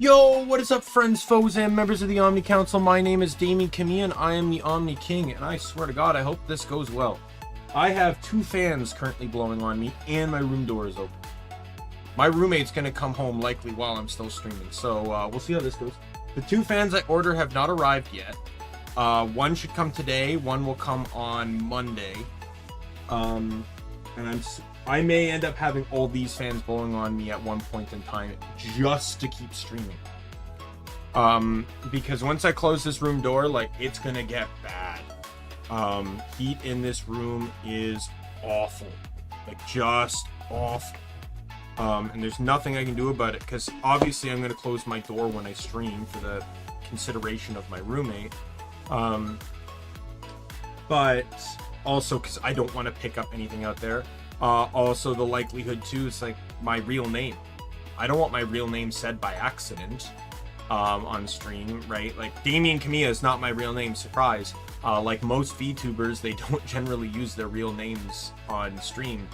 Yo, what is up, friends, foes, and members of the Omni Council? My name is Daimien Kamiya and I am the Omni King, and I swear to God, I hope this goes well. I have two fans currently blowing on me, and my room door is open. My roommate's gonna come home likely while I'm still streaming, so we'll see how this goes. The two fans I ordered have not arrived yet. One should come today, one will come on Monday. And I may end up having all these fans blowing on me at one point in time just to keep streaming. Because once I close this room door, like, it's gonna get bad. Heat in this room is awful. Like, just awful. And there's nothing I can do about it, because obviously I'm gonna close my door when I stream for the consideration of my roommate. But also because I don't want to pick up anything out there. Also, the likelihood too is like my real name. I don't want my real name said by accident on stream, right? Like, Daimien Kamiya is not my real name, surprise. Like most VTubers, they don't generally use their real names on stream.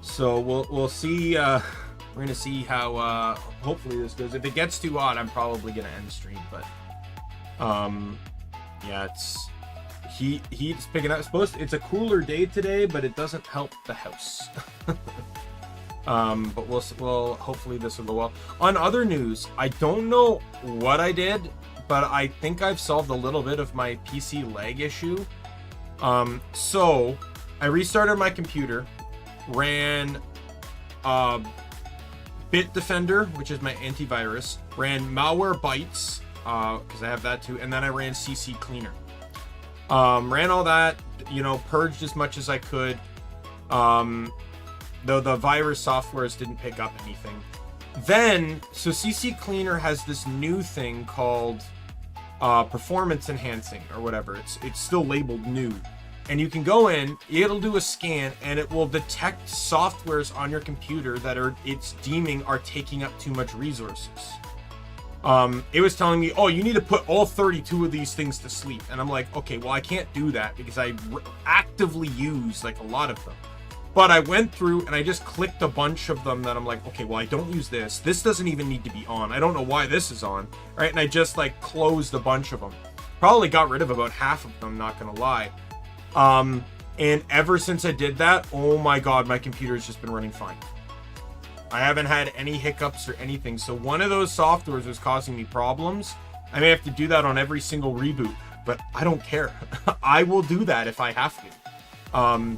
So we'll see. We're gonna see how hopefully this goes. If it gets too hot, I'm probably gonna end stream. But yeah, it's heat's picking up. It's a cooler day today, but it doesn't help the house. But we'll hopefully this will go well. On other news, I don't know what I did, but I think I've solved a little bit of my PC lag issue. So I restarted my computer, ran Bitdefender, which is my antivirus, ran Malwarebytes, because I have that too, and then I ran CC Cleaner. Ran all that, purged as much as I could, though the virus softwares didn't pick up anything. Then, so CC Cleaner has this new thing called performance enhancing, or whatever. It's still labeled new. And you can go in, it'll do a scan, and it will detect softwares on your computer that it's deeming are taking up too much resources. It was telling me, oh, you need to put all 32 of these things to sleep. And I'm like, okay, well, I can't do that because I actively use like a lot of them. But I went through and I just clicked a bunch of them that I'm like, okay, well, I don't use this. This doesn't even need to be on. I don't know why this is on, right? And I just like closed a bunch of them. Probably got rid of about half of them, not gonna lie. And ever since I did that, oh my God, my computer's just been running fine. I haven't had any hiccups or anything. So one of those softwares was causing me problems. I may have to do that on every single reboot, but I don't care. I will do that if I have to.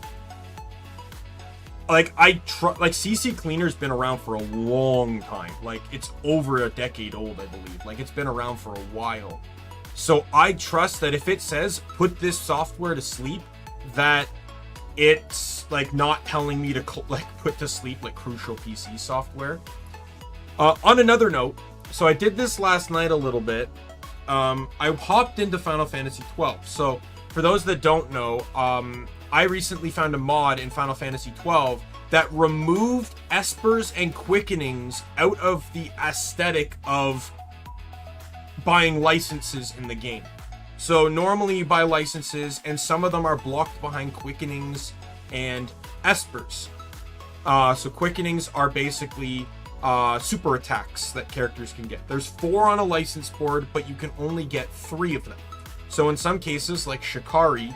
Like CC Cleaner's been around for a long time. Like, it's over a decade old, I believe. Like, it's been around for a while. So I trust that if it says put this software to sleep, that it's like not telling me to put to sleep like crucial PC software. On another note, so I did this last night a little bit. I hopped into Final Fantasy 12. So for those that don't know, I recently found a mod in Final Fantasy 12 that removed espers and quickenings out of the aesthetic of buying licenses in the game. So normally you buy licenses and some of them are blocked behind quickenings and espers. So quickenings are basically super attacks that characters can get. There's 4 on a license board, but you can only get 3 of them. So in some cases, like Shikari,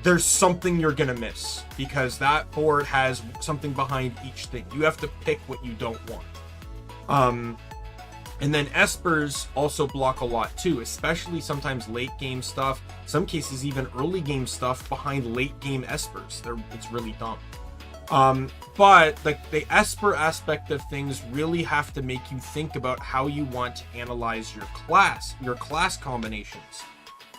there's something you're gonna miss because that board has something behind each thing. You have to pick what you don't want. And then espers also block a lot too, especially sometimes late game stuff. Some cases even early game stuff behind late game espers. It's really dumb. But the esper aspect of things really have to make you think about how you want to analyze your class combinations.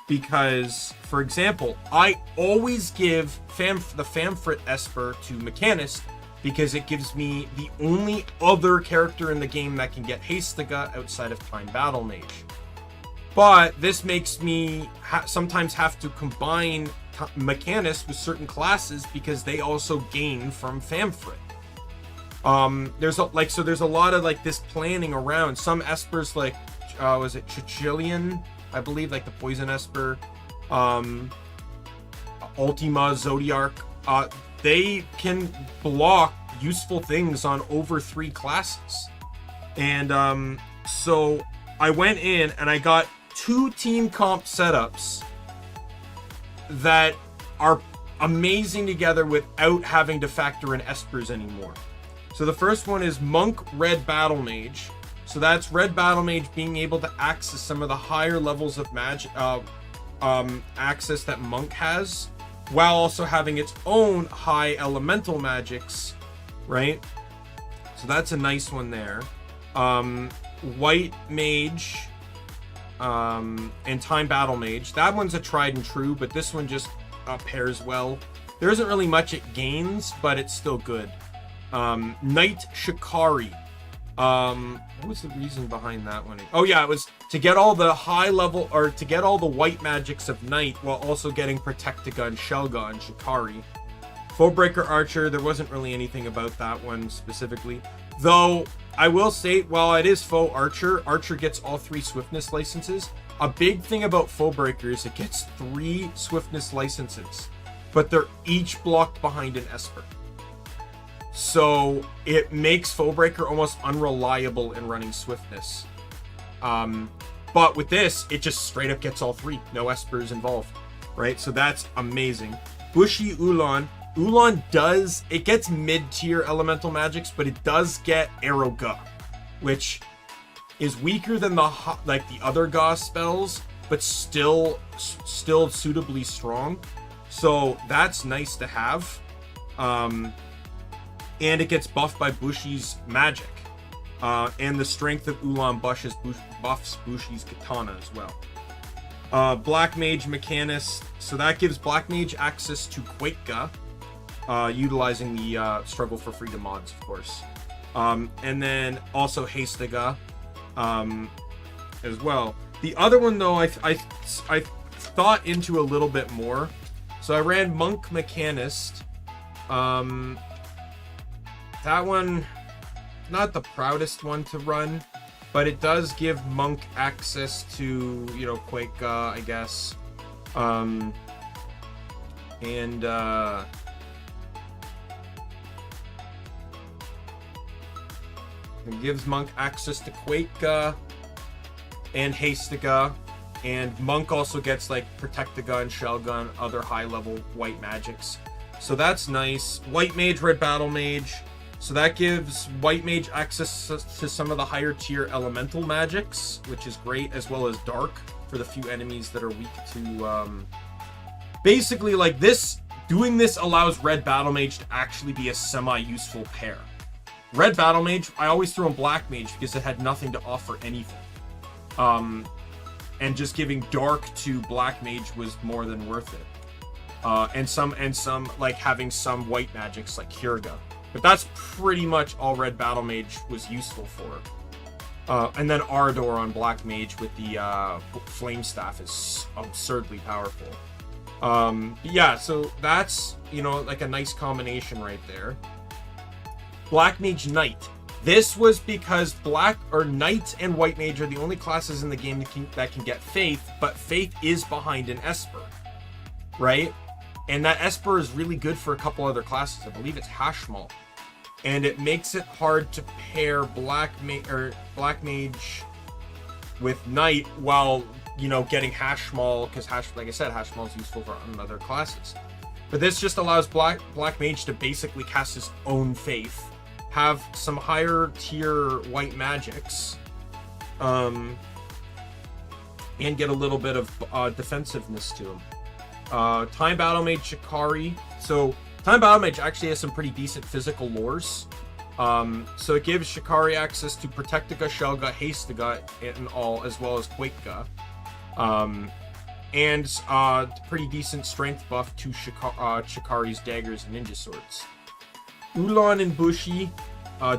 Because, for example, I always give the Famfrit Esper to Mechanist because it gives me the only other character in the game that can get Hastiga outside of Time Battle Mage. But this makes me sometimes have to combine Mechanist with certain classes because they also gain from Famfrit. There's a lot of like this planning around. Some Espers, like was it Chichilian? I believe, like the Poison Esper, Ultima, Zodiark, they can block useful things on over 3 classes. And so I went in and I got 2 team comp setups that are amazing together without having to factor in espers anymore. So the first one is Monk Red Battle Mage. So that's Red Battle Mage being able to access some of the higher levels of magic access that Monk has, while also having its own high elemental magics, right? So that's a nice one there. White Mage and Time Battle Mage. That one's a tried and true, but this one just pairs well. There isn't really much it gains, but it's still good. Knight Shikari. What was the reason behind that one? Oh yeah, it was to get all the high level, or to get all the white magics of Knight while also getting Protectica and Shelga and Shikari. Foebreaker Archer, there wasn't really anything about that one specifically. Though, I will say, while it is Foe Archer, Archer gets all 3 Swiftness licenses. A big thing about Foebreaker is it gets 3 Swiftness licenses, but they're each blocked behind an Esper. So it makes Foebreaker almost unreliable in running Swiftness. But with this, it just straight up gets all 3. No Espers involved, right? So that's amazing. Bushy Ulan. Ulan does, it gets mid-tier elemental magics, but it does get Arrow Ga, which is weaker than the other Ga spells, but still suitably strong. So that's nice to have. And it gets buffed by Bushy's magic. And the strength of Ulan buffs Bushy's katana as well. Black Mage Mechanist. So that gives Black Mage access to Quake-Ga, utilizing the Struggle for Freedom mods, of course. And then also Haste-Ga as well. The other one, though, I thought into a little bit more. So I ran Monk Mechanist. That one, not the proudest one to run, but it does give Monk access to, you know, Quake-Ga, I guess. It gives Monk access to Quake-Ga and Haste-Ga, and Monk also gets like Protect-Ga and Shell-Ga and other high-level white magics. So that's nice. White Mage, Red Battle Mage. So that gives White Mage access to some of the higher tier elemental magics, which is great, as well as Dark for the few enemies that are weak to... Basically, like this, doing this allows Red Battle Mage to actually be a semi-useful pair. Red Battle Mage, I always threw in Black Mage because it had nothing to offer anything. And just giving Dark to Black Mage was more than worth it. And some like having some white magics like Kyrga. But that's pretty much all Red Battle Mage was useful for. And then Ardor on Black Mage with the Flame Staff is absurdly powerful. Yeah, so that's, you know, like a nice combination right there. Black Mage Knight. This was because Knight and White Mage are the only classes in the game that can get Faith, but Faith is behind an Esper, right? And that Esper is really good for a couple other classes. I believe it's Hashmal. And it makes it hard to pair Black Mage with Knight while, you know, getting Hashmal, because like I said, Hashmal is useful for other classes. But this just allows Black Mage to basically cast his own Faith, have some higher tier white magics, and get a little bit of defensiveness to him. Time Battle Mage Shikari. So Time Battle Mage actually has some pretty decent physical lores. So it gives Shikari access to Protect-Ga, Shell-Ga, Haste-Ga, and all, as well as Quake-Ga. And pretty decent strength buff to Shikari's daggers and ninja swords. Ulan and Bushy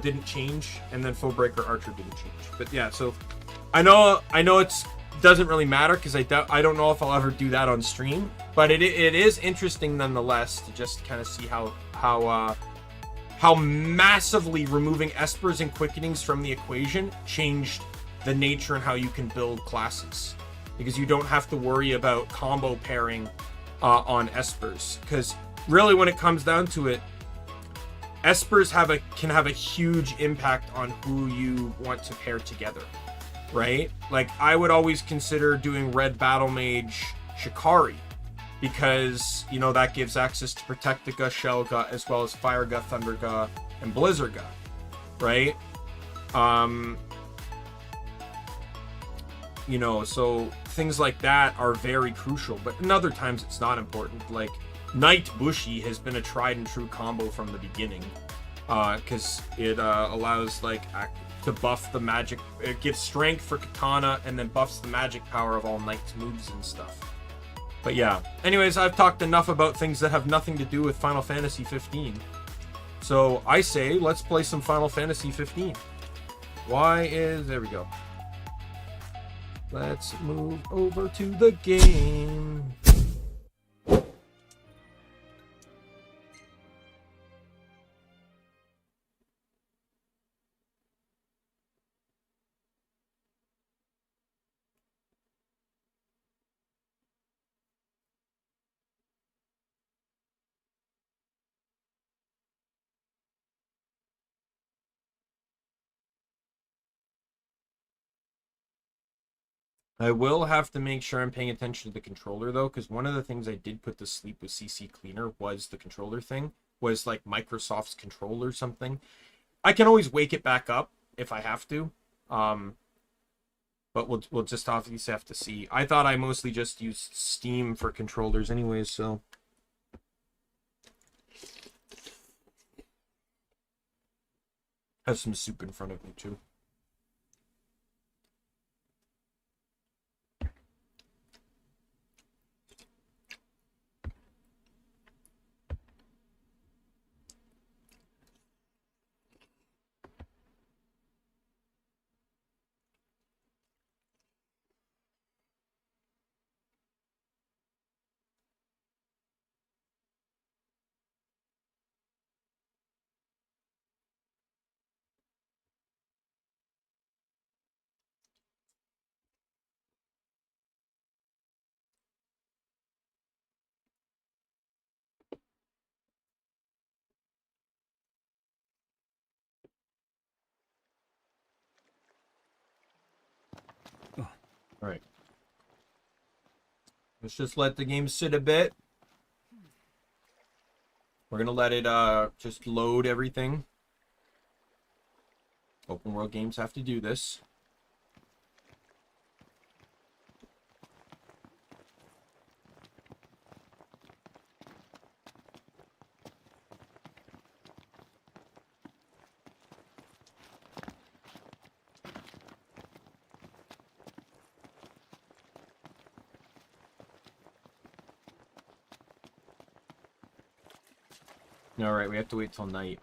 didn't change, and then Foebreaker Archer didn't change. But yeah, so I know it's doesn't really matter because I don't know if I'll ever do that on stream, but it is interesting nonetheless to just kind of see how massively removing Espers and Quickenings from the equation changed the nature and how you can build classes, because you don't have to worry about combo pairing on Espers, because really when it comes down to it, espers can have a huge impact on who you want to pair together, right? Like, I would always consider doing red battle mage Shikari, because, you know, that gives access to Protectica, Shellga, as well as Fireга, Thunderga, and Blizzardga, right? You know, so things like that are very crucial, but in other times it's not important. Like, Knight Bushi has been a tried and true combo from the beginning, because it allows, like, to buff the magic. It gives strength for Katana and then buffs the magic power of all Knight's moves and stuff. But yeah, anyways, I've talked enough about things that have nothing to do with Final Fantasy 15. So I say, let's play some Final Fantasy 15. There we go. Let's move over to the game. I will have to make sure I'm paying attention to the controller, though, because one of the things I did put to sleep with CC Cleaner was the controller thing. Was like Microsoft's controller or something. I can always wake it back up if I have to. But we'll just obviously have to see. I thought I mostly just used Steam for controllers anyways, so... Have some soup in front of me, too. All right. Let's just let the game sit a bit. We're gonna let it just load everything. Open world games have to do this. Alright, we have to wait till night.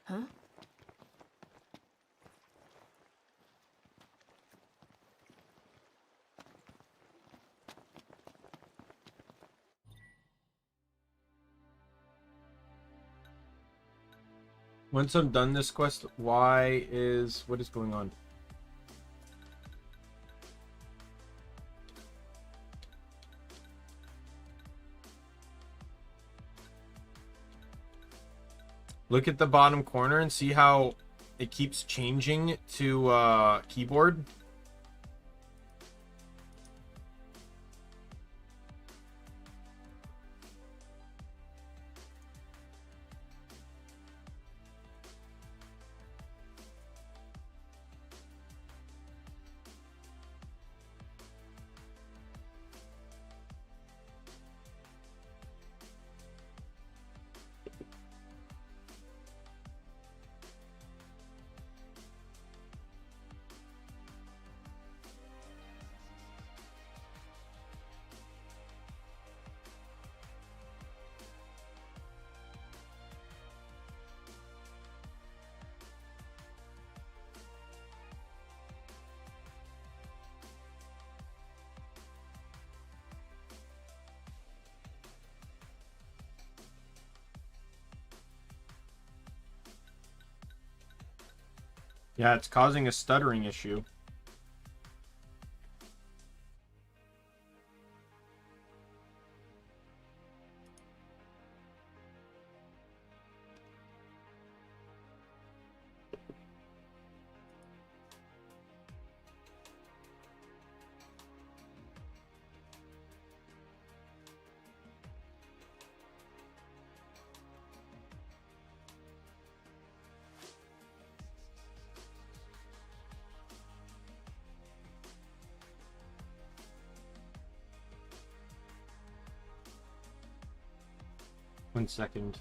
Huh? Once I'm done this quest, what is going on? Look at the bottom corner and see how it keeps changing to keyboard. Yeah, it's causing a stuttering issue. One second.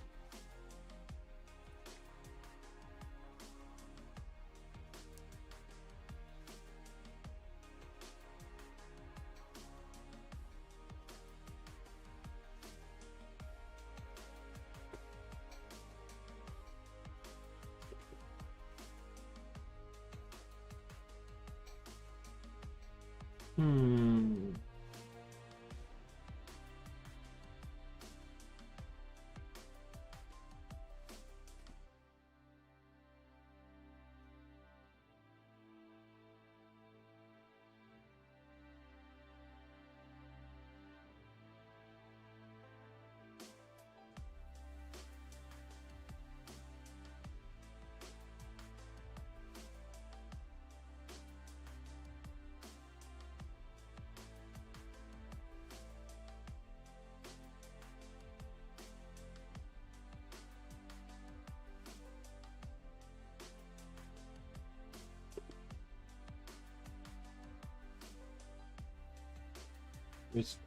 Hmm.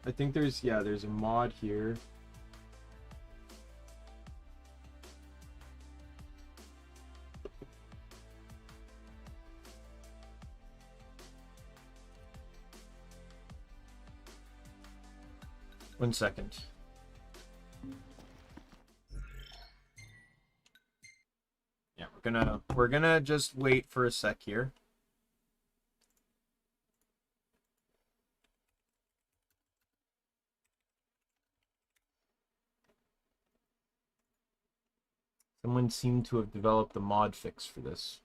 I think there's a mod here. One second. Yeah, we're gonna just wait for a sec here. Someone seemed to have developed a mod fix for this.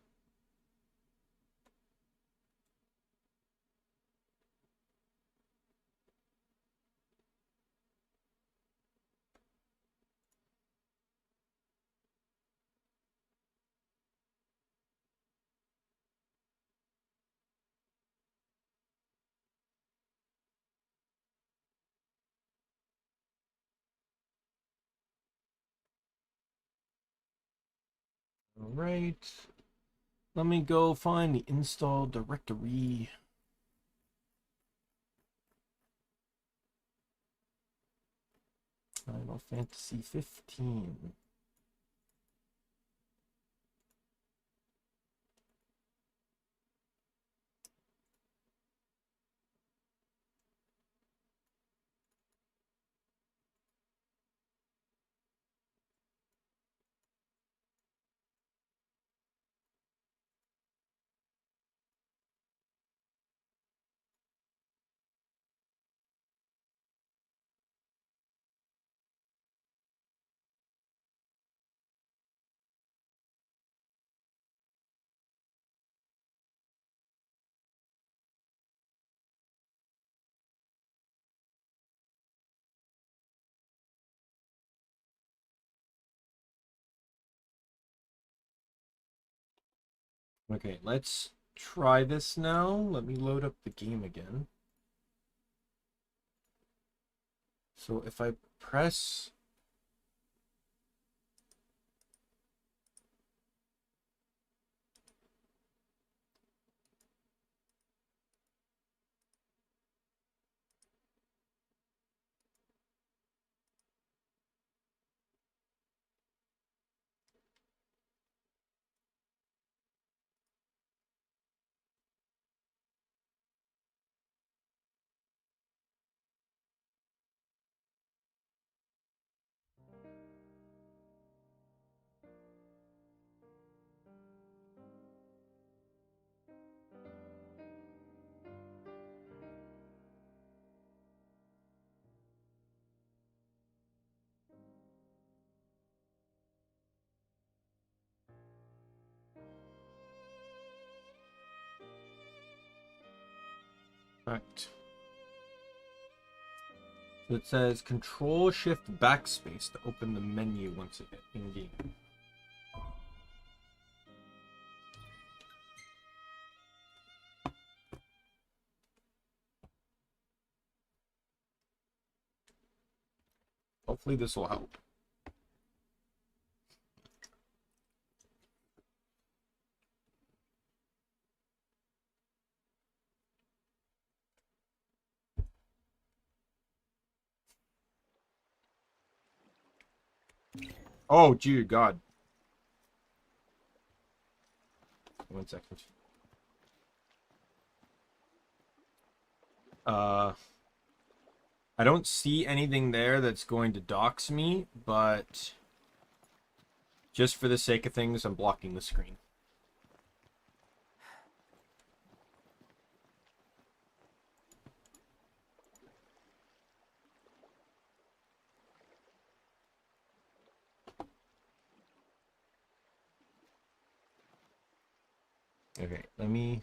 All right. Let me go find the install directory. Final Fantasy 15. Okay, let's try this now. Let me load up the game again. So if I press Correct. So it says Control Shift Backspace to open the menu once it in game. Hopefully this will help. Oh, dear God. 1 second. I don't see anything there that's going to dox me, but just for the sake of things, I'm blocking the screen. Okay, let me...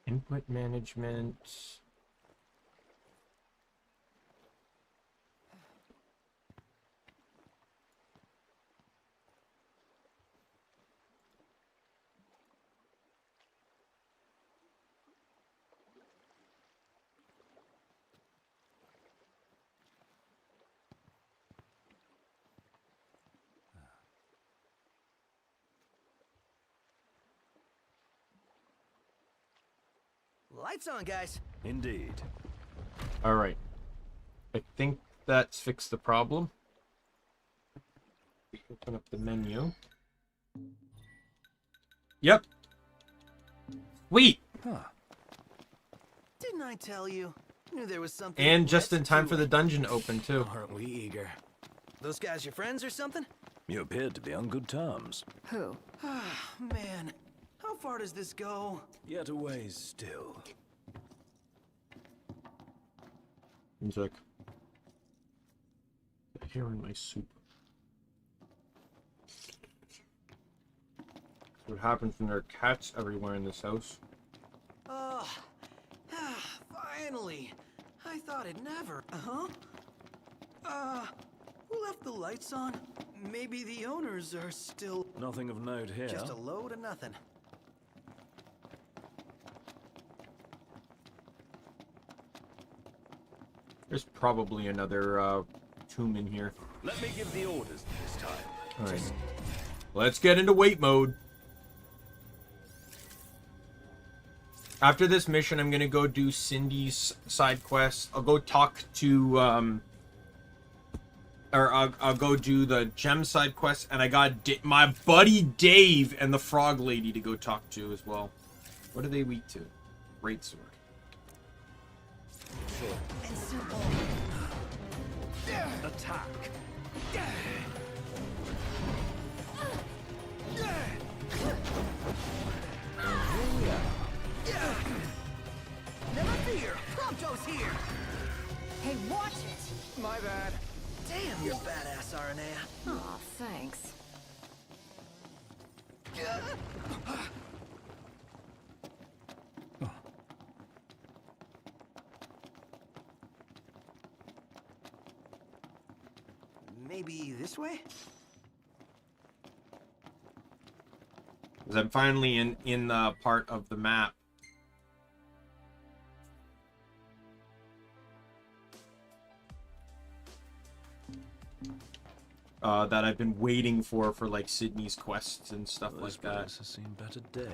Input management... Lights on, guys. Indeed. Alright. I think that's fixed the problem. Open up the menu. Yep. Sweet! Huh. Didn't I tell you? Knew there was something. And just in Let's time do for the it. dungeon to open, too. Aren't we eager? Those guys your friends or something? You appeared to be on good terms. Who? Ah, man. How far does this go? Yet a ways still. He's like... Here in my soup. That's what happens when there are cats everywhere in this house. Oh, finally. I thought it'd never. Who left the lights on? Maybe the owners are still. Nothing of note here. Just a load of nothing. There's probably another tomb in here. Let me give the orders this time. Alright. Let's get into wait mode. After this mission, I'm gonna go do Cindy's side quest. I'll go talk to, I'll go do the gem side quest, and I got my buddy Dave and the frog lady to go talk to as well. What are they weak to? Great sword. And simple. Attack. Never fear, Prompto's here. Hey, watch it! My bad. Damn, you're badass, Aranea. Aw, thanks. Maybe this way? Because I'm finally in the part of the map that I've been waiting for like Sydney's quests and stuff This like that. place has seen better days.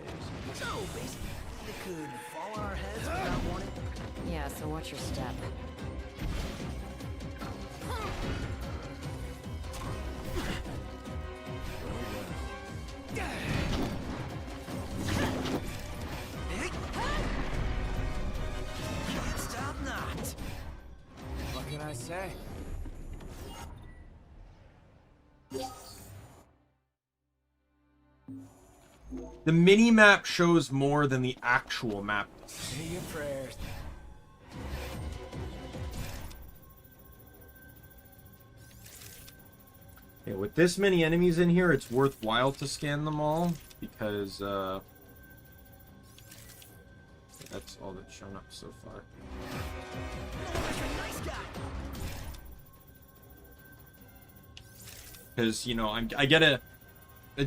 So, basically, it could fall on our heads without warning. Yeah, so watch your step. Can't stop not. What can I say? The mini map shows more than the actual map does. Say your prayers. Yeah, with this many enemies in here, it's worthwhile to scan them all because that's all that's shown up so far. Because, you know, I get a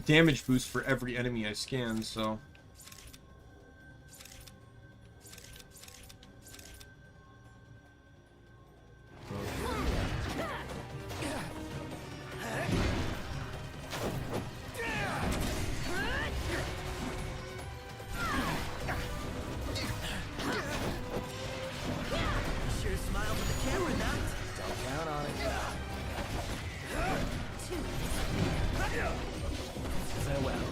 damage boost for every enemy I scan, so... Sure smile for the camera now. Don't count on it. Farewell.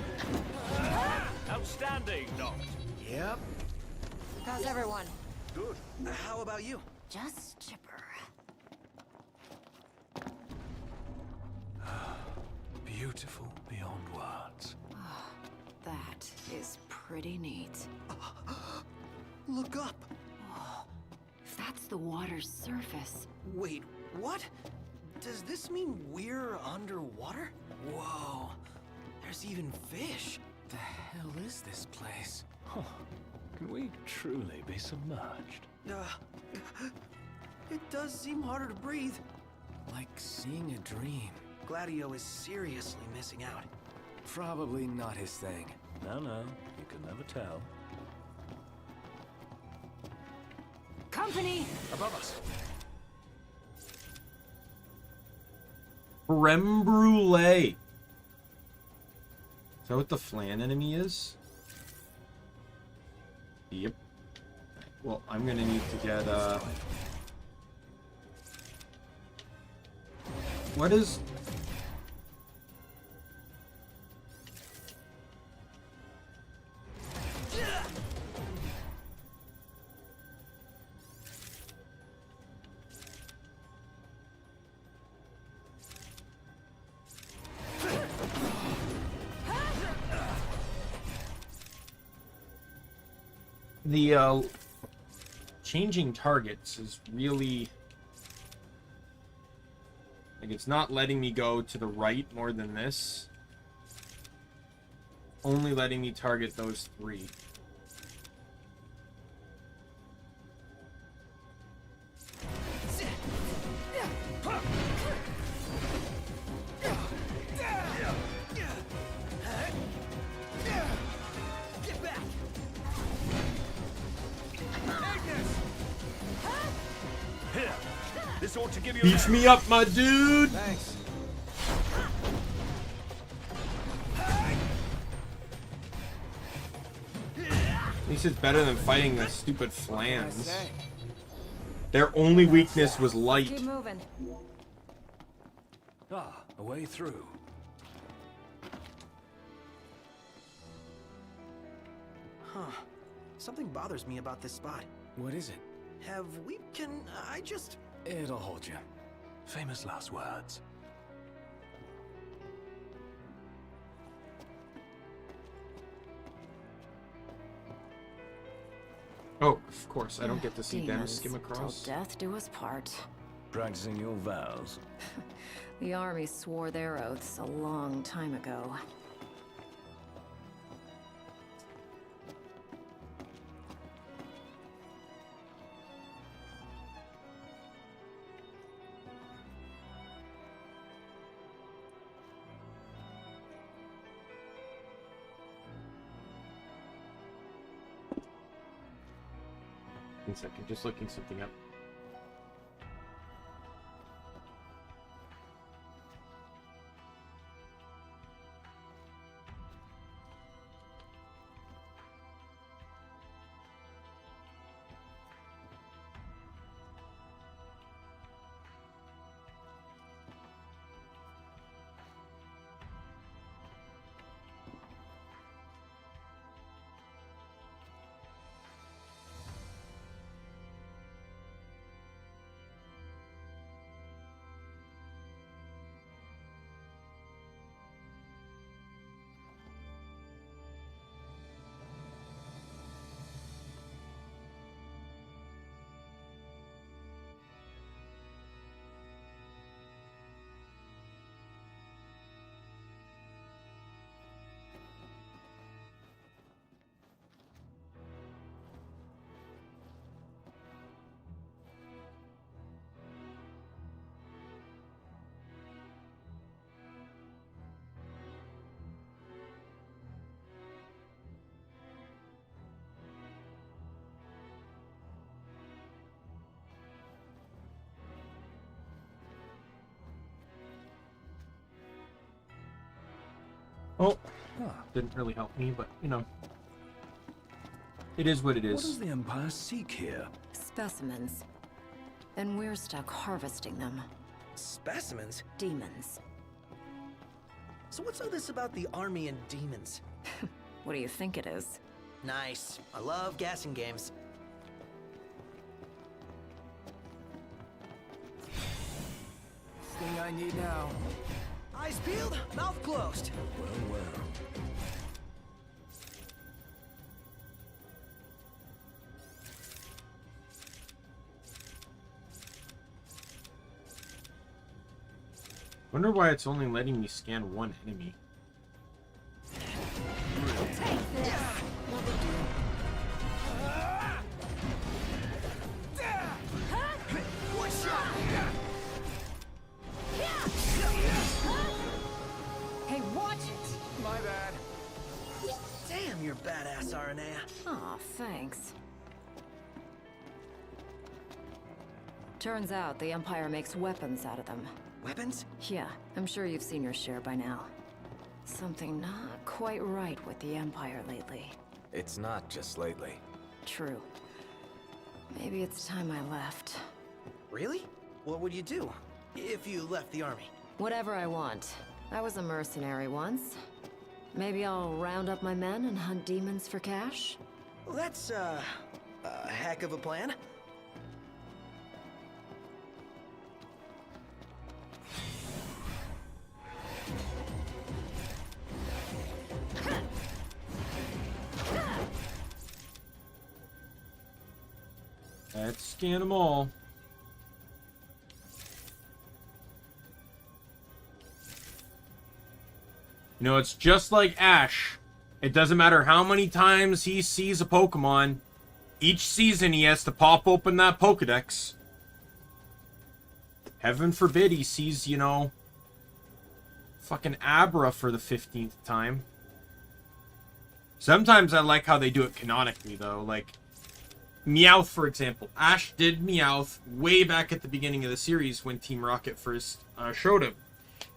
Outstanding, Doc. Yep. How's everyone? Good. How about you? Just chipper. Beautiful beyond words. That is pretty neat. Look up. If that's the water's surface, Wait, what? Does this mean we're underwater? Whoa. There's even fish. The hell is this place? Can we truly be submerged? It does seem harder to breathe. Like seeing a dream. Gladio is seriously missing out. Probably not his thing. No, you can never tell. company. Above us. Creme brulee. Is that what the flan enemy is? Yep. Well, I'm gonna need to get, what is... The, changing targets is really... Like, it's not letting me go to the right more than this. Only letting me target those three. Here, this ought to give you. Beach me up, my dude! Thanks. At least it's better than fighting the stupid I flans. say. Their only weakness was light. Keep moving. Ah, a way through. Huh. Something bothers me about this spot. What is it? Can I just... It'll hold you. Famous last words. Oh, of course, I don't get to see them Demons, skim across. Till death do us part. Practicing your vows. The army swore their oaths a long time ago. One second, just looking something up. Didn't really help me, but, you know. It is what it What does is. the Empire seek here? Specimens. And we're stuck harvesting them. Specimens? Demons. So what's all this about the army and demons? What do you think it is? Nice. I love guessing games. Thing I need now. Eyes peeled, mouth closed. Well, well. Wonder why it's only letting me scan one enemy. Hey, watch it! My bad. Damn, you're badass, Aranea. Aw, thanks. Turns out the Empire makes weapons out of them. Weapons? Yeah, I'm sure you've seen your share by now. Something not quite right with the Empire lately. It's not just lately. True. Maybe it's time I left. Really? What would you do if you left the army? Whatever I want. I was a mercenary once. Maybe I'll round up my men and hunt demons for cash? Well, that's, a heck of a plan. Let's scan them all. You know, it's just like Ash. It doesn't matter how many times he sees a Pokemon. Each season he has to pop open that Pokedex. Heaven forbid he sees, you know, fucking Abra for the 15th time. Sometimes I like how they do it canonically, though. Like, Meowth, for example. Ash did Meowth way back at the beginning of the series when Team Rocket first showed him.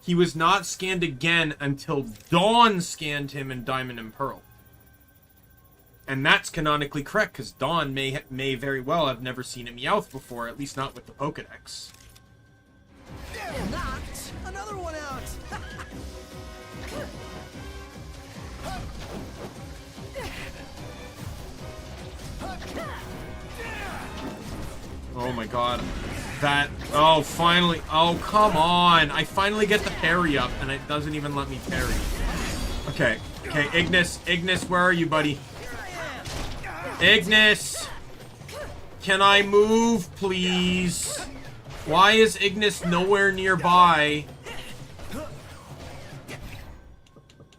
He was not scanned again until Dawn scanned him in Diamond and Pearl. And that's canonically correct, because Dawn may very well have never seen a Meowth before, at least not with the Pokedex. Knocked another one out. Oh my god. That... Oh, finally. Oh, come on. I finally get the parry up, and it doesn't even let me parry. Okay. Okay, Ignis. Ignis, where are you, buddy? Ignis! Can I move, please? Why is Ignis nowhere nearby?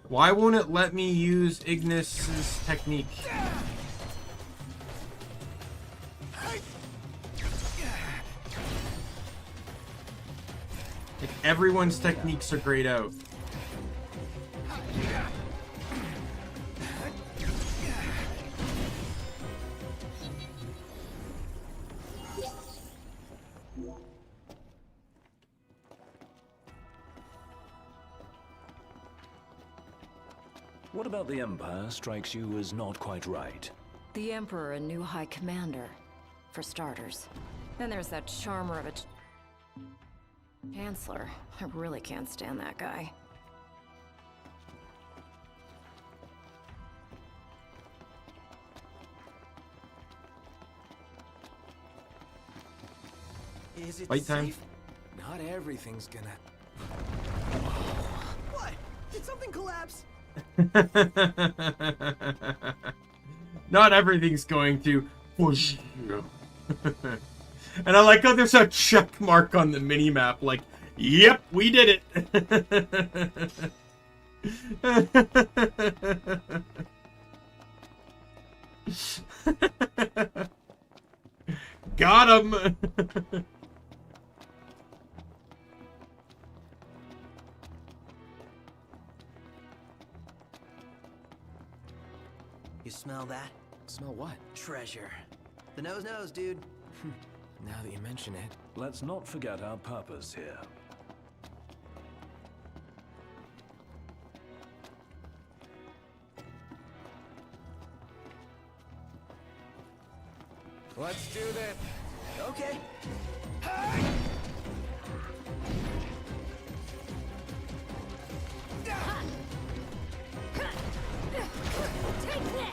Why won't it let me use Ignis's technique? Like, everyone's techniques are grayed out. What about the Empire strikes you as not quite right? The Emperor and new High Commander, for starters. Then there's that charmer of a Chancellor. I really can't stand that guy. Is it Fight time. safe? Not everything's gonna... What? Did something collapse? Not everything's going to push you. And I like how there's a check mark on the mini-map, like, yep, we did it. Got him. You smell that? Smell what? Treasure. The nose knows, dude. Now that you mention it. Let's not forget our purpose here. Let's do this. Okay. Take this!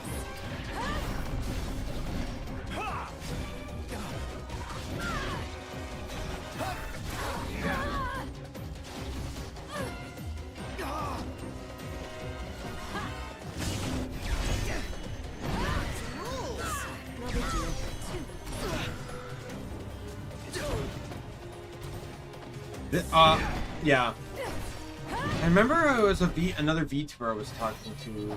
Yeah. I remember it was another VTuber I was talking to,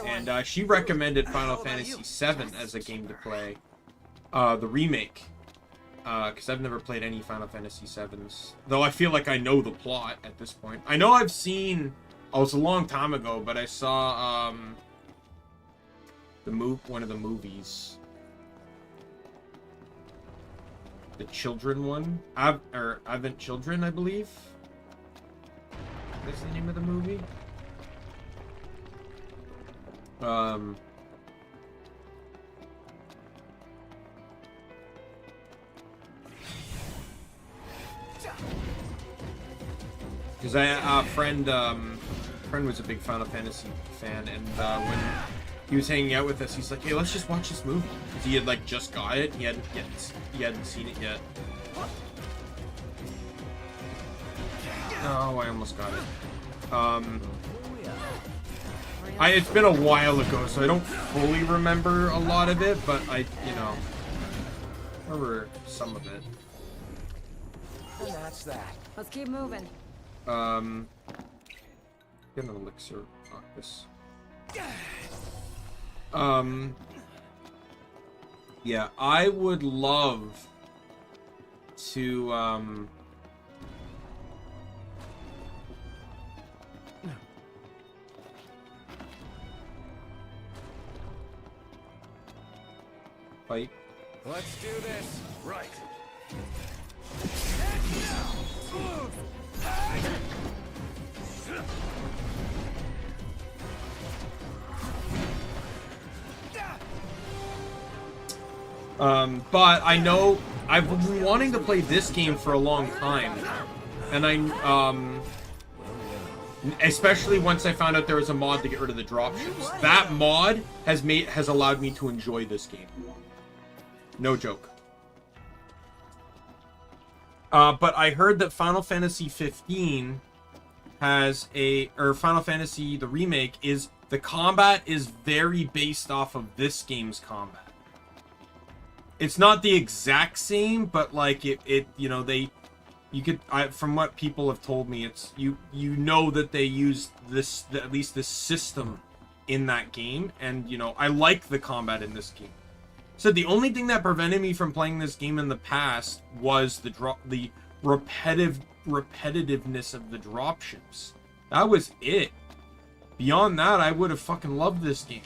and she recommended Final Fantasy VII as a game to play, the remake, because I've never played any Final Fantasy VIIs, though I feel like I know the plot at this point. I know I've seen, oh, it's a long time ago, but I saw one of the movies. The children one? Advent Children, I believe. That's the name of the movie. Because a friend was a big Final Fantasy fan, and when he was hanging out with us, he's like, "Hey, let's just watch this movie." Because he had like just got it. He hadn't seen it yet. Oh, I almost got it. It's been a while ago, so I don't fully remember a lot of it, but I remember some of it. And that's that. Let's keep moving. Get an elixir. This. Yeah, I would love to, fight. Let's do this. Right. But I know I've been wanting to play this game for a long time, and especially once I found out there was a mod to get rid of the dropships. That mod has allowed me to enjoy this game. No joke. But I heard that Final Fantasy 15 Final Fantasy the remake the combat is very based off of this game's combat. It's not the exact same, but like from what people have told me, it's you know that they use at least this system in that game, and I like the combat in this game. So the only thing that prevented me from playing this game in the past was the repetitiveness of the dropships. That was it. Beyond that, I would have fucking loved this game.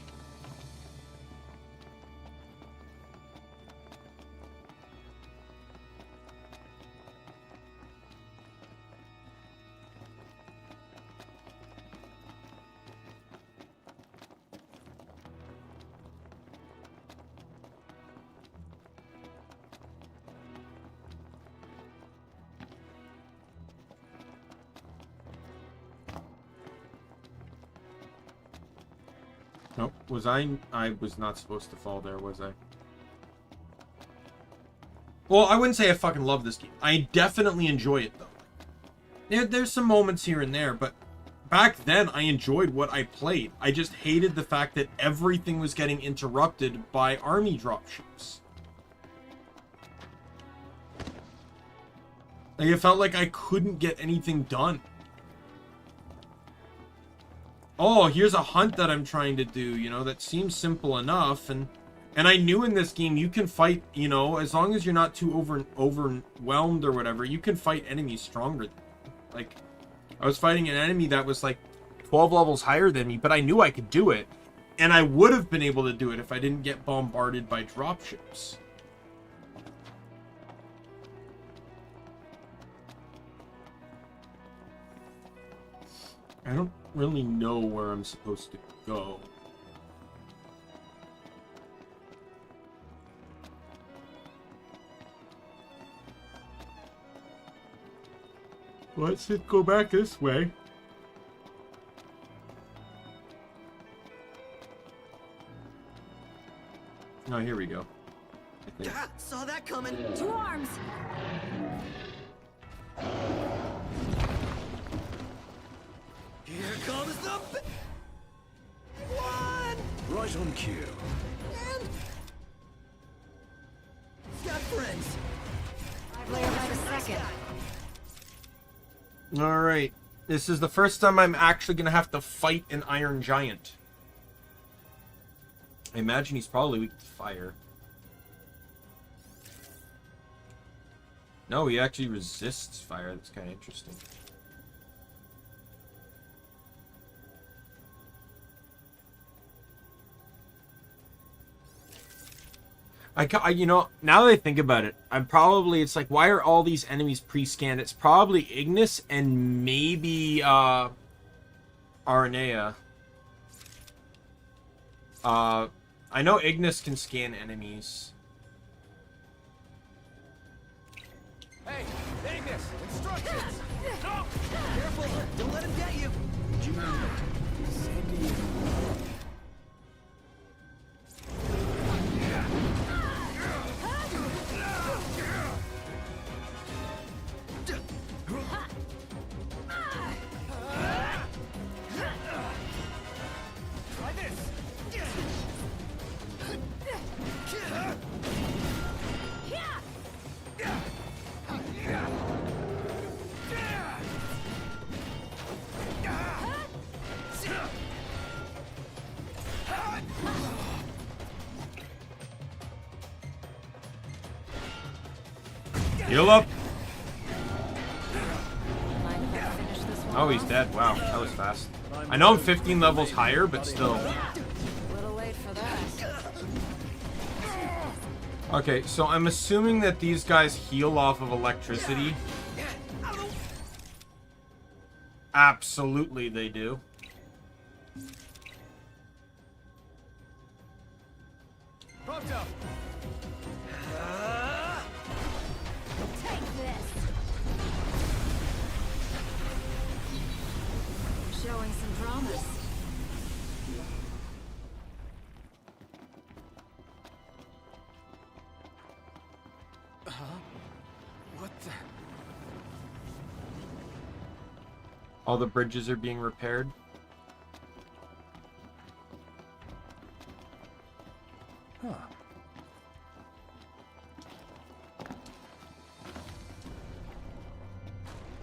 Nope. I was not supposed to fall there, was I? Well, I wouldn't say I fucking love this game. I definitely enjoy it, though. There's some moments here and there, but back then, I enjoyed what I played. I just hated the fact that everything was getting interrupted by army dropships. Like, it felt like I couldn't get anything done. Oh, here's a hunt that I'm trying to do, that seems simple enough, and I knew in this game you can fight, as long as you're not too overwhelmed or whatever, you can fight enemies stronger than you. Like, I was fighting an enemy that was like 12 levels higher than me, but I knew I could do it, and I would have been able to do it if I didn't get bombarded by dropships. I don't really know where I'm supposed to go. Let's just go back this way. Oh, here we go. Ah, saw that coming. To arms! Here comes the one. Right on cue. And got friends. Player by the second. All right. This is the first time I'm actually gonna have to fight an Iron Giant. I imagine he's probably weak to fire. No, he actually resists fire. That's kind of interesting. You know, now that I think about it, it's like, why are all these enemies pre-scanned? It's probably Ignis and maybe Aranea. I know Ignis can scan enemies. Hey, Ignis, instructions. No. Careful, don't let him get you. Same to you. Try this. Heal up. Mind if I finish this one Oh, he's off? dead. Wow, that was fast. I know I'm 15 levels higher, but still. Little late for that. Okay, so I'm assuming that these guys heal off of electricity. Absolutely they do. Pumped up. Take this. Showing some promise. What the? All the bridges are being repaired. Huh.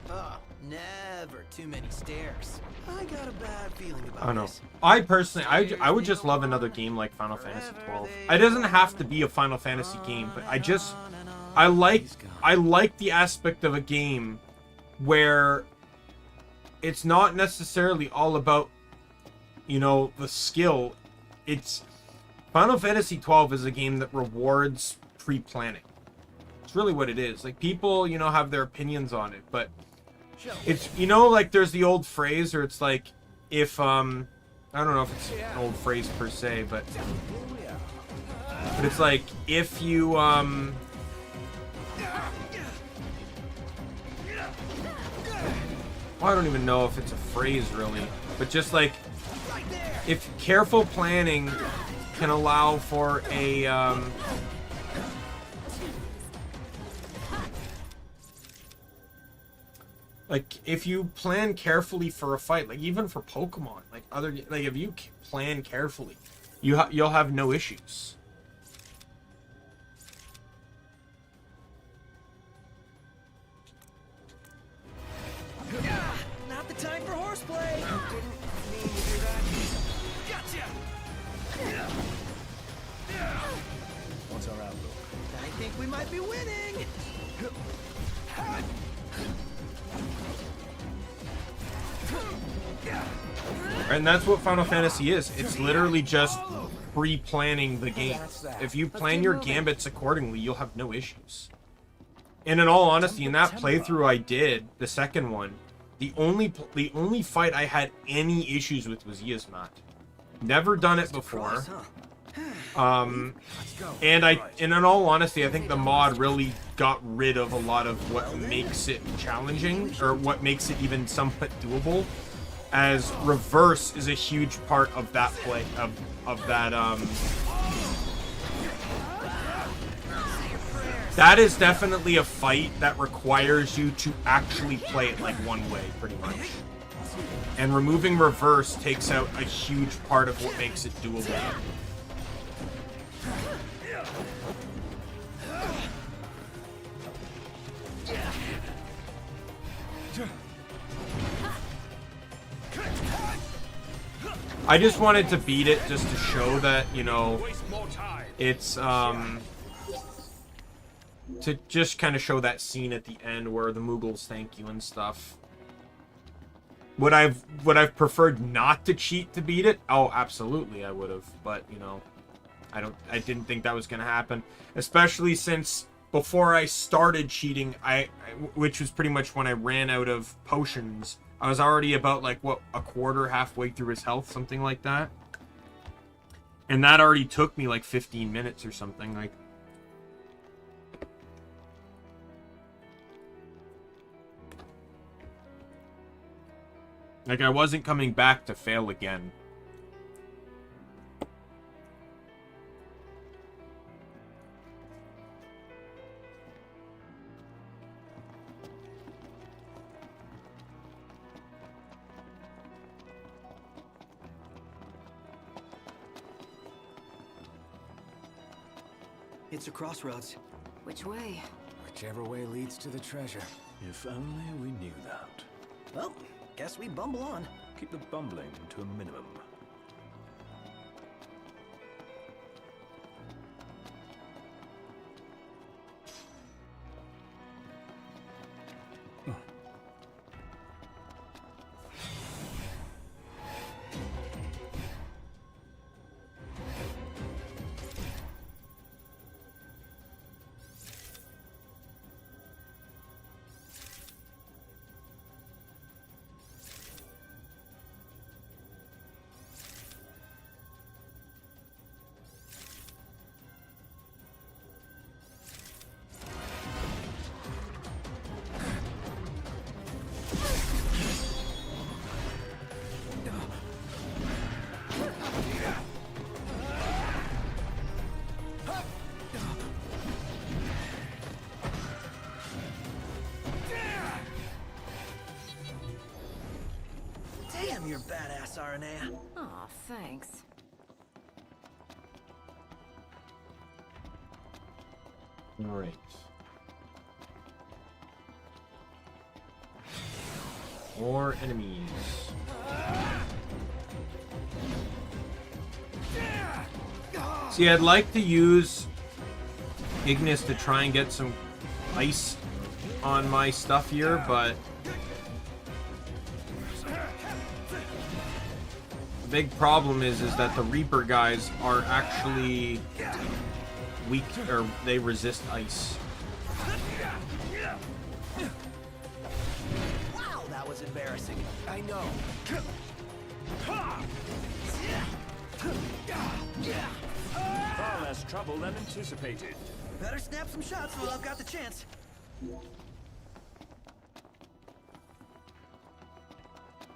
Oh, never too many stairs. I got a bad feeling about I know. this. I personally, I would just love another game like Final Fantasy 12. It doesn't have to be a Final Fantasy game, but I like the aspect of a game where it's not necessarily all about, you know, the skill. It's Final Fantasy 12 is a game that rewards pre-planning. It's really what it is. Like, people, you know, have their opinions on it, but it's, you know, like there's the old phrase, or it's like, if I don't know if it's an old phrase per se, but it's like, if you well, I don't even know if it's a phrase really, but just like, if careful planning can allow for a like, if you plan carefully for a fight, like even for Pokemon, like if you plan carefully, you'll have no issues. Not the time for horseplay. Didn't mean to do that. Gotcha. What's our outlook? I think we might be winning. And that's what Final Fantasy is. It's literally just pre-planning the game. If you plan your gambits accordingly, you'll have no issues. And in all honesty, in that playthrough I did, the second one, the only fight I had any issues with was Yasmat. Never done it before. Surprise, huh? And in all honesty, I think the mod really got rid of a lot of what makes it challenging, or what makes it even somewhat doable, as reverse is a huge part of that play, of that, that is definitely a fight that requires you to actually play it like one way, pretty much. And removing reverse takes out a huge part of what makes it doable. I just wanted to beat it just to show that, you know, it's, to just kind of show that scene at the end where the Mughals thank you and stuff. Would I've preferred not to cheat to beat it? Oh, absolutely I would have, but, you know, I didn't think that was going to happen, especially since before I started cheating, which was pretty much when I ran out of potions, I was already about, like, what, a quarter, halfway through his health, something like that. And that already took me, like, 15 minutes or something, like. Like, I wasn't coming back to fail again. It's a crossroads. Which way? Whichever way leads to the treasure. If only we knew that. Well, guess we bumble on. Keep the bumbling to a minimum. Damn, you're badass, Aranea. Aw, thanks. Alright. More enemies. See, I'd like to use Ignis to try and get some ice on my stuff here, but the big problem is that the Reaper guys are actually weak, or they resist ice. Wow, that was embarrassing. I know. Far less trouble than anticipated. Better snap some shots while I've got the chance.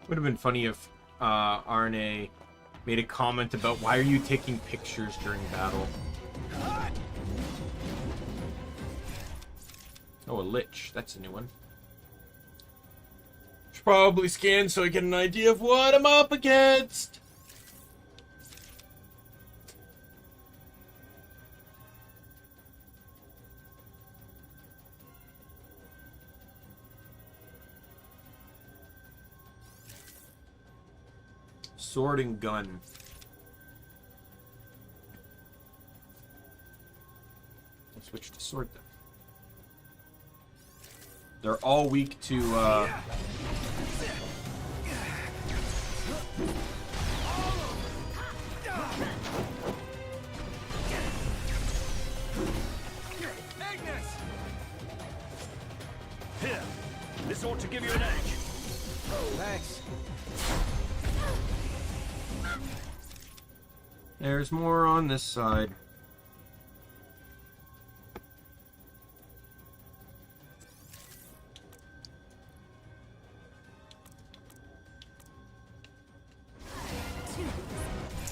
Would have been funny if RNA made a comment about why are you taking pictures during battle. Oh, a lich. That's a new one. Should probably scan so I get an idea of what I'm up against. Sword and gun. I'll switch to sword then. They're all weak to Here, this ought to give you an edge. Thanks. There's more on this side.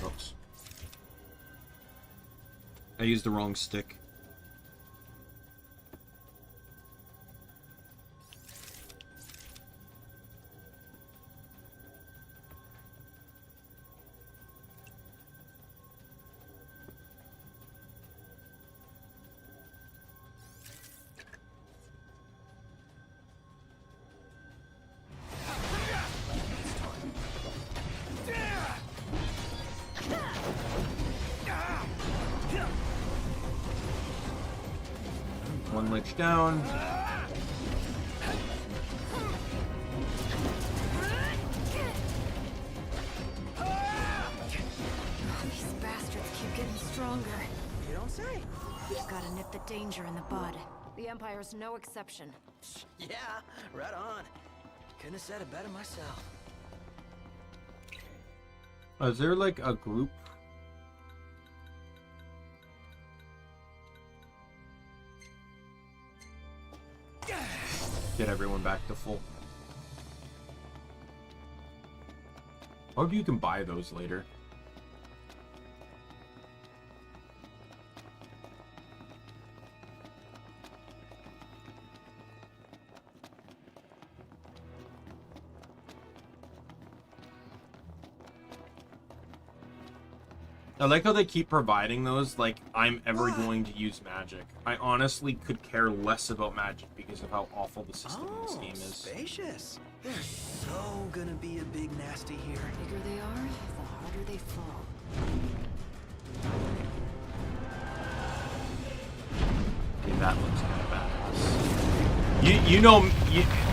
Oops. I used the wrong stick. One lich down. These bastards keep getting stronger. You don't say. We've got to nip the danger in the bud. The Empire's no exception. Yeah, right on. Couldn't have said it better myself. Is there like a group? Get everyone back to full. Or you can buy those later. I like how they keep providing those, like, I'm ever going to use magic. I honestly could care less about magic because of how awful the system in this game is. Spacious. There's so gonna be a big nasty here. The bigger they are, the harder they fall. Okay, that looks kind of badass. You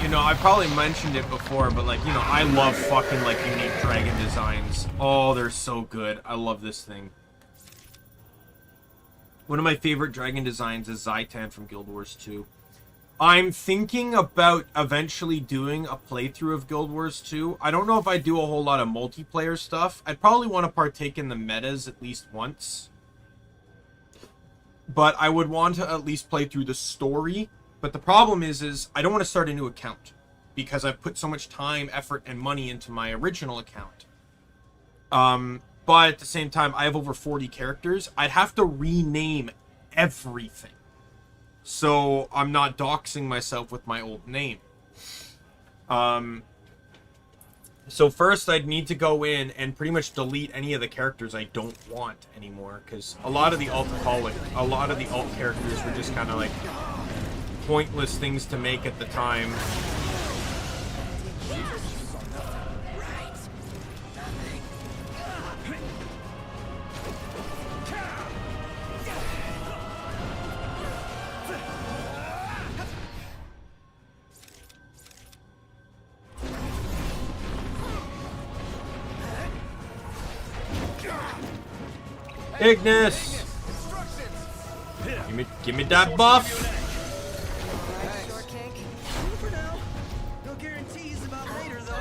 know, I probably mentioned it before, but like, I love fucking like unique dragon designs. Oh, they're so good. I love this thing. One of my favorite dragon designs is Zaitan from Guild Wars 2. I'm thinking about eventually doing a playthrough of Guild Wars 2. I don't know if I do a whole lot of multiplayer stuff. I'd probably want to partake in the metas at least once. But I would want to at least play through the story. But the problem is I don't want to start a new account because I've put so much time, effort, and money into my original account. But at the same time, I have over 40 characters. I'd have to rename everything. So I'm not doxing myself with my old name. So first I'd need to go in and pretty much delete any of the characters I don't want anymore. Because a lot of the alt characters were just kind of like pointless things to make at the time. Ignis! Give me that buff! Shortcake? For now. No guarantees about later, though.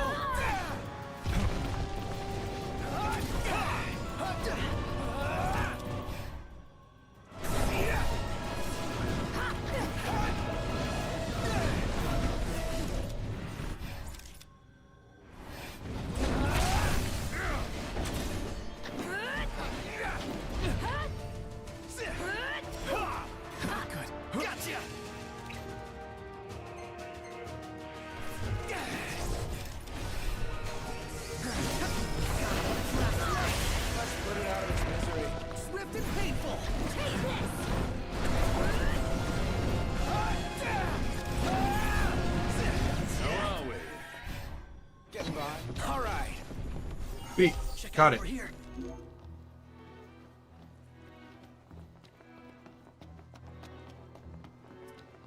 Wait, got it. Here.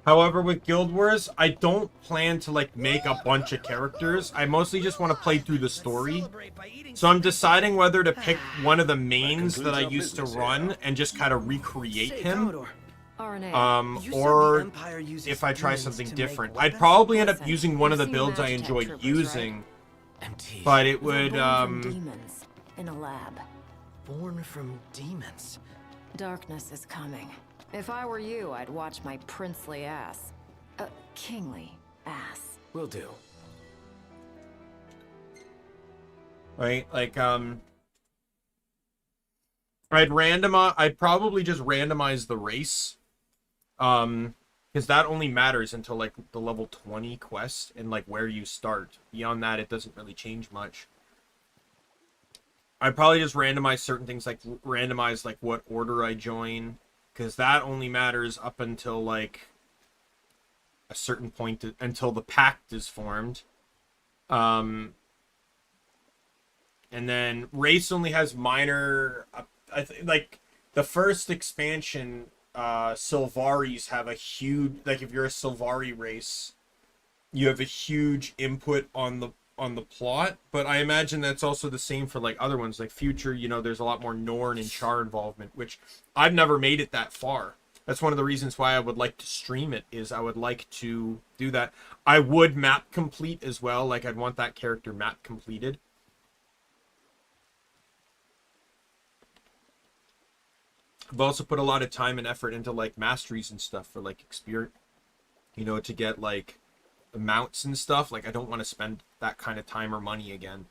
However, with Guild Wars, I don't plan to like make a bunch of characters. I mostly just want to play through the story. So I'm deciding whether to pick one of the mains that I used to run and just kind of recreate him. Or if I try something different. I'd probably end up using one of the builds I enjoyed using. But it would, Demons in a lab. born from demons. Darkness is coming. If I were you, I'd watch my princely ass. Kingly ass. Will do. Right? Like, I'd probably just randomize the race. Because that only matters until, like, the level 20 quest and, like, where you start. Beyond that, it doesn't really change much. I'd probably just randomize certain things, like, randomize, like, what order I join. Because that only matters up until, like, a certain point, until the pact is formed. And then race only has minor, like, the first expansion, Sylvaris have a huge, like, if you're a Sylvari race, you have a huge input on the plot, but I imagine that's also the same for, like, other ones, like Future. You know, there's a lot more Norn and Char involvement, which I've never made it that far. That's one of the reasons why I would like to stream it, is I would like to do that. I would map complete as well, like, I'd want that character map completed. I've also put a lot of time and effort into, like, masteries and stuff for, like, experience, you know, to get, like, mounts and stuff. Like, I don't want to spend that kind of time or money again.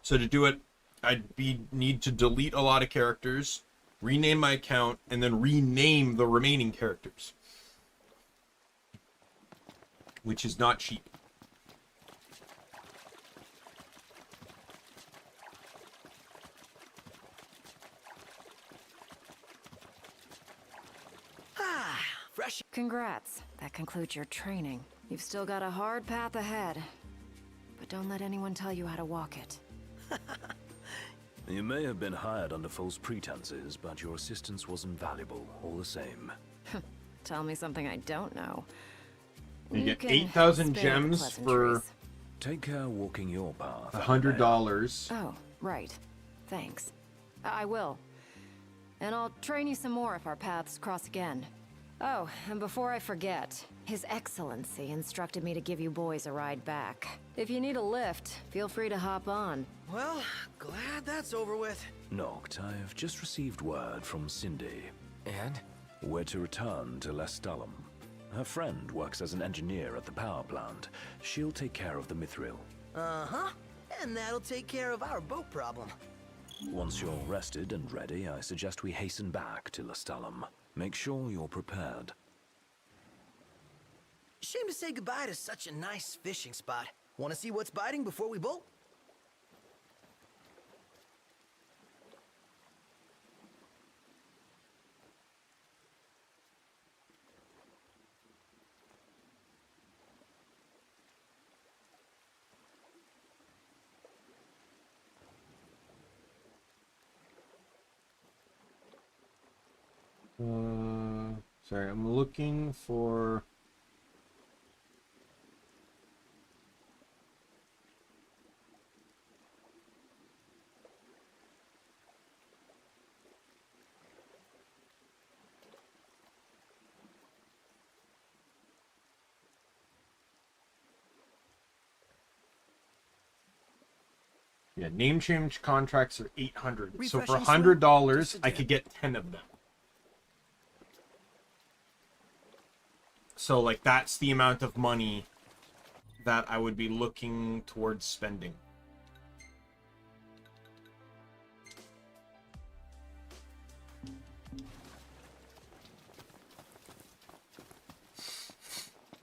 So to do it, I'd need to delete a lot of characters, rename my account, and then rename the remaining characters, which is not cheap. Fresh. Congrats. That concludes your training. You've still got a hard path ahead. But don't let anyone tell you how to walk it. You may have been hired under false pretenses, but your assistance was invaluable all the same. Tell me something I don't know. You get can 8,000 spare gems for pleasantries. Take care walking your path. $100. Oh, right. Thanks. I will. And I'll train you some more if our paths cross again. Oh, and before I forget, His Excellency instructed me to give you boys a ride back. If you need a lift, feel free to hop on. Well, glad that's over with. Noct, I've just received word from Cindy. And? We're to return to Lestalem. Her friend works as an engineer at the power plant. She'll take care of the Mithril. Uh-huh. And that'll take care of our boat problem. Once you're rested and ready, I suggest we hasten back to Lestalem. Make sure you're prepared. Shame to say goodbye to such a nice fishing spot. Want to see what's biting before we bolt? Sorry, I'm looking for... Yeah, name change contracts are 800. So for Refreshing $100, smell? I could get 10 of them. So, like, that's the amount of money that I would be looking towards spending.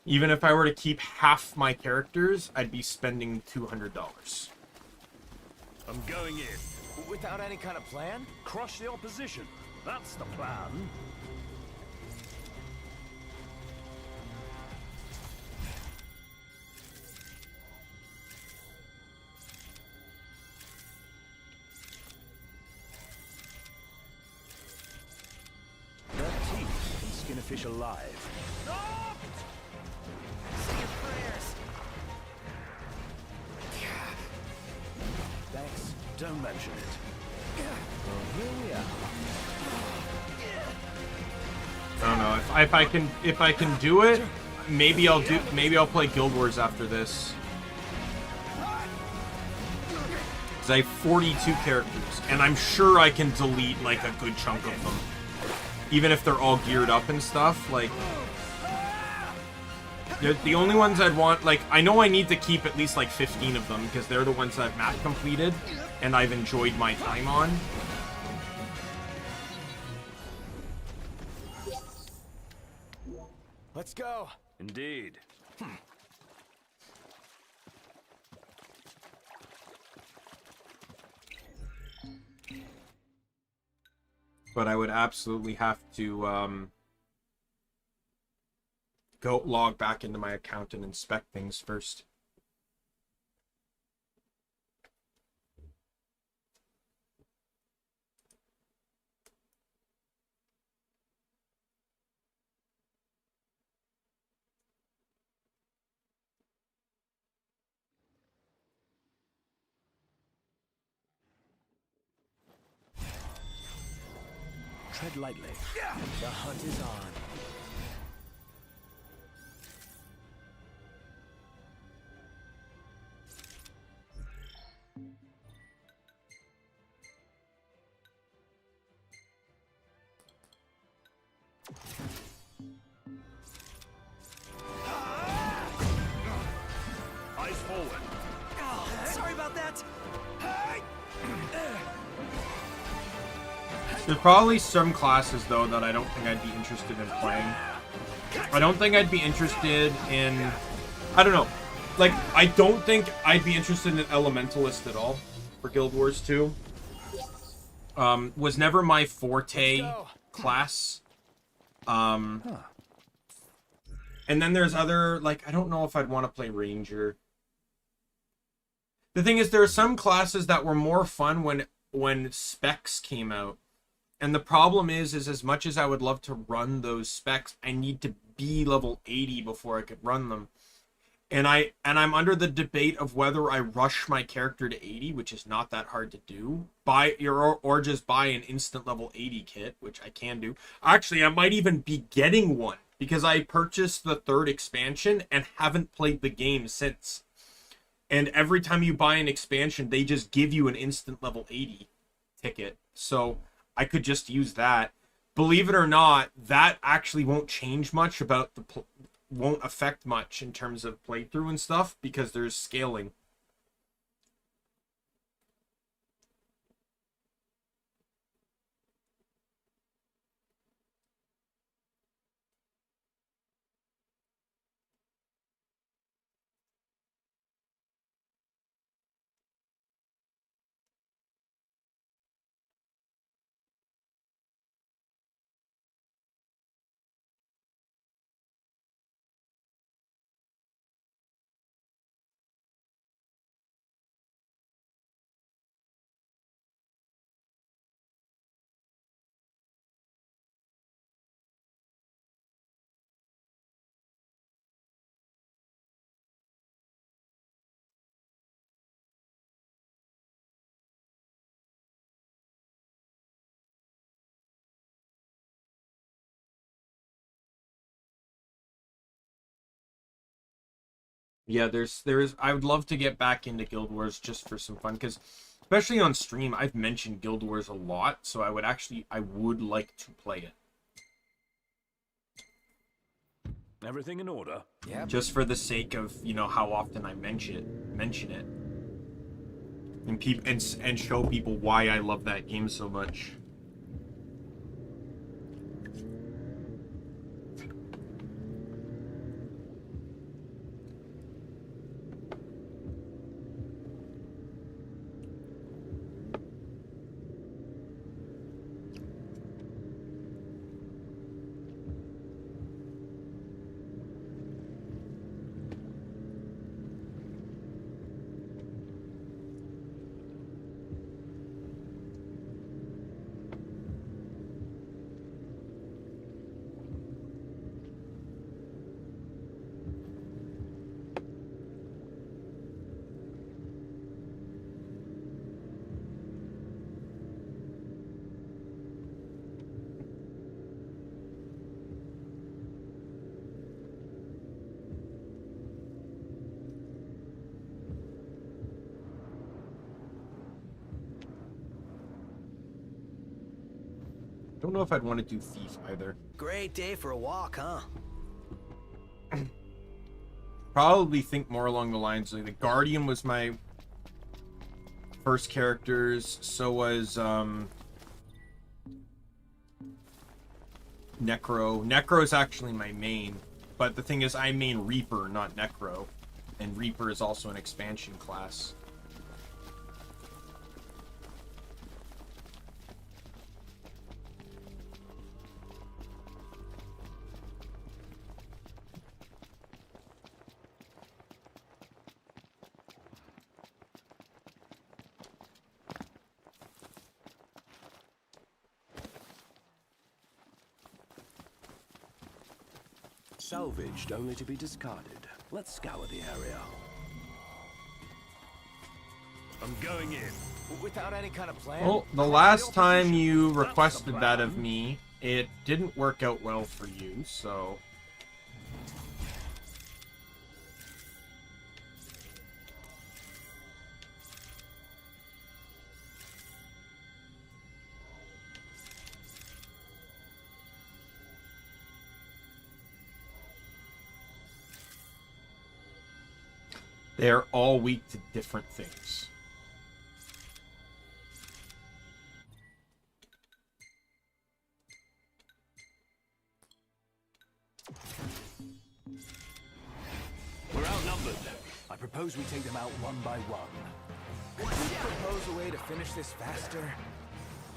Even if I were to keep half my characters, I'd be spending $200. I'm going in. Without any kind of plan? Crush the opposition. That's the plan. Their teeth can skin a fish alive. Say your prayers. Thanks. Don't mention it. Well, here we are. I don't know if I can do it. Maybe I'll play Guild Wars after this. Because I have 42 characters, and I'm sure I can delete, like, a good chunk of them. Even if they're all geared up and stuff, like... The only ones I'd want, like, I know I need to keep at least, like, 15 of them, because they're the ones that I've map completed, and I've enjoyed my time on. Let's go. Indeed. But I would absolutely have to, go log back into my account and inspect things first. Tread lightly. The hunt is on. Eyes forward. Oh, sorry about that. There's probably some classes, though, that I don't think I'd be interested in playing. I don't think I'd be interested in... I don't know. Like, I don't think I'd be interested in Elementalist at all for Guild Wars 2. Was never my forte class. And then there's other, like, I don't know if I'd want to play Ranger. The thing is, there are some classes that were more fun when specs came out. And the problem is as much as I would love to run those specs, I need to be level 80 before I could run them. And I'm under the debate of whether I rush my character to 80, which is not that hard to do, or just buy an instant level 80 kit, which I can do. Actually, I might even be getting one because I purchased the 3rd expansion and haven't played the game since. And every time you buy an expansion, they just give you an instant level 80 ticket. So I could just use that. Believe it or not, that actually won't change much about won't affect much in terms of playthrough and stuff because there's scaling. Yeah, I would love to get back into Guild Wars just for some fun, because especially on stream, I've mentioned Guild Wars a lot, so I would like to play it. Everything in order? Yeah. Just for the sake of, you know, how often I mention it. And show people why I love that game so much. Don't know if I'd want to do Thief either. Great day for a walk, huh? Probably think more along the lines of the Guardian was my first characters. So was Necro. Necro is actually my main, but the thing is I main Reaper, not Necro, and Reaper is also an expansion class. Salvaged only to be discarded. Let's scour the area. I'm going in. Without any kind of plan? Well, the last time you requested that of me, it didn't work out well for you, so... They are all weak to different things. We're outnumbered. I propose we take them out one by one. Would you propose a way to finish this faster?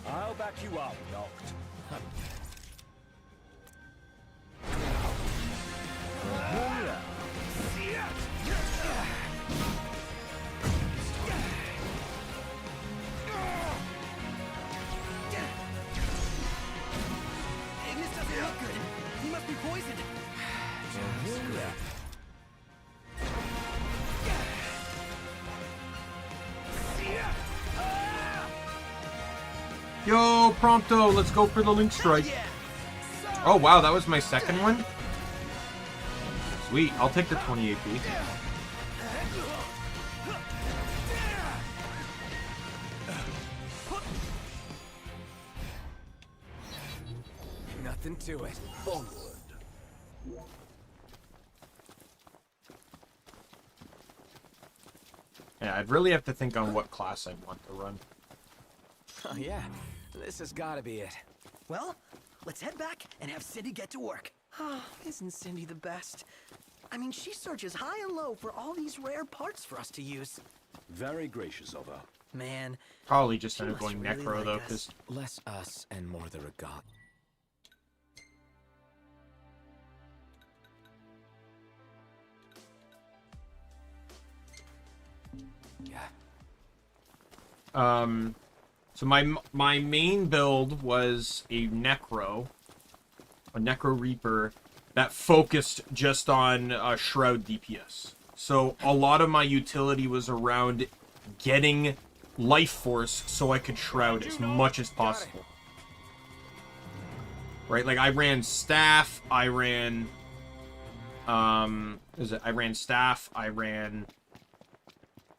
I'll back you up, Noct. Ignis doesn't look good. He must be poisoned. Yo, Prompto, let's go for the Link Strike. Oh, wow, that was my second one? Sweet, I'll take the 20 AP. Nothing to it. Onward. Yeah, I'd really have to think on what class I'd want to run. Oh yeah, this has got to be it. Well, let's head back and have Cindy get to work. Oh, isn't Cindy the best? I mean, she searches high and low for all these rare parts for us to use. Very gracious of her. Man, Probably just She end up must going really Necro, like though, us. because... Less us and more the regat. Yeah. So my main build was a Necro Reaper that focused just on Shroud DPS. So a lot of my utility was around getting life force so I could Shroud as much as possible. Right, like I ran staff, I ran staff, I ran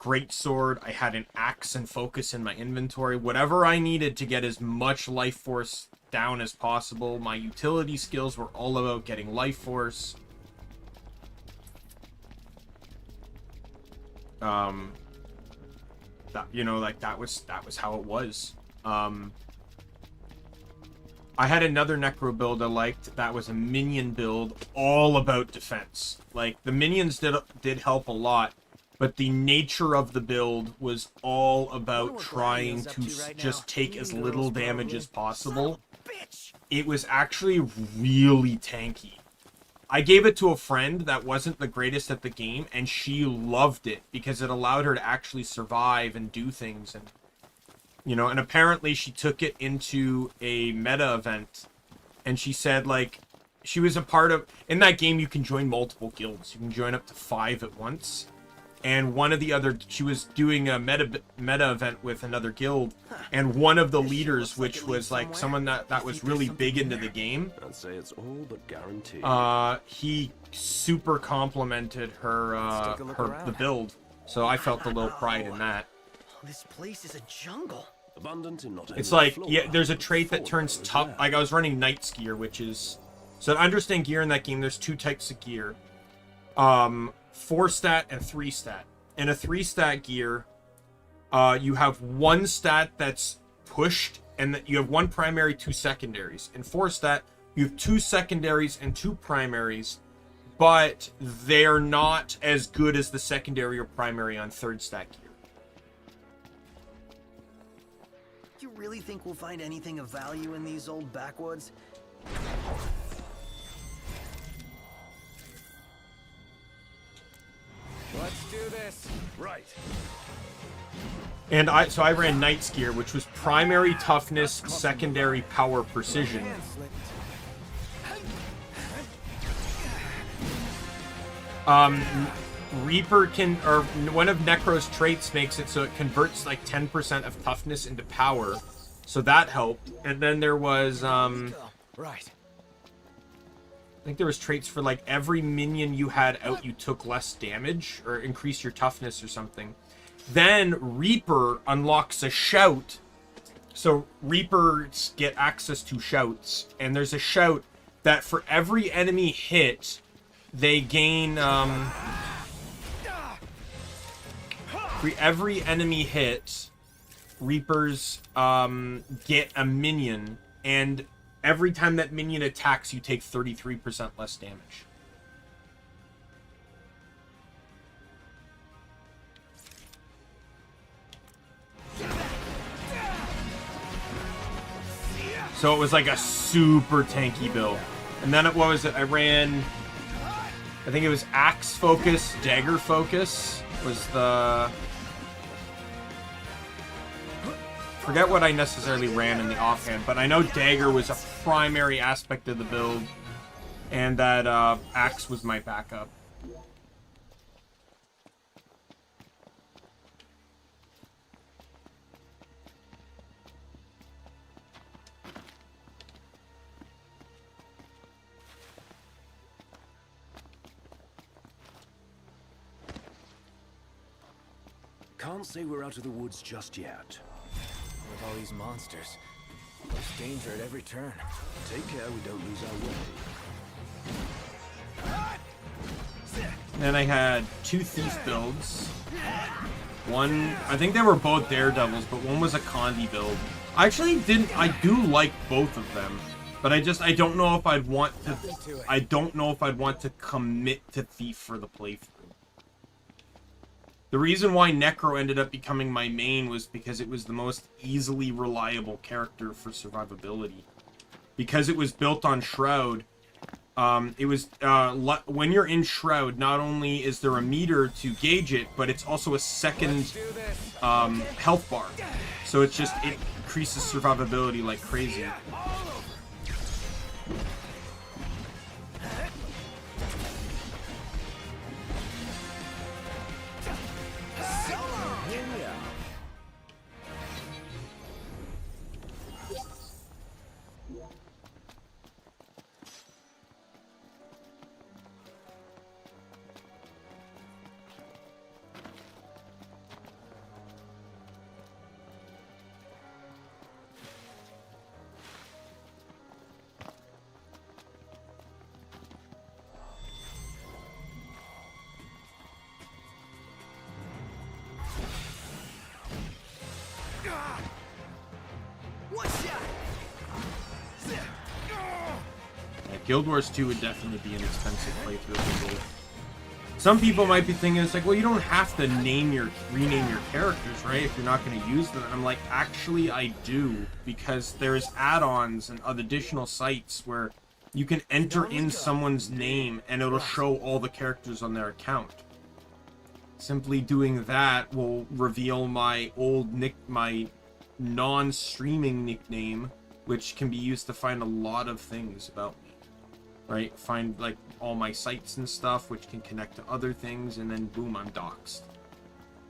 greatsword, I had an axe and focus in my inventory. Whatever I needed to get as much life force down as possible. My utility skills were all about getting life force. That, you know, like that was how it was. I had another Necro build I liked that was a minion build all about defense. Like the minions did help a lot, but the nature of the build was all about trying to just take as little damage as possible. It was actually really tanky. I gave it to a friend that wasn't the greatest at the game, and she loved it because it allowed her to actually survive and do things. And, you know, and apparently she took it into a meta event, and she said, like, she was a part of... In that game, you can join multiple guilds. You can join up to 5 at once. And one of the other... She was doing a meta event with another guild, and one of the leaders, which was, like, someone that was really big into the game... I'd say it's all but guaranteed. He super complimented the build. So I felt a little pride in that. this place is a jungle. Abundant in not only It's the like, flora, yeah, there's a but trait that fauna turns as tough. well. Like, I was running Knight's gear, which is... So to understand gear in that game, there's 2 types of gear. 4 stat and 3 stat. In a 3 stat gear, you have 1 stat that's pushed, and that you have 1 primary, 2 secondaries. In 4 stat, you have 2 secondaries and 2 primaries, but they're not as good as the secondary or primary on 3rd stat gear. You really think we'll find anything of value in these old backwoods? Let's do this. Right. And so I ran Knight's gear, which was primary toughness, secondary power precision. Hand slipped. Reaper can, or one of Necro's traits makes it so it converts like 10% of toughness into power. So that helped. And then there was, Right. I think there was traits for like every minion you had out, you took less damage or increase your toughness or something. Then Reaper unlocks a shout. So Reapers get access to shouts, and there's a shout that for every enemy hit, they gain, for every enemy hit, Reapers get a minion, and every time that minion attacks, you take 33% less damage. So it was like a super tanky build. And then what was it? I ran, I think it was Axe Focus, Dagger Focus was the... Forget what I necessarily ran in the offhand, but I know Dagger was a primary aspect of the build, and that Axe was my backup. Can't say we're out of the woods just yet. With all these monsters, there's danger at every turn. Take care we don't lose our way. Then I had 2 Thief builds. One, I think they were both Daredevils, but one was a Condi build. I actually didn't, I do like both of them, but I don't know if I'd want to, I don't know if I'd want to commit to Thief for the playthrough. The reason why Necro ended up becoming my main was because it was the most easily reliable character for survivability. Because it was built on Shroud, it was, when you're in Shroud, not only is there a meter to gauge it, but it's also a second, health bar. So it's just, it increases survivability like crazy. Guild Wars 2 would definitely be an expensive playthrough of the game. Some people might be thinking, it's like, well, you don't have to rename your characters, right? If you're not going to use them. And I'm like, actually, I do. Because there's add-ons and other additional sites where you can enter in someone's name and it'll show all the characters on their account. Simply doing that will reveal my my non-streaming nickname, which can be used to find a lot of things about me. Right? Find, like, all my sites and stuff, which can connect to other things, and then boom, I'm doxxed.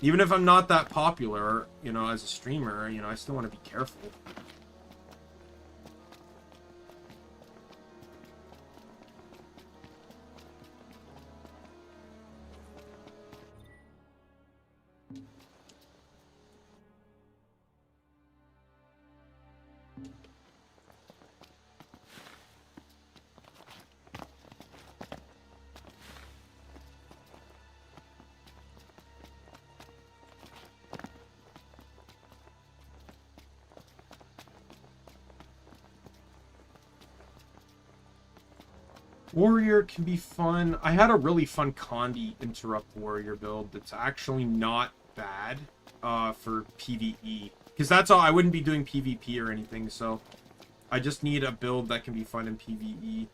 Even if I'm not that popular, you know, as a streamer, you know, I still want to be careful. Warrior can be fun. I had a really fun Condi interrupt warrior build that's actually not bad for PvE. Because that's all, I wouldn't be doing PvP or anything, so I just need a build that can be fun in PvE.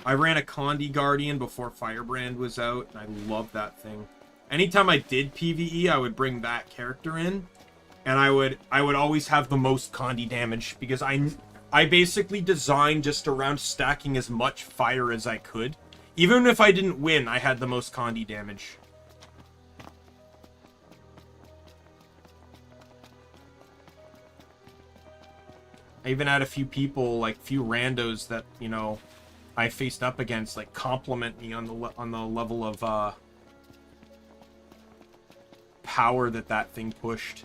I ran a Condi Guardian before Firebrand was out, and I love that thing. Anytime I did PvE, I would bring that character in, and I would always have the most Condi damage, because I basically designed just around stacking as much fire as I could. Even if I didn't win, I had the most Condi damage. I even had a few people, like few randos that, you know, I faced up against, like, compliment me on the level of power that thing pushed.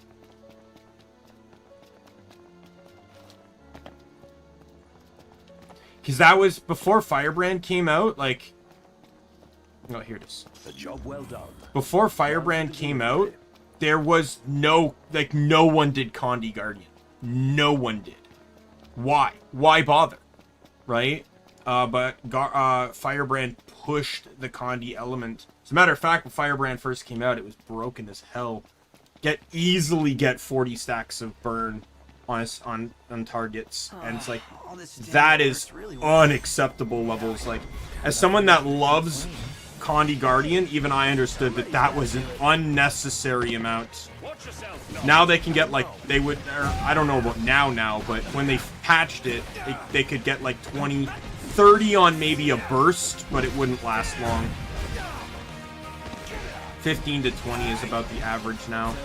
Because that was before Firebrand came out, like... Oh, here it is. A job well done. Before Firebrand came out, there was no... Like, no one did Condi Guardian. No one did. Why? Why bother? Right? But Firebrand pushed the Condi element. As a matter of fact, when Firebrand first came out, it was broken as hell. Easily get 40 stacks of burn on targets, and it's like, that is unacceptable levels. Like, as someone that loves Condi Guardian, even I understood that was an unnecessary amount. Now they can get, like, they would, I don't know about now, but when they patched it, they could get like 20, 30 on maybe a burst, but it wouldn't last long. 15 to 20 is about the average now.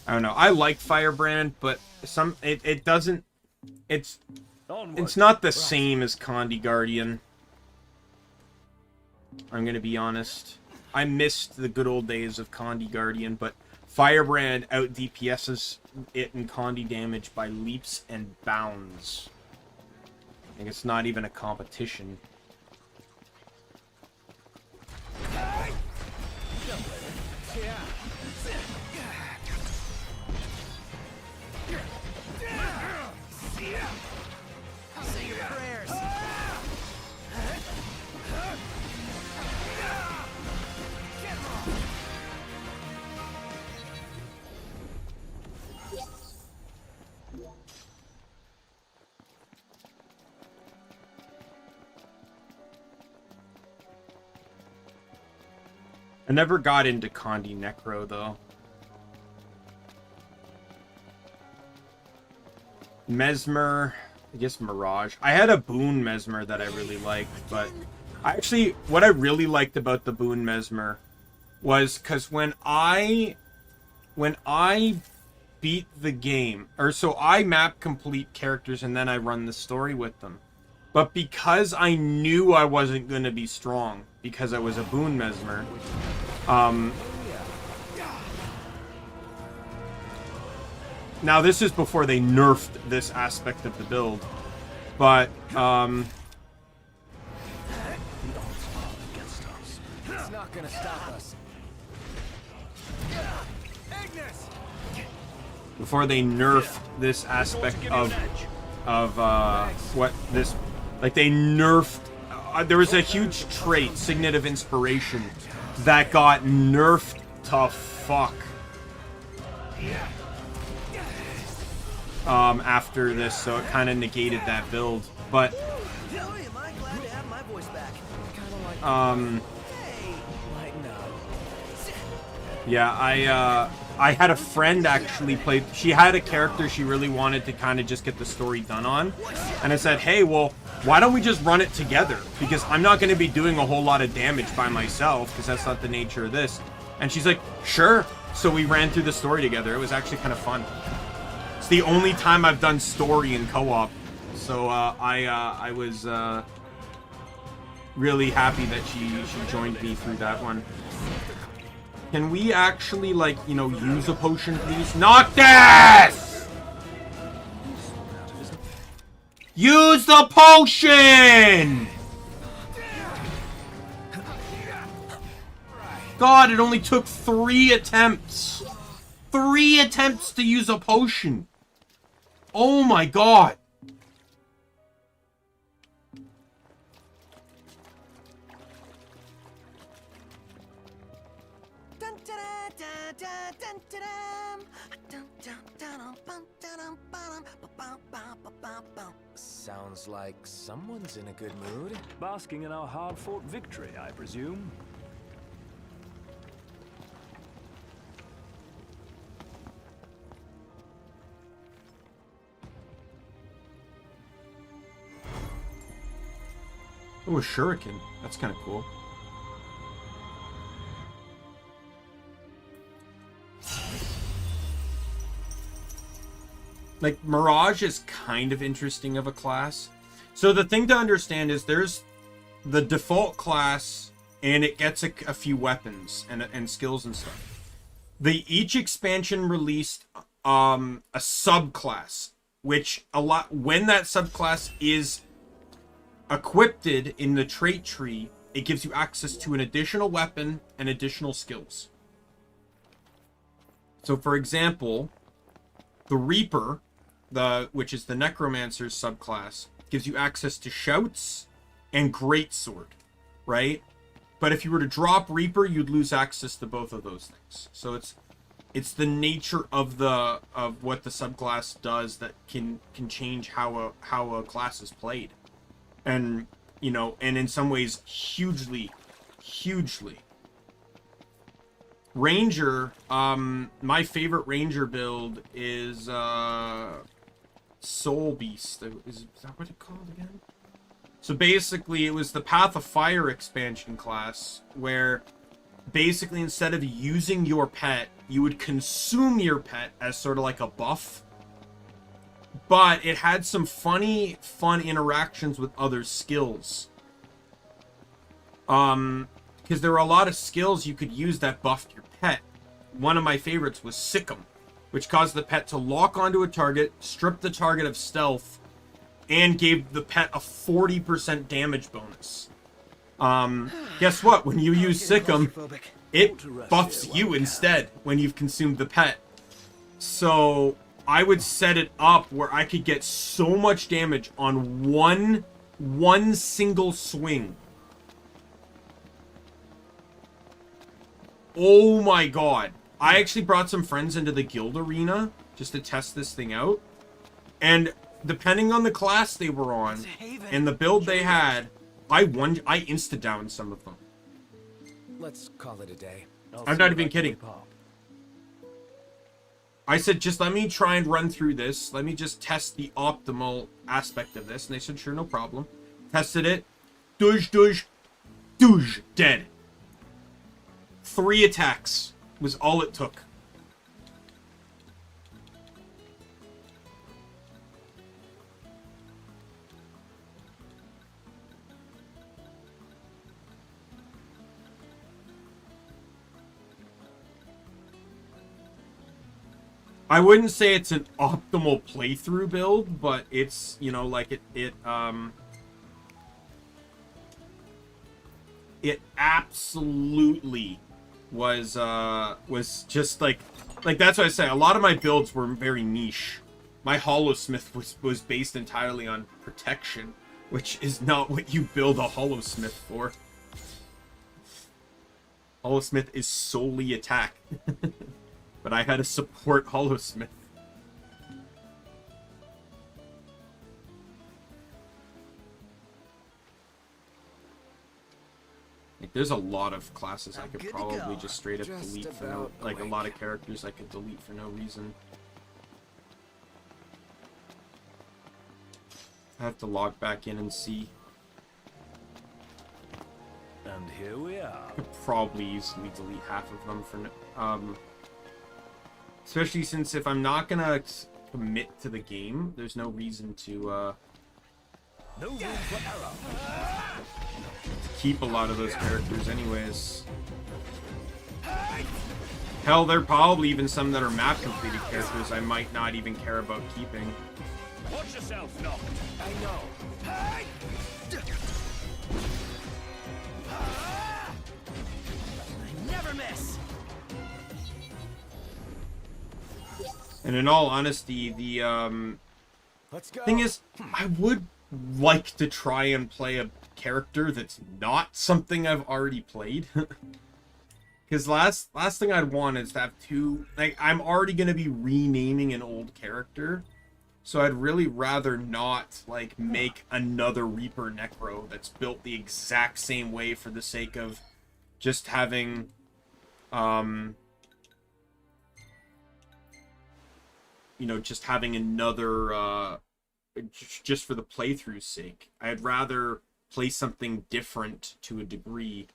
I don't know. I like Firebrand, but it doesn't. It's not the same as Condi Guardian. I'm gonna be honest. I missed the good old days of Condi Guardian, but Firebrand out DPSs it in Condi damage by leaps and bounds. I think it's not even a competition. Say your prayers. I never got into Condi Necro, though. Mesmer, I guess Mirage. I had a Boon Mesmer that I really liked, but what I really liked about the Boon Mesmer was because when I beat the game, so I map complete characters and then I run the story with them. But because I knew I wasn't going to be strong, because I was a Boon Mesmer, now this is before they nerfed this aspect of the build, but It's not gonna stop us. before they nerfed this aspect of what this, like, they nerfed, there was a huge trait, Signet of Inspiration, that got nerfed to fuck after this, so it kind of negated that build. But Boy, am I glad to have my voice back. yeah, I had a friend actually play, she had a character she really wanted to kind of just get the story done on, and I said, hey, well, why don't we just run it together, because I'm not going to be doing a whole lot of damage by myself, because that's not the nature of this. And she's like, sure. So we ran through the story together. It was actually kind of fun. It's the only time I've done story in co-op, so I was really happy that she joined me through that one. Can we actually, like, you know, use a potion, please? Noctis! Use the potion! god, it only took 3 attempts. 3 attempts to use a potion. Oh my god. Sounds like someone's in a good mood. Basking in our hard-fought victory, I presume. Oh, a shuriken. That's kind of cool. Like, Mirage is kind of interesting of a class. So the thing to understand is there's the default class, and it gets a few weapons and skills and stuff. Each expansion released a subclass, which when that subclass is equipped in the trait tree, it gives you access to an additional weapon and additional skills. So, for example, the Reaper, which is the Necromancer's subclass, gives you access to shouts and greatsword, right? But if you were to drop Reaper, you'd lose access to both of those things. So it's the nature of what the subclass does that can change how a class is played. And, you know, and in some ways, hugely. Ranger, my favorite Ranger build is, Soul Beast. Is that what it's called again? So basically, it was the Path of Fire expansion class, where basically instead of using your pet, you would consume your pet as sort of like a buff. But it had some fun interactions with other skills. Because there were a lot of skills you could use that buffed your pet. One of my favorites was Sick'em, which caused the pet to lock onto a target, strip the target of stealth, and gave the pet a 40% damage bonus. Guess what? When you use Sick'em, it buffs you instead when you've consumed the pet. So I would set it up where I could get so much damage on one single swing. Oh my god. I actually brought some friends into the guild arena just to test this thing out. And depending on the class they were on and the build they had, I insta-downed some of them. Let's call it a day. I'm not even kidding. I said, just let me try and run through this. Let me just test the optimal aspect of this. And they said, sure, no problem. Tested it. Douche, dead. 3 attacks was all it took. I wouldn't say it's an optimal playthrough build, but it's, you know, like it absolutely was just like that's what I say. A lot of my builds were very niche. My Hollowsmith was based entirely on protection, which is not what you build a Hollowsmith for. Hollowsmith is solely attack. But I had to support Hollowsmith. Like, there's a lot of classes I could probably just straight up delete for no, like a lot of characters I could delete for no reason. I have to log back in and see. And here we are. I could probably easily delete half of them for especially since if I'm not gonna commit to the game, there's no reason to No room for error. keep a lot of those characters anyways. Hell, there are probably even some that are map completed characters I might not even care about keeping. Watch yourself, Noct. I know. I never And in all honesty, the Let's go. thing is, I would like to try and play a character that's not something I've already played. Because last thing I'd want is to have two... Like, I'm already going to be renaming an old character. So I'd really rather not, like, make another Reaper Necro that's built the exact same way for the sake of just having... you know, just having another... just for the playthrough's sake. I'd rather play something different to a degree.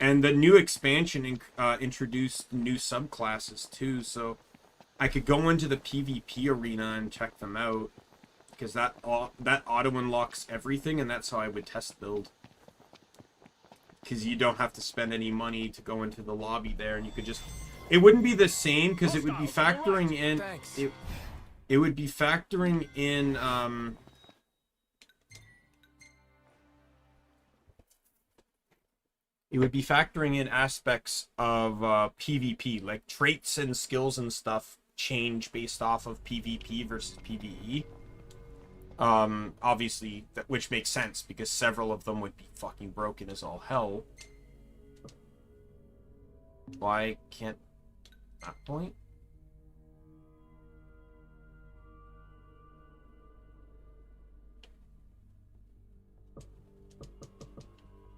And the new expansion introduced new subclasses too, so I could go into the PvP arena and check them out, because that auto unlocks everything, and that's how I would test build. Because you don't have to spend any money to go into the lobby there, and you could just... It wouldn't be the same, because it would be factoring in... It would be factoring in... It would be factoring in aspects of PvP, like traits and skills and stuff change based off of PvP versus PvE. Obviously, which makes sense because several of them would be fucking broken as all hell. Why can't that point?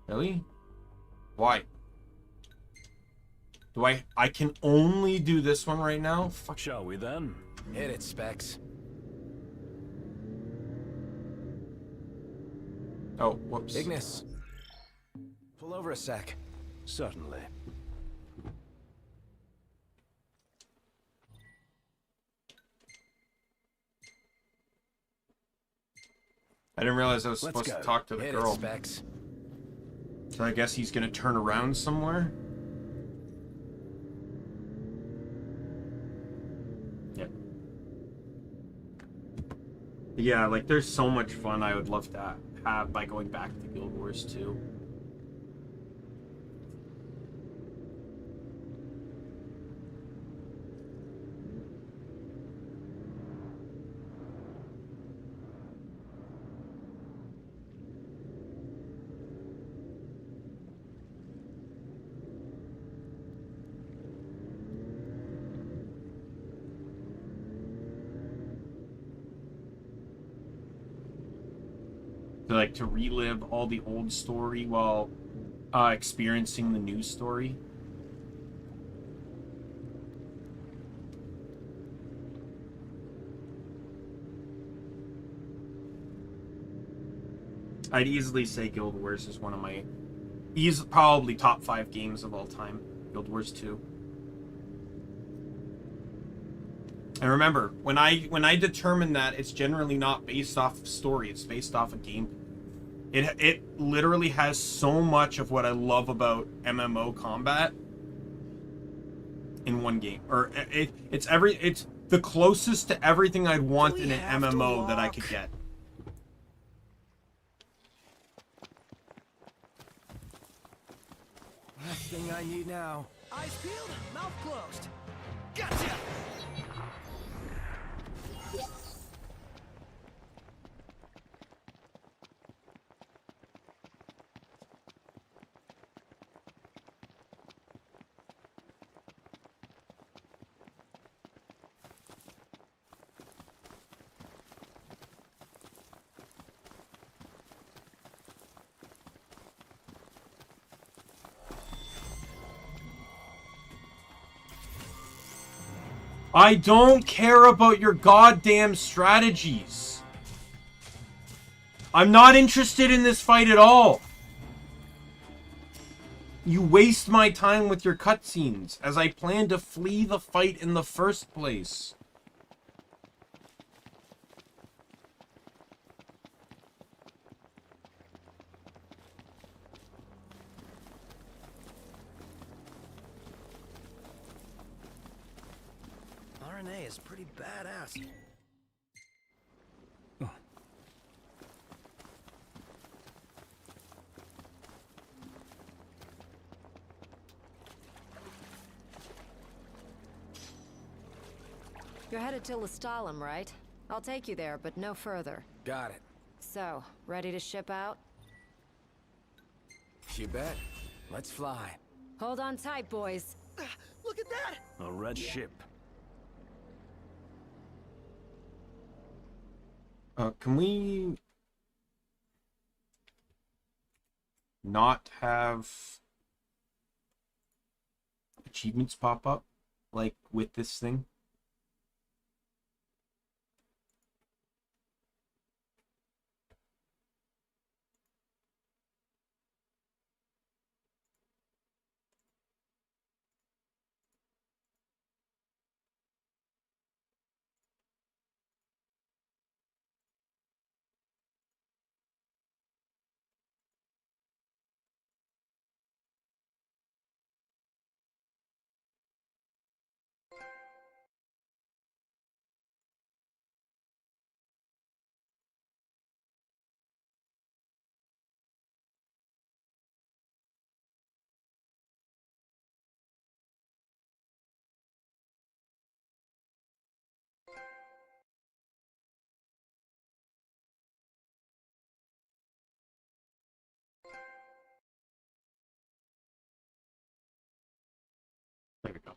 Really? Why? Do I can only do this one right now? Fuck. Shall we then? Hit it, Specs. Oh, whoops. Ignis. Pull over a sec. Certainly. I didn't realize I was Let's supposed go. to talk to the Hit girl. it, Specs. So I guess he's gonna turn around somewhere? Yeah. Yeah, like there's so much fun I would love to have by going back to Guild Wars 2. Like to relive all the old story while experiencing the new story. I'd easily say Guild Wars is one of my probably top 5 games of all time. Guild Wars 2. And remember, when I determine that it's generally not based off of story, it's based off of gameplay. It literally has so much of what I love about MMO combat in one game. Or it's the closest to everything I'd want in an MMO that I could get. Last thing I need now. Eyes peeled, mouth closed. Gotcha! I don't care about your goddamn strategies. I'm not interested in this fight at all. You waste my time with your cutscenes, as I plan to flee the fight in the first place. RNA is pretty badass. You're headed to Lestalem, right? I'll take you there, but no further. Got it. So, ready to ship out? You bet. Let's fly. Hold on tight, boys. Look at that! A red ship. Can we not have achievements pop up like with this thing? There we go.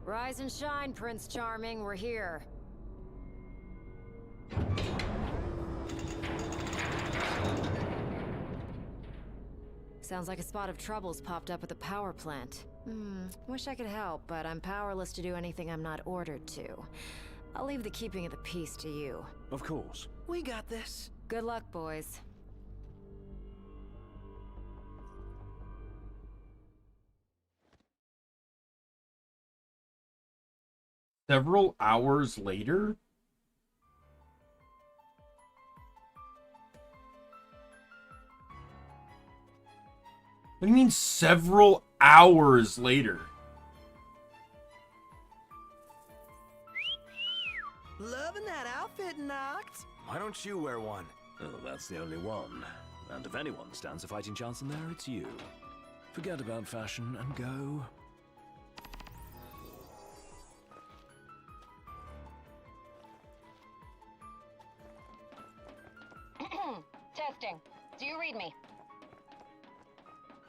Rise and shine, Prince Charming. We're here. Sounds like a spot of trouble's popped up at the power plant. Wish I could help, but I'm powerless to do anything I'm not ordered to. I'll leave the keeping of the peace to you. Of course. We got this. Good luck, boys. Several hours later? What do you mean several hours later? Loving that outfit, Noct. Why don't you wear one? Oh, that's the only one. And if anyone stands a fighting chance in there, it's you. Forget about fashion and go. Testing. Do you read me?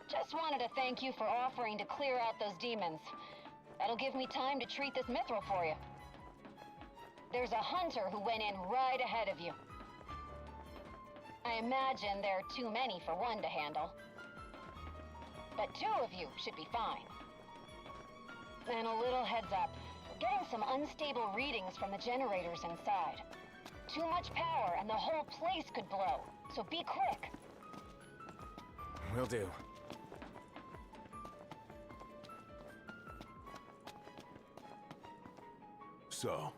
Just wanted to thank you for offering to clear out those demons. That'll give me time to treat this mithril for you. There's a hunter who went in right ahead of you. I imagine there are too many for one to handle. But two of you should be fine. And a little heads up. We're getting some unstable readings from the generators inside. Too much power and the whole place could blow. So be quick. Will do. So,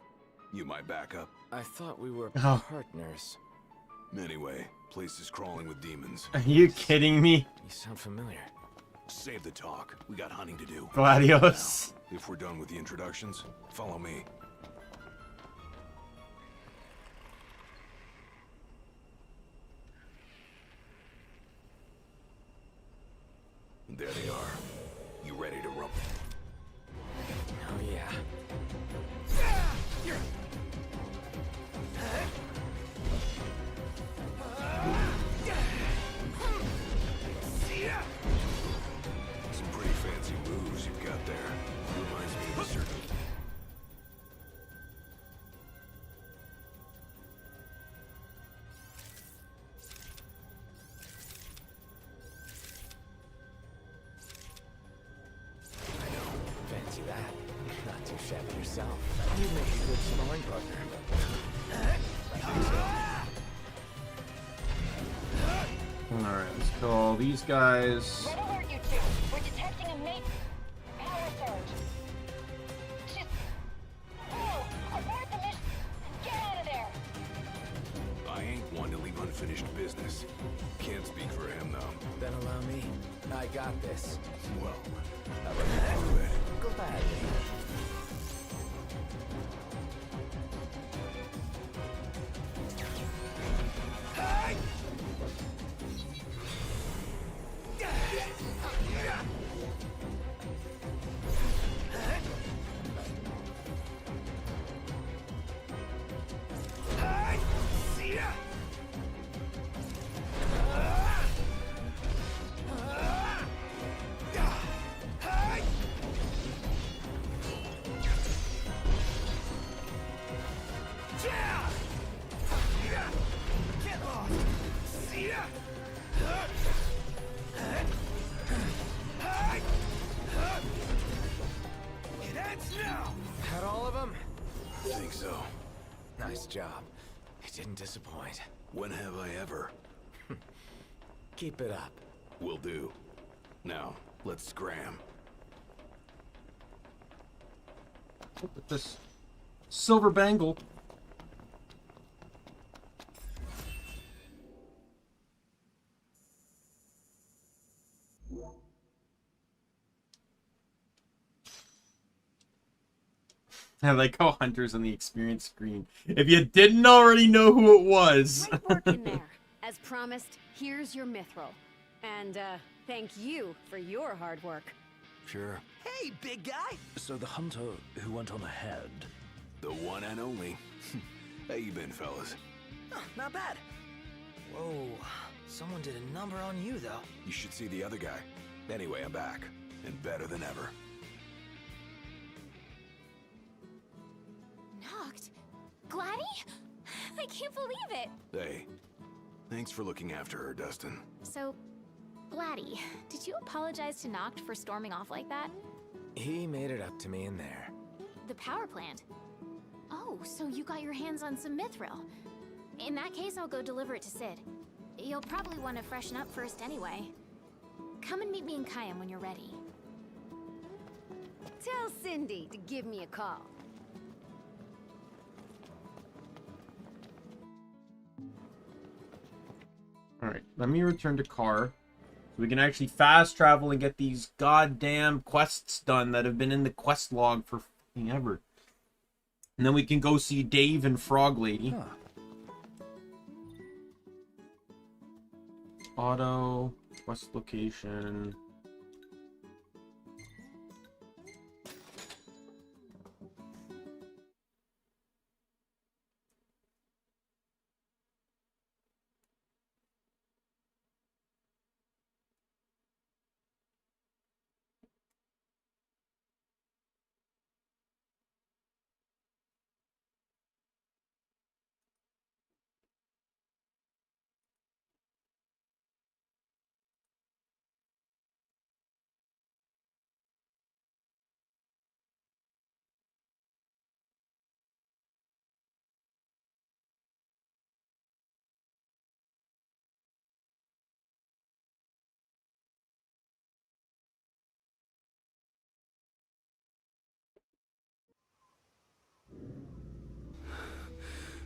you my backup? I thought we were Oh. partners. Anyway, place is crawling with demons. Are you kidding me? You sound familiar. Save the talk. We got hunting to do. Gladios. If we're done with the introductions, follow me. There they are. You ready to rumble? Oh yeah. fancy that. Not too shabby yourself. You'd make a good sparring partner. I think so. Alright, let's kill all these guys. Red alert, you two. We're detecting a mate power surge. Just... Oh, abort the mission. Get out of there. I ain't one to leave unfinished business. Can't speak for him, though. Then allow me. I got this. Well, how about you prove it? Gladly. Had all of them? I think so. Nice job. It didn't disappoint. When have I ever? Keep it up. Will do. Now, let's scram. With this silver bangle. I like how Hunter's on the experience screen. If you didn't already know who it was. Great work in there. As promised, here's your mithril. And, thank you for your hard work. Sure. Hey, big guy! So the hunter who went on ahead. The one and only. How you been, fellas? Oh, not bad. Whoa, someone did a number on you, though. You should see the other guy. Anyway, I'm back. And better than ever. Knocked? Gladdy? I can't believe it! Hey, thanks for looking after her, Dustin. So, Gladdy, did you apologize to Noct for storming off like that? He made it up to me in there. The power plant? Oh, so you got your hands on some mithril. In that case, I'll go deliver it to Sid. You'll probably want to freshen up first anyway. Come and meet me in Kayam when you're ready. Tell Cindy to give me a call. Alright, let me return to Car. So we can actually fast travel and get these goddamn quests done that have been in the quest log for fucking ever. And then we can go see Dave and Frog Lady. Huh. Auto, quest location.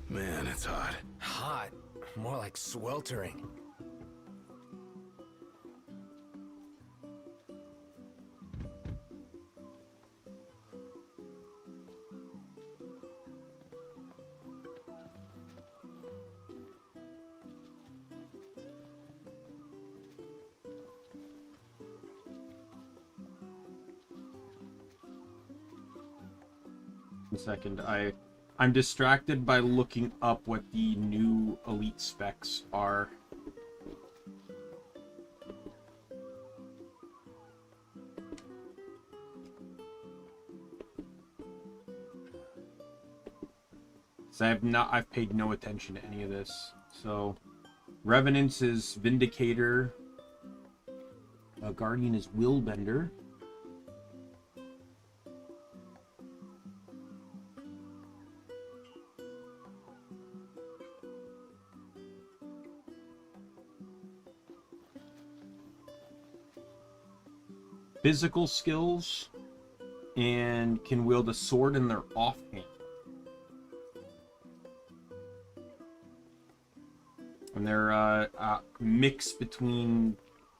Man, it's hot. Hot. More like sweltering. A second, I'm distracted by looking up what the new elite specs are. So I've paid no attention to any of this. So Revenance is Vindicator. Guardian is Willbender. physical skills and can wield a sword in their offhand. And they're a mix between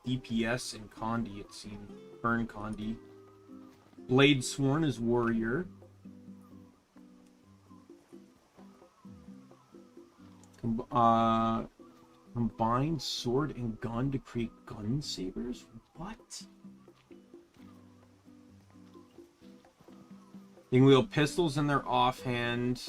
DPS and Condi, it seems. Burn Condi. Blade Sworn is warrior. Combined sword and gun to create gun sabers? What? They can wield pistols in their offhand.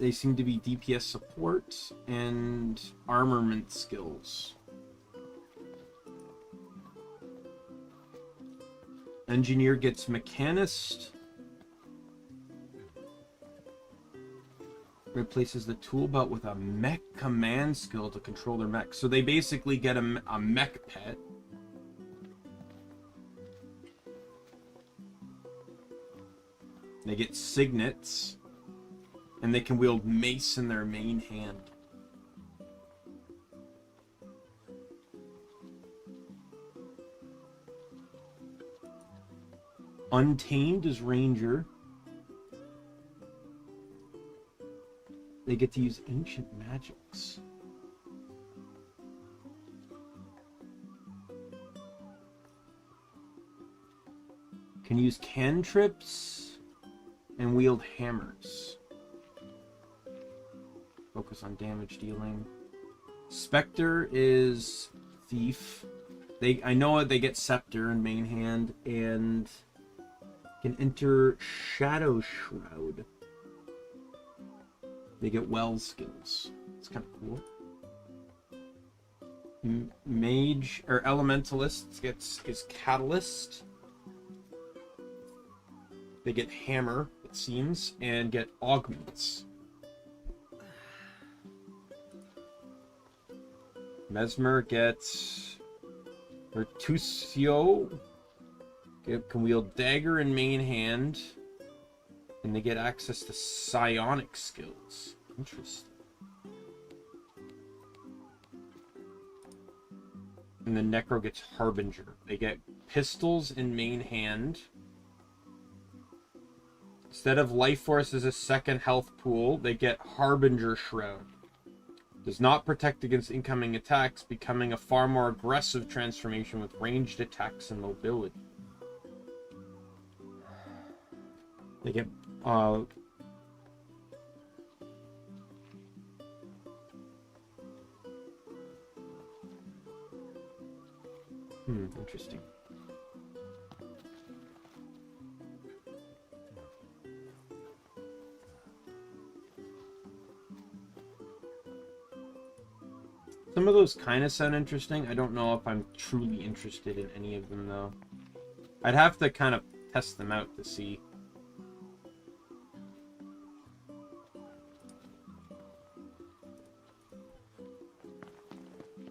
They seem to be DPS support and armament skills. Engineer gets mechanist. Replaces the tool belt with a mech command skill to control their mech. So they basically get a mech pet. They get signets. And they can wield mace in their main hand. Untamed is ranger. They get to use ancient magics. Can use cantrips and wield hammers. Focus on damage dealing. Spectre is thief. I know they get scepter in main hand and can enter shadow shroud. They get well skills. It's kind of cool. Mage or elementalist is catalyst. They get hammer, it seems, and get augments. Mesmer gets Virtusio. Can wield dagger in main hand. And they get access to psionic skills. Interesting. And the Necro gets Harbinger. They get pistols in main hand. Instead of Life Force as a second health pool, they get Harbinger Shroud. Does not protect against incoming attacks, becoming a far more aggressive transformation with ranged attacks and mobility. They get interesting. Some of those kind of sound interesting. I don't know if I'm truly interested in any of them, though. I'd have to kind of test them out to see.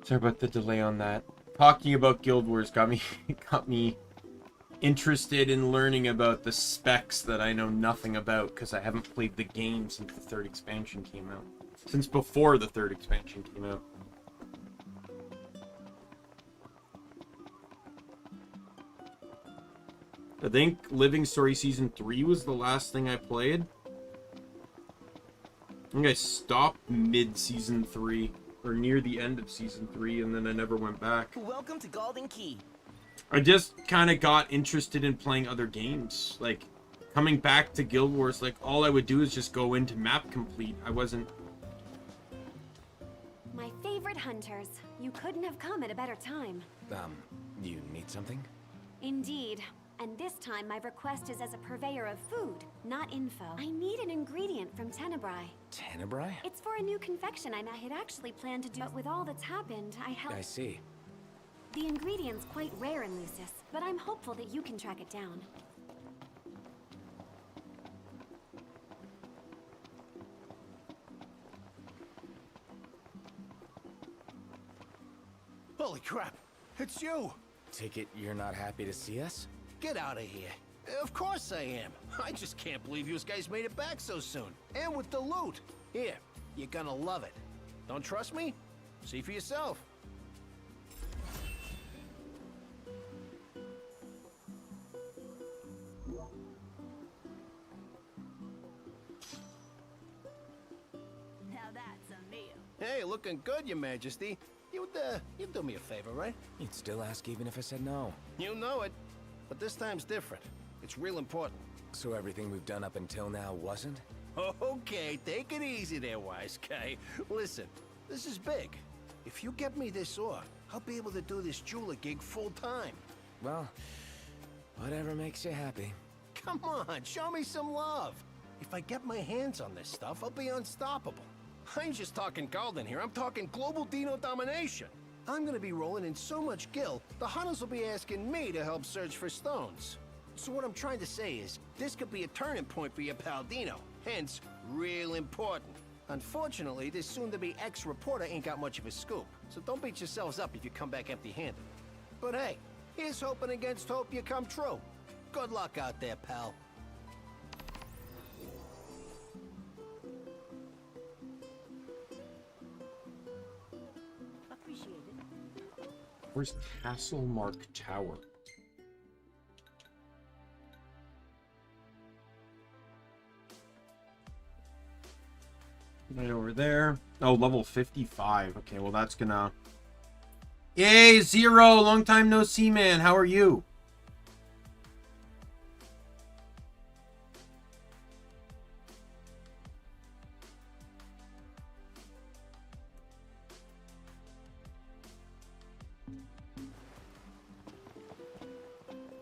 Sorry about the delay on that. Talking about Guild Wars got me interested in learning about the specs that I know nothing about because I haven't played the game since the third expansion came out. Since before the third expansion came out. I think Living Story Season 3 was the last thing I played. I think I stopped mid-Season 3, or near the end of Season 3, and then I never went back. Welcome to Golden Key. I just kind of got interested in playing other games. Like, coming back to Guild Wars, like, all I would do is just go into map complete. I wasn't... My favorite hunters. You couldn't have come at a better time. You need something? Indeed. And this time my request is as a purveyor of food, not info. I need an ingredient from Tenebrae. Tenebrae? It's for a new confection I had actually planned to do, but with all that's happened, I see. The ingredient's quite rare in Lucis, but I'm hopeful that you can track it down. Holy crap! It's you! Take it you're not happy to see us? Get out of here. Of course I am. I just can't believe you guys made it back so soon. And with the loot. Here, you're gonna love it. Don't trust me? See for yourself. Hey, looking good, Your Majesty. You'd do me a favor, right? You'd still ask even if I said no. You know it. But this time's different. It's real important. So everything we've done up until now wasn't? Okay, take it easy there, wise guy. Listen, this is big. If you get me this ore, I'll be able to do this jeweler gig full time. Well, whatever makes you happy. Come on, show me some love. If I get my hands on this stuff, I'll be unstoppable. I ain't just talking golden here, I'm talking global Dino domination. I'm gonna be rolling in so much gil, the hunters will be asking me to help search for stones. So what I'm trying to say is, this could be a turning point for your pal Dino, hence, real important. Unfortunately, this soon-to-be ex-reporter ain't got much of a scoop, so don't beat yourselves up if you come back empty-handed. But hey, here's hoping against hope you come true. Good luck out there, pal. Where's Castle Mark Tower? Right over there. Oh, level 55. Okay, well that's gonna... Yay, Zero! Long time no see, man. How are you?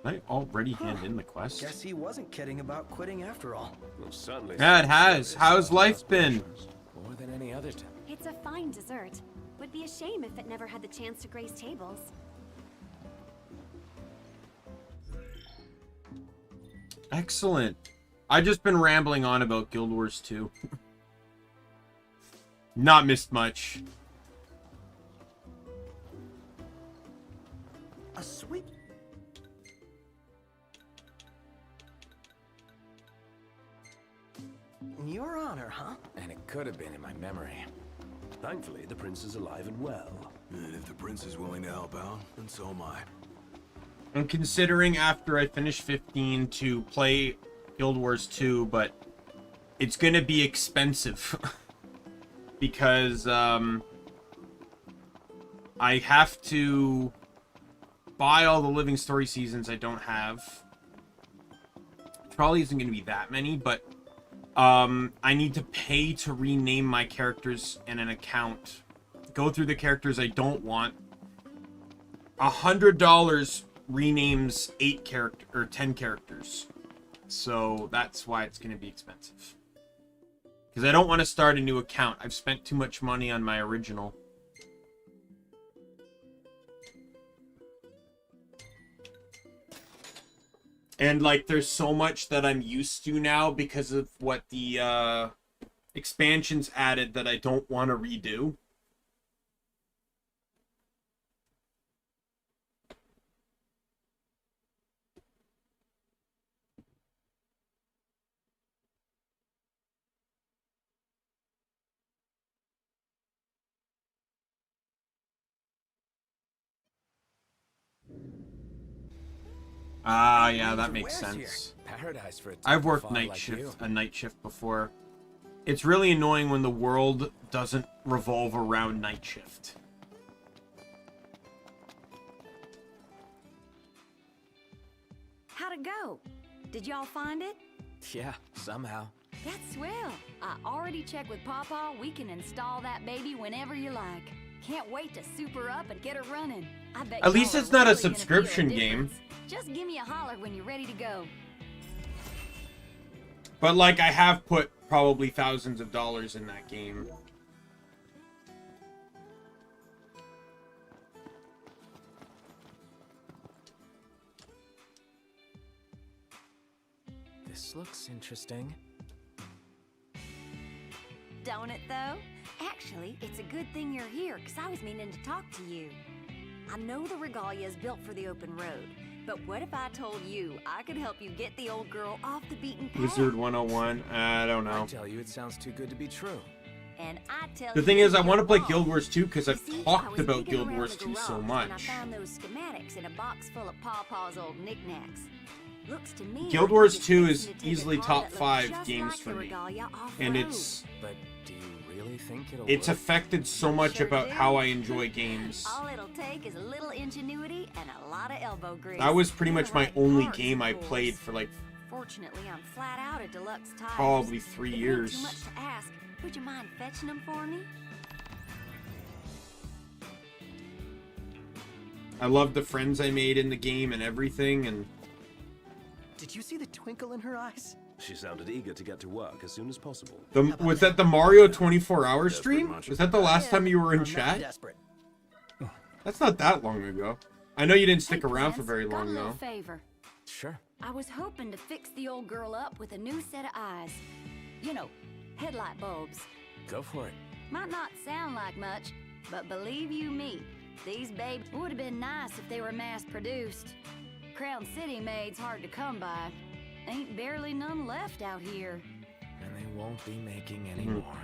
I already hand in the quest. Guess he wasn't kidding about quitting after all. Well, certainly. Yeah, it has. How's life been? More than any other time. It's a fine dessert. Would be a shame if it never had the chance to grace tables. Excellent. I've just been rambling on about Guild Wars 2. Not missed much. A sweet... Your honor, huh? And it could have been in my memory. Thankfully, the prince is alive and well. And if the prince is willing to help out, then so am I. I'm considering after I finish 15 to play Guild Wars 2, but it's gonna be expensive. Because I have to buy all the Living Story seasons I don't have. Probably isn't gonna be that many, but I need to pay to rename my characters in an account. Go through the characters I don't want. $100 renames 8 character or 10 characters. So that's why it's going to be expensive. Because I don't want to start a new account. I've spent too much money on my original. And, like, there's so much that I'm used to now because of what the expansions added that I don't want to redo. Ah, yeah, that makes sense. Paradise for a I've worked typophile night like shift, you. a night shift before. It's really annoying when the world doesn't revolve around night shift. How'd it go? Did y'all find it? Yeah, somehow. That's swell. I already checked with Pawpaw. We can install that baby whenever you like. Can't wait to soup her up and get her running. I bet At least y'all it's are not a really gonna feel subscription the game. difference. Just give me a holler when you're ready to go. But, like, I have put probably thousands of dollars in that game. This looks interesting. Don't it, though? Actually, it's a good thing you're here, because I was meaning to talk to you. I know the regalia is built for the open road, but what if I told you I could help you get the old girl off the beaten path? Wizard 101, I don't know. I tell you, it sounds too good to be true. And I tell The you, thing is, I want to play you're Guild wrong. Wars 2 because You I've see, I talked was about digging Guild around Wars the 2 so garage, much. And I found those schematics in a box full of Pawpaw's old knickknacks. Looks to me Guild like Wars you're 2 fixing is to take a easily car top that looks 5 just games like for the me. regalia And off-road. it's... But do you really think it'll it's work? affected so much Sure about do. how I enjoy games. All it'll take is a little ingenuity and a lot of elbow grease. That was pretty much And my right only parts, game of I course. played for like Fortunately, I'm flat out of deluxe tires. probably 3 If it ain't years. too much to ask, would you mind fetching them for me? I love the friends I made in the game and everything, and Did you see the twinkle in her eyes? She sounded eager to get to work as soon as possible. was that the Mario 24-hour stream? Was that the last time you were in I'm not chat? desperate. That's not that long ago. I know you didn't stick Hey, around for Prince, very got a long little though. favor. Sure. I was hoping to fix the old girl up with a new set of eyes. You know, headlight bulbs. Go for it. Might not sound like much, but believe you me, these babes would have been nice if they were mass-produced. Crown City made's hard to come by. Ain't barely none left out here. And they won't be making any Mhm. more.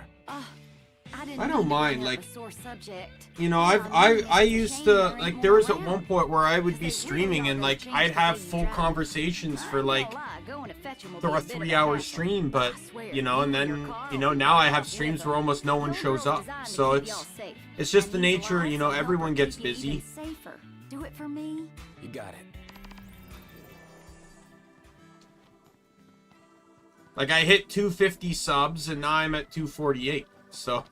I didn't I mean don't to mind, bring up like, a sore subject. You know, All I mean is it's a used shame to there ain't like there more was at around. one point where I would be They really streaming are and gonna like change I'd the have way you full drive. conversations I for ain't like gonna lie, going to fetch 'em will through be a a bit of a 3-hour hassle. stream, but I swear, you know, and you then your car you know will now I drive have with streams them. where almost no one Your shows girl's up, designed to so keep y'all it's safe. it's just And the these nature, you know, lights will help everyone her gets keep you busy. even safer. Do it for me. You got it. Like I hit 250 subs and now I'm at 248. So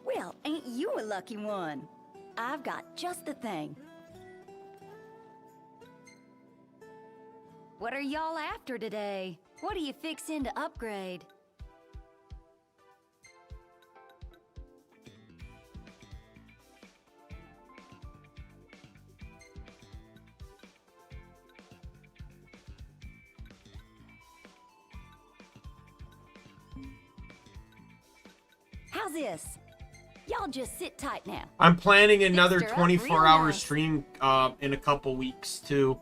Well, ain't you a lucky one? I've got just the thing. What are y'all after today? What are you fixing to upgrade? How's this? Y'all just sit tight now. I'm planning another Fixed her up real 24-hour nice. stream in a couple weeks too.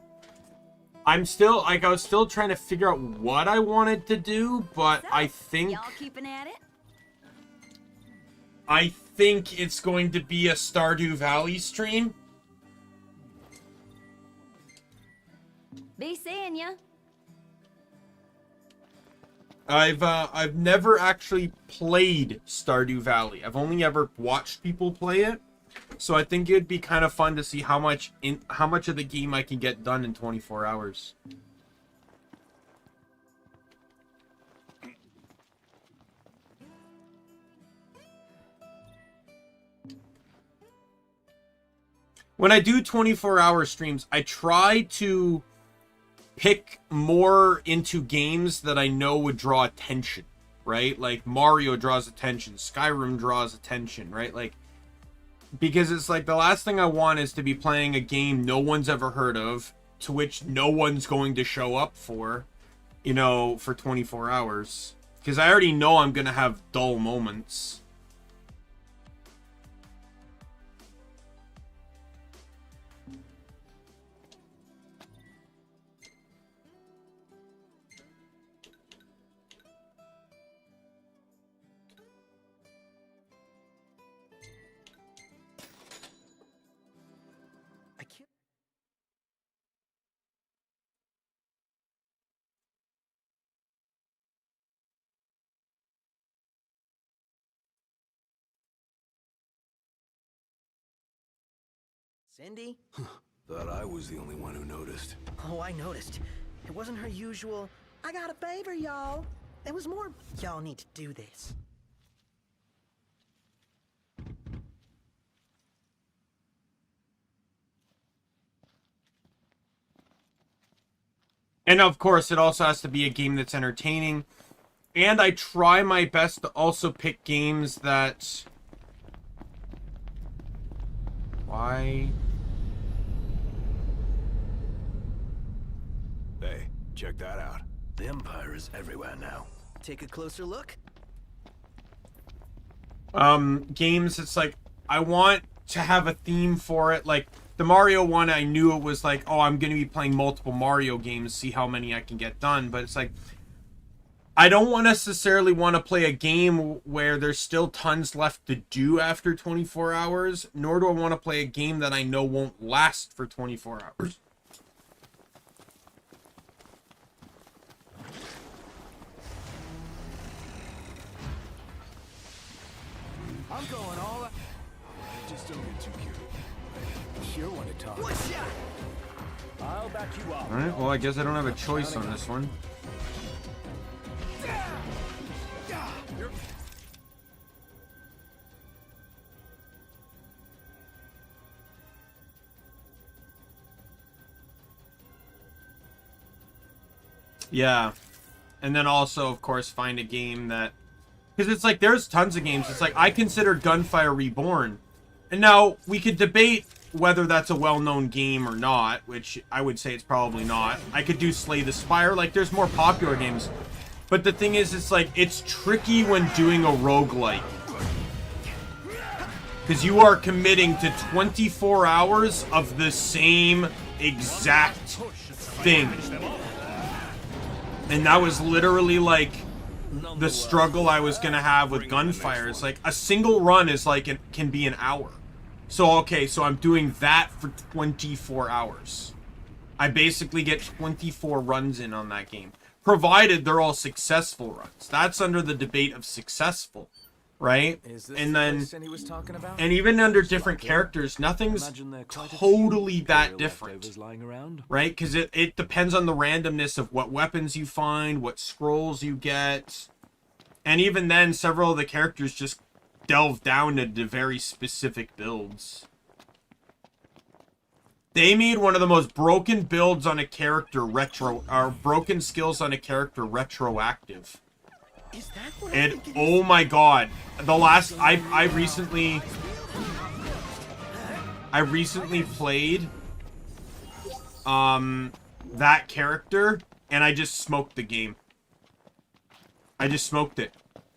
I'm still like I was still trying to figure out what I wanted to do, but I think Y'all keeping at it? it's going to be a Stardew Valley stream. Be seeing ya. I've never actually played Stardew Valley. I've only ever watched people play it. So I think it'd be kind of fun to see how much of the game I can get done in 24 hours. When I do 24-hour streams, I try to pick more into games that I know would draw attention, right? Like Mario draws attention, Skyrim draws attention, right? Like, because it's like the last thing I want is to be playing a game no one's ever heard of, to which no one's going to show up for, you know, for 24 hours. Because I already know I'm going to have dull moments. I can't. Cindy? Thought I was the only one who noticed. Oh, I noticed. It wasn't her usual, I got a favor, y'all. It was more, y'all need to do this. And of course, it also has to be a game that's entertaining. And I try my best to also pick games that... Why? Hey, check that out. The Empire is everywhere now. Take a closer look. Games, it's like, I want to have a theme for it. Like, the Mario one, I knew it was like, oh, I'm going to be playing multiple Mario games, see how many I can get done. But it's like, I don't necessarily want to play a game where there's still tons left to do after 24 hours, nor do I want to play a game that I know won't last for 24 hours. I'm going all out. Just don't get too cute. Sure want to talk. I'll back you up. Alright, well, I guess I don't have a choice on this one. Yeah. And then also, of course, find a game that... Because it's like, there's tons of games. It's like, I consider Gunfire Reborn. And now, we could debate whether that's a well-known game or not, which I would say it's probably not. I could do Slay the Spire. Like, there's more popular games. But the thing is, it's like, it's tricky when doing a roguelike. Because you are committing to 24 hours of the same exact thing. And that was literally, like, the struggle I was going to have with Gunfire. It's like, a single run is like, it can be an hour. So, okay, so I'm doing that for 24 hours. I basically get 24 runs in on that game. Provided they're all successful runs. That's under the debate of successful, right? And then, and even under different characters, nothing's totally that different, right? Because it depends on the randomness of what weapons you find, what scrolls you get. And even then, several of the characters just delve down into very specific builds. They made one of the most broken builds on a character broken skills on a character retroactive. And oh my god, the last I recently played that character and I just smoked the game. I just smoked it.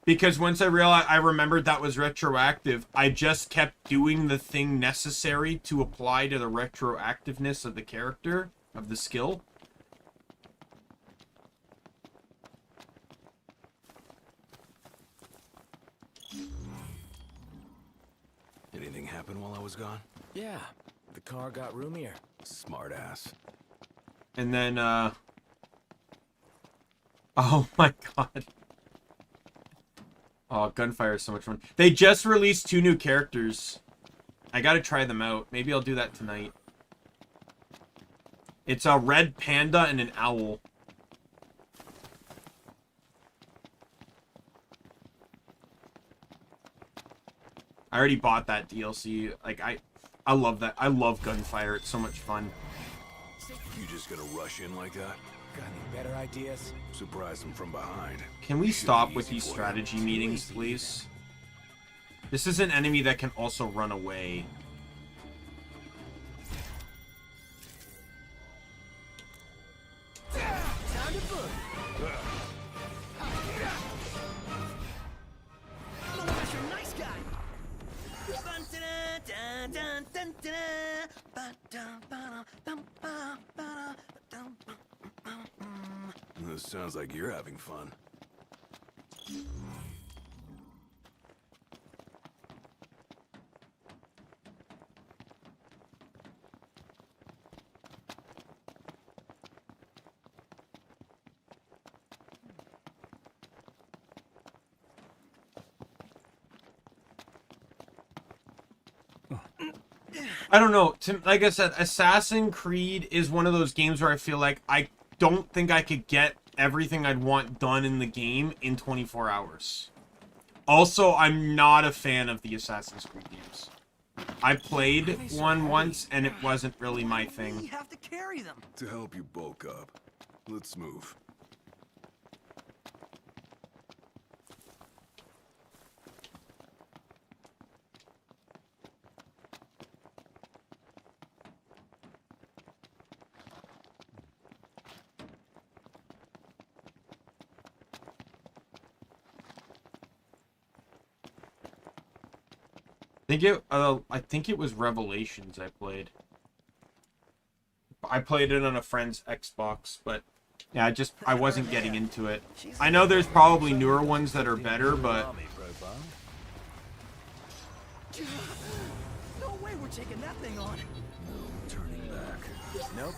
Because once I remembered that was retroactive, I just kept doing the thing necessary to apply to the retroactiveness of the character, of the skill. Anything happen while I was gone? Yeah, the car got roomier. Smart ass. And then, oh my god. Oh, Gunfire is so much fun. They just released 2 new characters. I gotta try them out. Maybe I'll do that tonight. It's a red panda and an owl. I already bought that DLC. Like, I love that. I love Gunfire. It's so much fun. You just gonna rush in like that? Got any better ideas? Surprise them from behind. Can we stop with these strategy meetings, please? This is an enemy that can also run away. This sounds like you're having fun. I don't know. Like I said, Assassin's Creed is one of those games where I feel like I don't think I could get everything I'd want done in the game in 24 hours. Also, I'm not a fan of the Assassin's Creed games. I played one once, and it wasn't really my thing. You have to carry them. To help you bulk up. Let's move. I think it was Revelations I played. I played it on a friend's Xbox, but Yeah, I wasn't getting into it. I know there's probably newer ones that are better, but... No way we're taking that thing on. No turning back. Nope.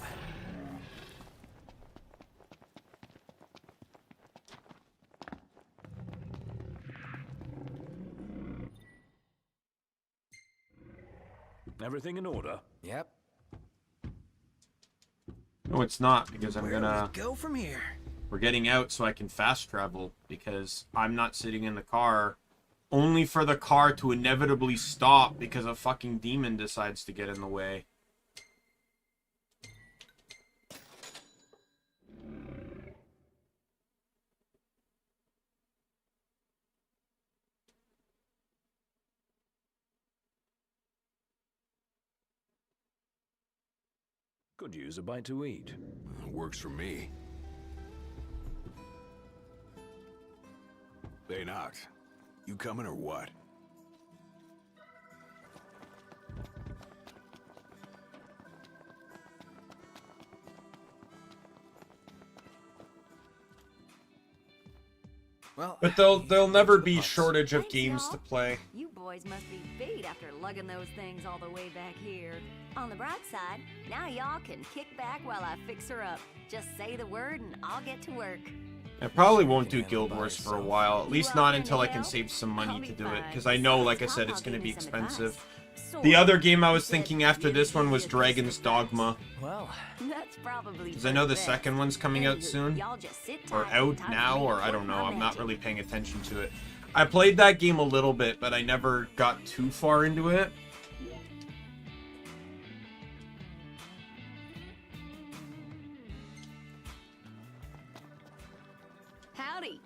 Everything in order? Yep. No, it's not, because I'm Where do gonna... we go from here? We're getting out so I can fast travel, because I'm not sitting in the car only for the car to inevitably stop because a fucking demon decides to get in the way. Could use a bite to eat. Works for me. Hey, Nox. You coming or what? Well, But there'll never be shortage of games to play. You boys must be beat after lugging those things all the way back here. On the bright side, now y'all can kick back while I fix her up. Just say the word and I'll get to work. I probably won't do Guild Wars for a while, at least not until I can save some money to do it, because I know, like I said, it's going to be expensive. The other game I was thinking after this one was Dragon's Dogma. Well, that's probably Because I know the second one's coming out soon. Or out now, or I don't know, I'm not really paying attention to it. I played that game a little bit, but I never got too far into it. Howdy.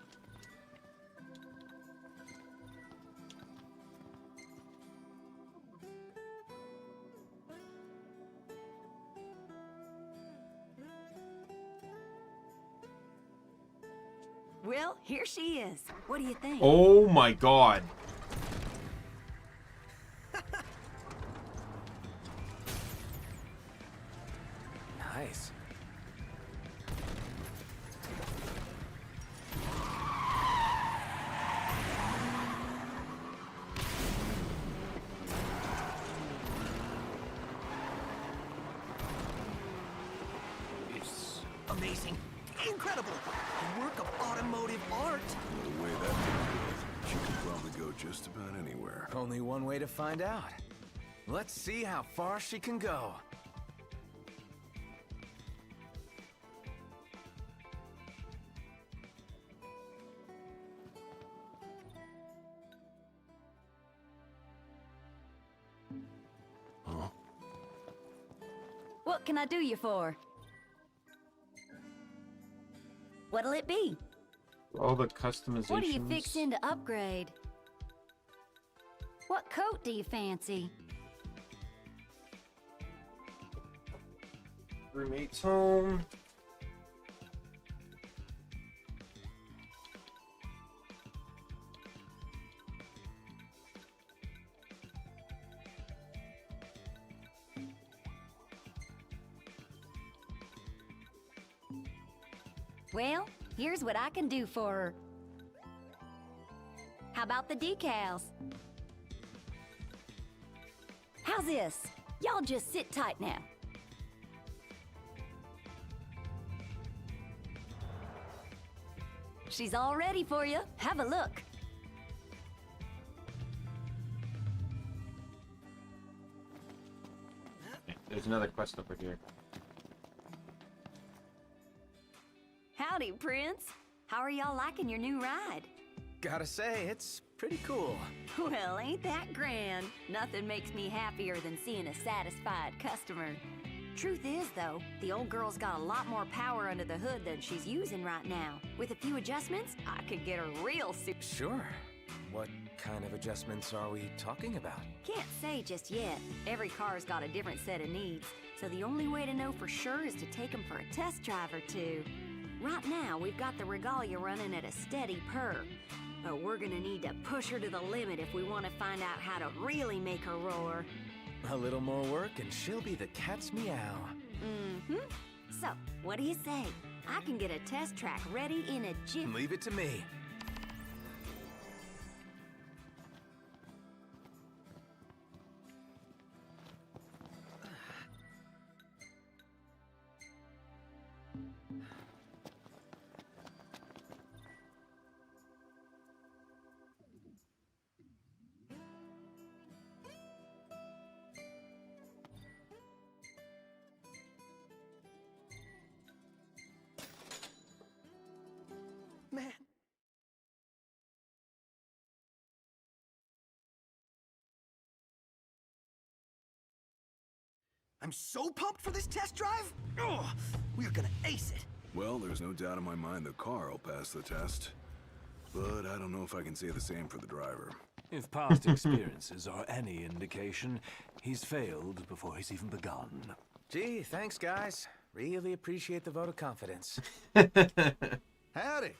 Well, here she is. What do you think? Oh my god. nice. It's amazing. Incredible. A work of automotive art. The way that thing goes, she could probably go just about anywhere. Only one way to find out. Let's see how far she can go. Huh? What can I do you for? What'll it be? All the customizations. What are you fixing to upgrade? What coat do you fancy? Roommate's home. Well, here's what I can do for her. How about the decals? How's this? Y'all just sit tight now. She's all ready for you. Have a look. There's another quest over here. Howdy, Prince. How are y'all liking your new ride? Gotta say, it's pretty cool. Well, ain't that grand? Nothing makes me happier than seeing a satisfied customer. Truth is, though, the old girl's got a lot more power under the hood than she's using right now. With a few adjustments, I could get her real Sure. What kind of adjustments are we talking about? Can't say just yet. Every car's got a different set of needs, so the only way to know for sure is to take them for a test drive or two. Right now, we've got the Regalia running at a steady purr, but we're gonna need to push her to the limit if we want to find out how to really make her roar. A little more work and she'll be the cat's meow. Mm-hmm. So, what do you say? I can get a test track ready in a jiffy. Leave it to me. Man. I'm so pumped for this test drive! Ugh, we're gonna ace it! Well, there's no doubt in my mind the car will pass the test. But I don't know if I can say the same for the driver. If past experiences are any indication, he's failed before he's even begun. Gee, thanks, guys. Really appreciate the vote of confidence. Howdy.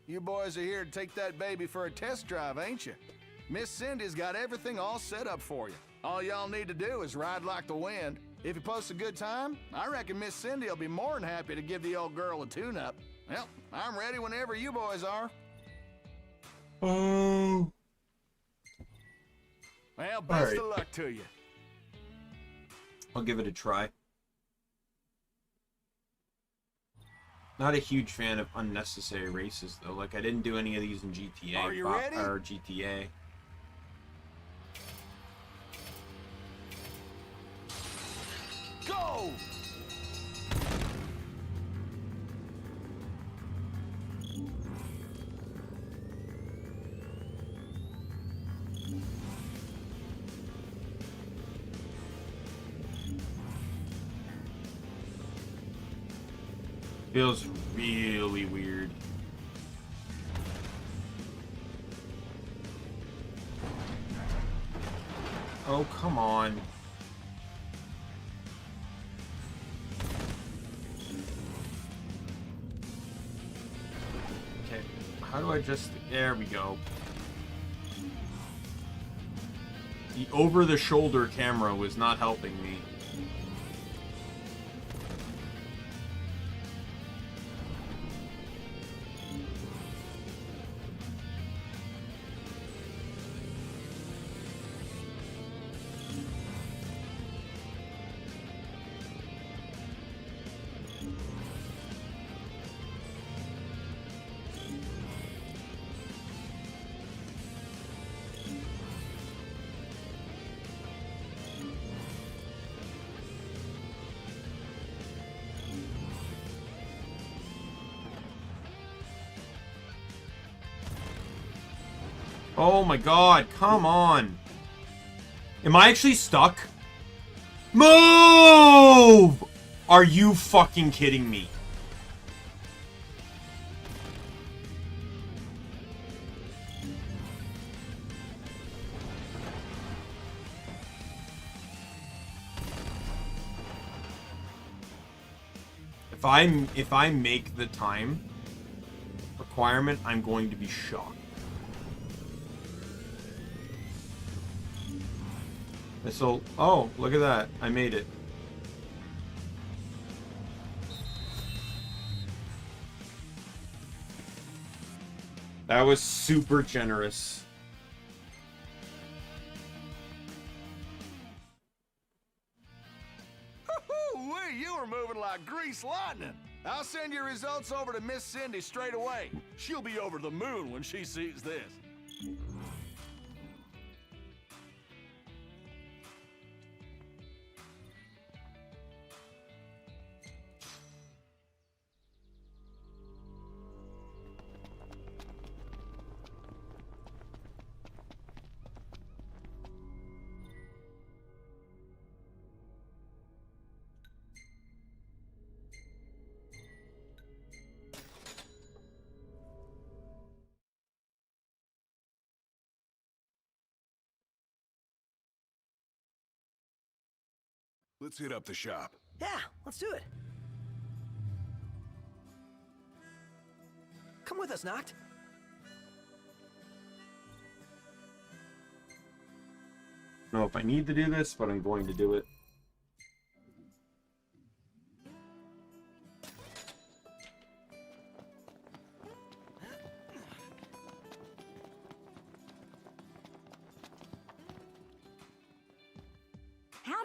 You boys are here to take that baby for a test drive, ain't you? Miss Cindy's got everything all set up for you. All y'all need to do is ride like the wind. If you post a good time, I reckon Miss Cindy will be more than happy to give the old girl a tune-up. Well, I'm ready whenever you boys are. Oh. Well, best right. of luck to you. I'll give it a try. Not a huge fan of unnecessary races though. Like I didn't do any of these in GTA Are you ready? or GTA. Go! Feels really weird. Oh, come on. Okay, how do I just... There we go. The over-the-shoulder camera was not helping me. Oh my god, come on. Am I actually stuck? Move! Are you fucking kidding me? If I make the time requirement, I'm going to be shocked. So, oh, look at that. I made it. That was super generous. Woo-wee, you were moving like grease lightning. I'll send your results over to Miss Cindy straight away. She'll be over the moon when she sees this. Let's hit up the shop. Yeah, let's do it. Come with us, Noct. I don't know if I need to do this, but I'm going to do it.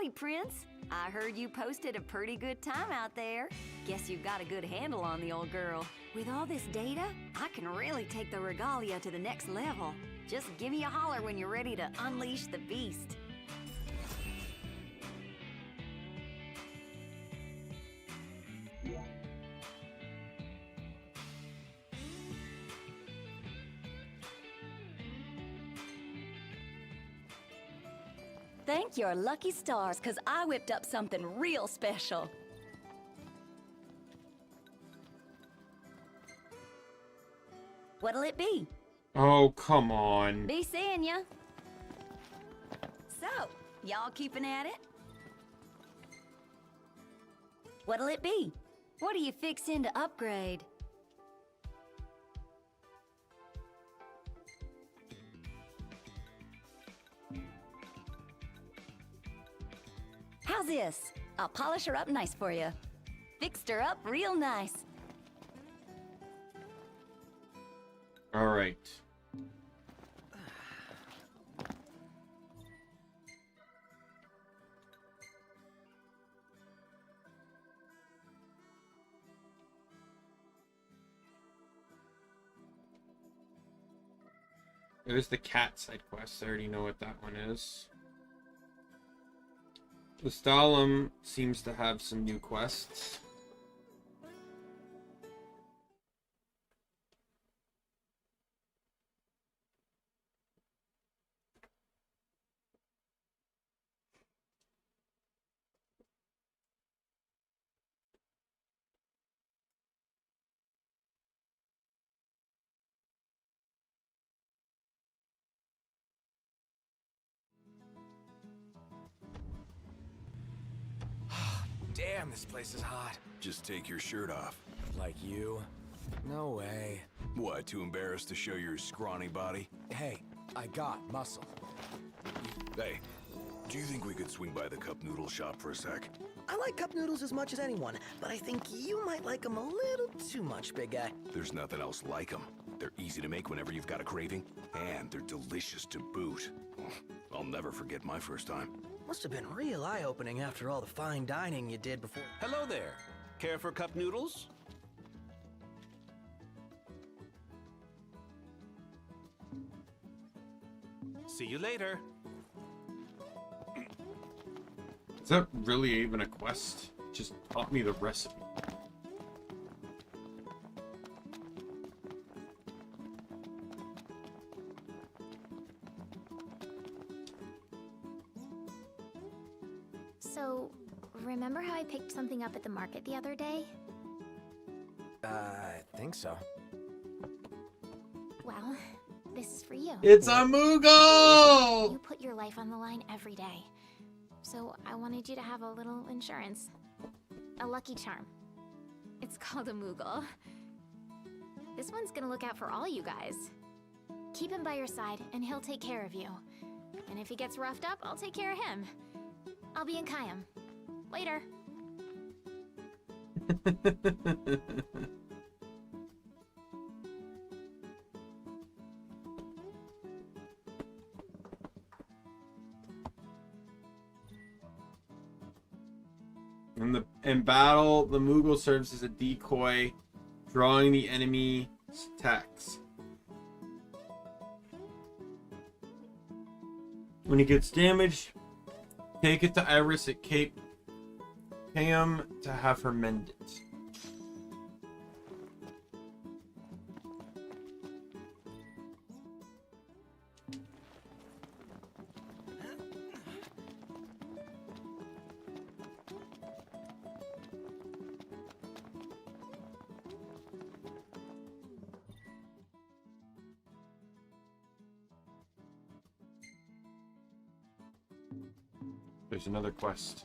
Howdy, Prince. I heard you posted a pretty good time out there. Guess you've got a good handle on the old girl. With all this data, I can really take the regalia to the next level. Just give me a holler when you're ready to unleash the beast. Thank your lucky stars, 'cause I whipped up something real special. What'll it be? Oh, come on. Be seeing ya. So, y'all keeping at it? What'll it be? What are you fixing to upgrade? How's this? I'll polish her up nice for you. Fixed her up real nice. All right. There's the cat side quest. I already know what that one is. The Stalem seems to have some new quests. Damn, this place is hot. Just take your shirt off. Like you? No way. What, too embarrassed to show your scrawny body? Hey, I got muscle. Hey, do you think we could swing by the cup noodle shop for a sec? I like cup noodles as much as anyone, but I think you might like them a little too much, big guy. There's nothing else like them. They're easy to make whenever you've got a craving, and they're delicious to boot. I'll never forget my first time. Must have been real eye-opening after all the fine dining you did before. Hello there. Care for cup noodles? See you later. Is that really even a quest? Just taught me the recipe. So, remember how I picked something up at the market the other day? I think so. Well, this is for you. It's a Moogle! You put your life on the line every day. So I wanted you to have a little insurance. A lucky charm. It's called a Moogle. This one's gonna look out for all you guys. Keep him by your side, and he'll take care of you. And if he gets roughed up, I'll take care of him. I'll be in Kayam. Later. In battle, the Moogle serves as a decoy, drawing the enemy's attacks. When he gets damaged, take it to Iris at Cape Kayam to have her mend it. There's another quest.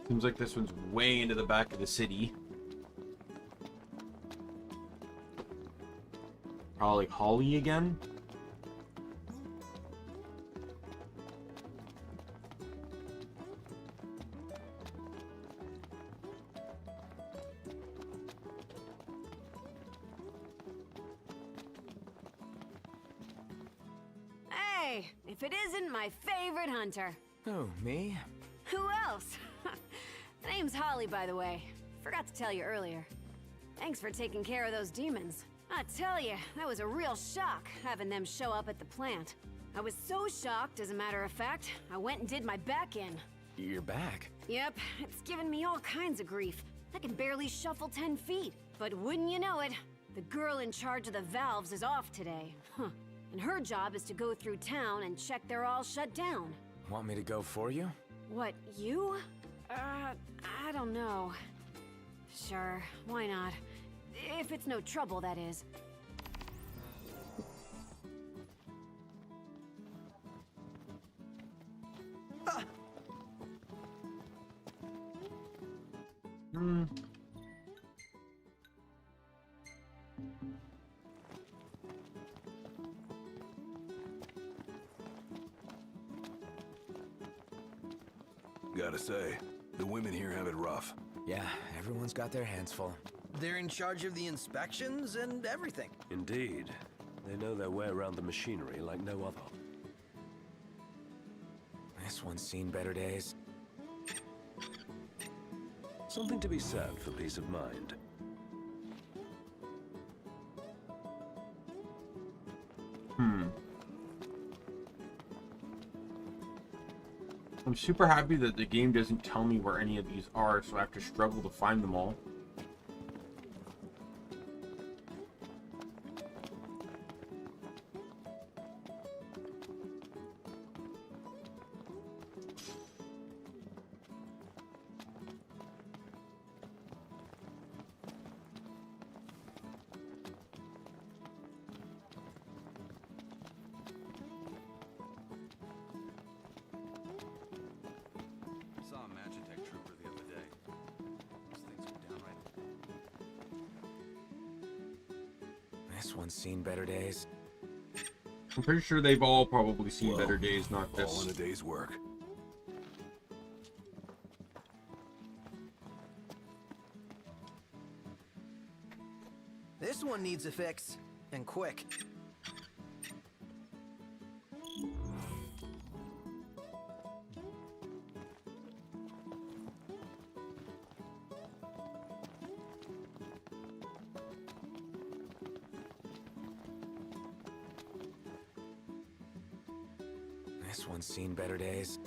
Seems like this one's way into the back of the city. Probably Holly again. Hey, if it isn't my favorite hunter. Oh, me? Who else? The name's Holly, by the way. Forgot to tell you earlier. Thanks for taking care of those demons. I tell you, that was a real shock, having them show up at the plant. I was so shocked, as a matter of fact, I went and did my back in. You're back? Yep, it's given me all kinds of grief. I can barely shuffle 10 feet. But wouldn't you know it, the girl in charge of the valves is off today. Huh. And her job is to go through town and check they're all shut down. Want me to go for you? What, you? I don't know. Sure, why not? If it's no trouble, that is. Gotta say, the women here have it rough. Yeah, everyone's got their hands full. They're in charge of the inspections and everything. Indeed. They know their way around the machinery like no other. This one's seen better days. Something to be said for peace of mind. I'm super happy that the game doesn't tell me where any of these are, so I have to struggle to find them all. This one's seen better days. I'm pretty sure they've all probably seen better days, not this. All in a day's work. This one needs a fix, and quick. This one's seen better days.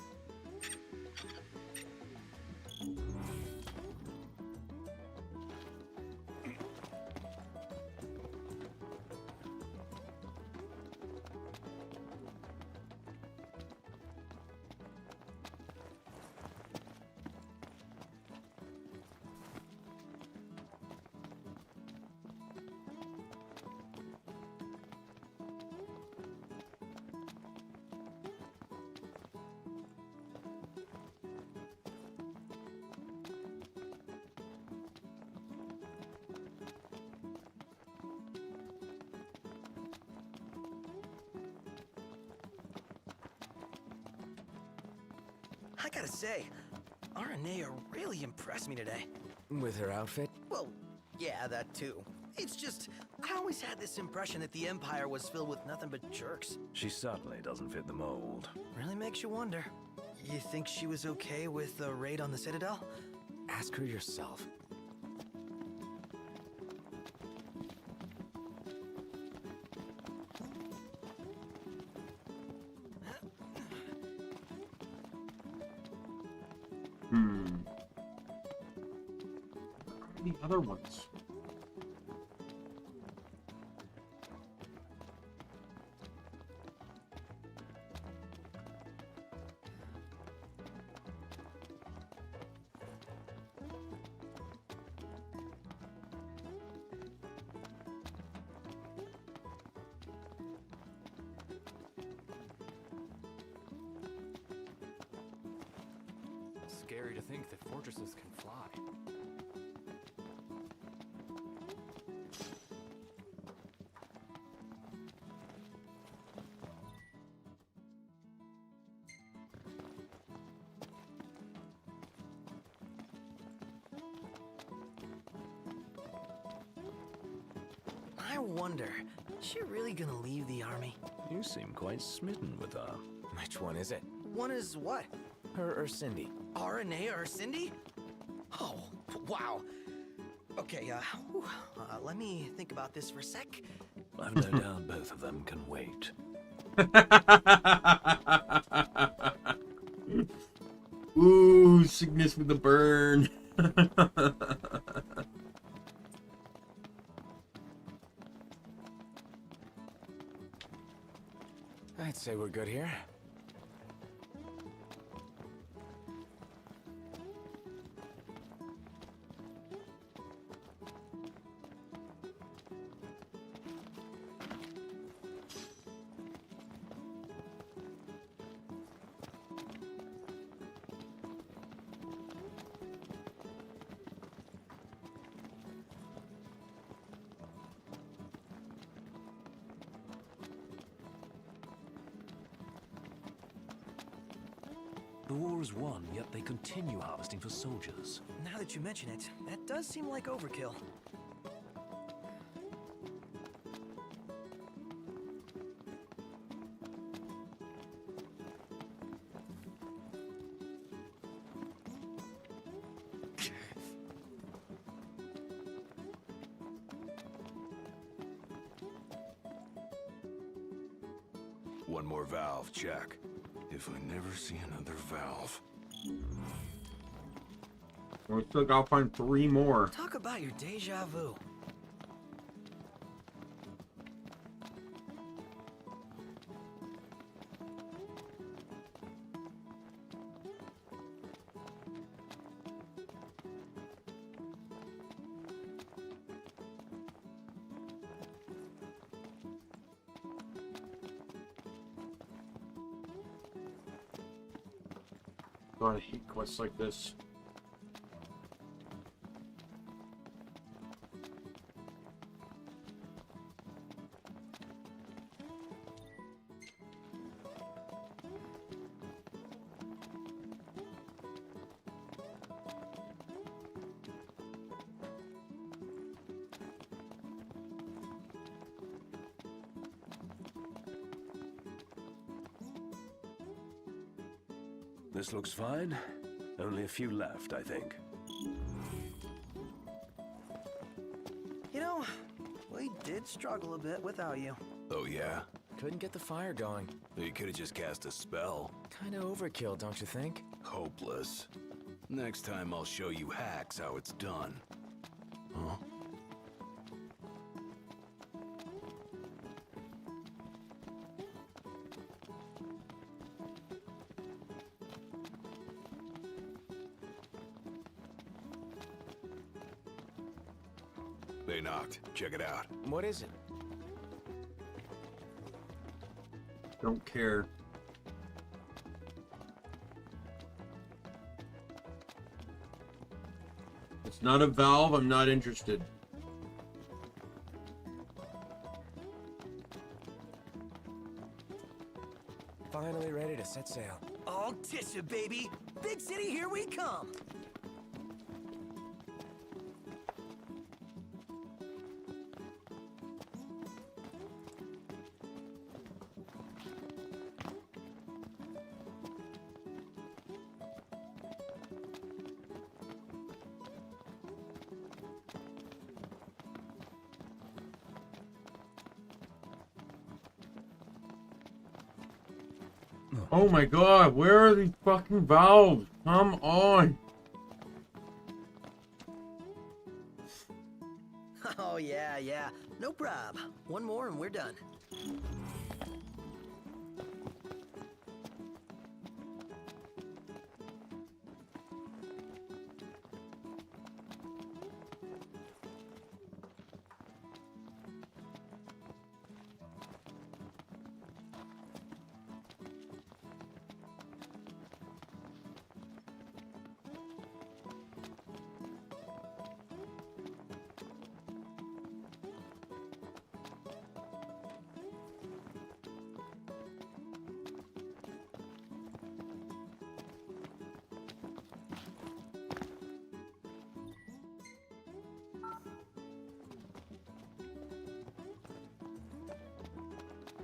I gotta say, Aranea really impressed me today. With her outfit? Well, yeah, that too. It's just, I always had this impression that the Empire was filled with nothing but jerks. She certainly doesn't fit the mold. Really makes you wonder. You think she was okay with the raid on the Citadel? Ask her yourself. The other ones. scary to think that fortresses can fly. I wonder, is she really gonna leave the army? You seem quite smitten with her. Which one is it? One is what? Her or Cindy? RNA or Cindy? Oh, wow. Okay, let me think about this for a sec. I've no doubt both of them can wait. Ooh, sickness with the burn. I'd say we're good here. The war is won, yet they continue harvesting for soldiers. Now that you mention it, that does seem like overkill. One more valve, check. If I never see another valve. Looks like I'll find 3 more. Talk about your deja vu. God, I hate quests like this. This looks fine. Only a few left, I think. You know, we did struggle a bit without you. Oh yeah? Couldn't get the fire going. You could have just cast a spell. Kinda overkill, don't you think? Hopeless. Next time I'll show you hacks how it's done. Huh? They knocked. Check it out. What is it? Don't care. It's not a valve, I'm not interested. Finally ready to set sail. All tissue, baby! Big city, here we come! Oh my god, where are these fucking valves? Come on! Oh, yeah. No prob. One more and we're done.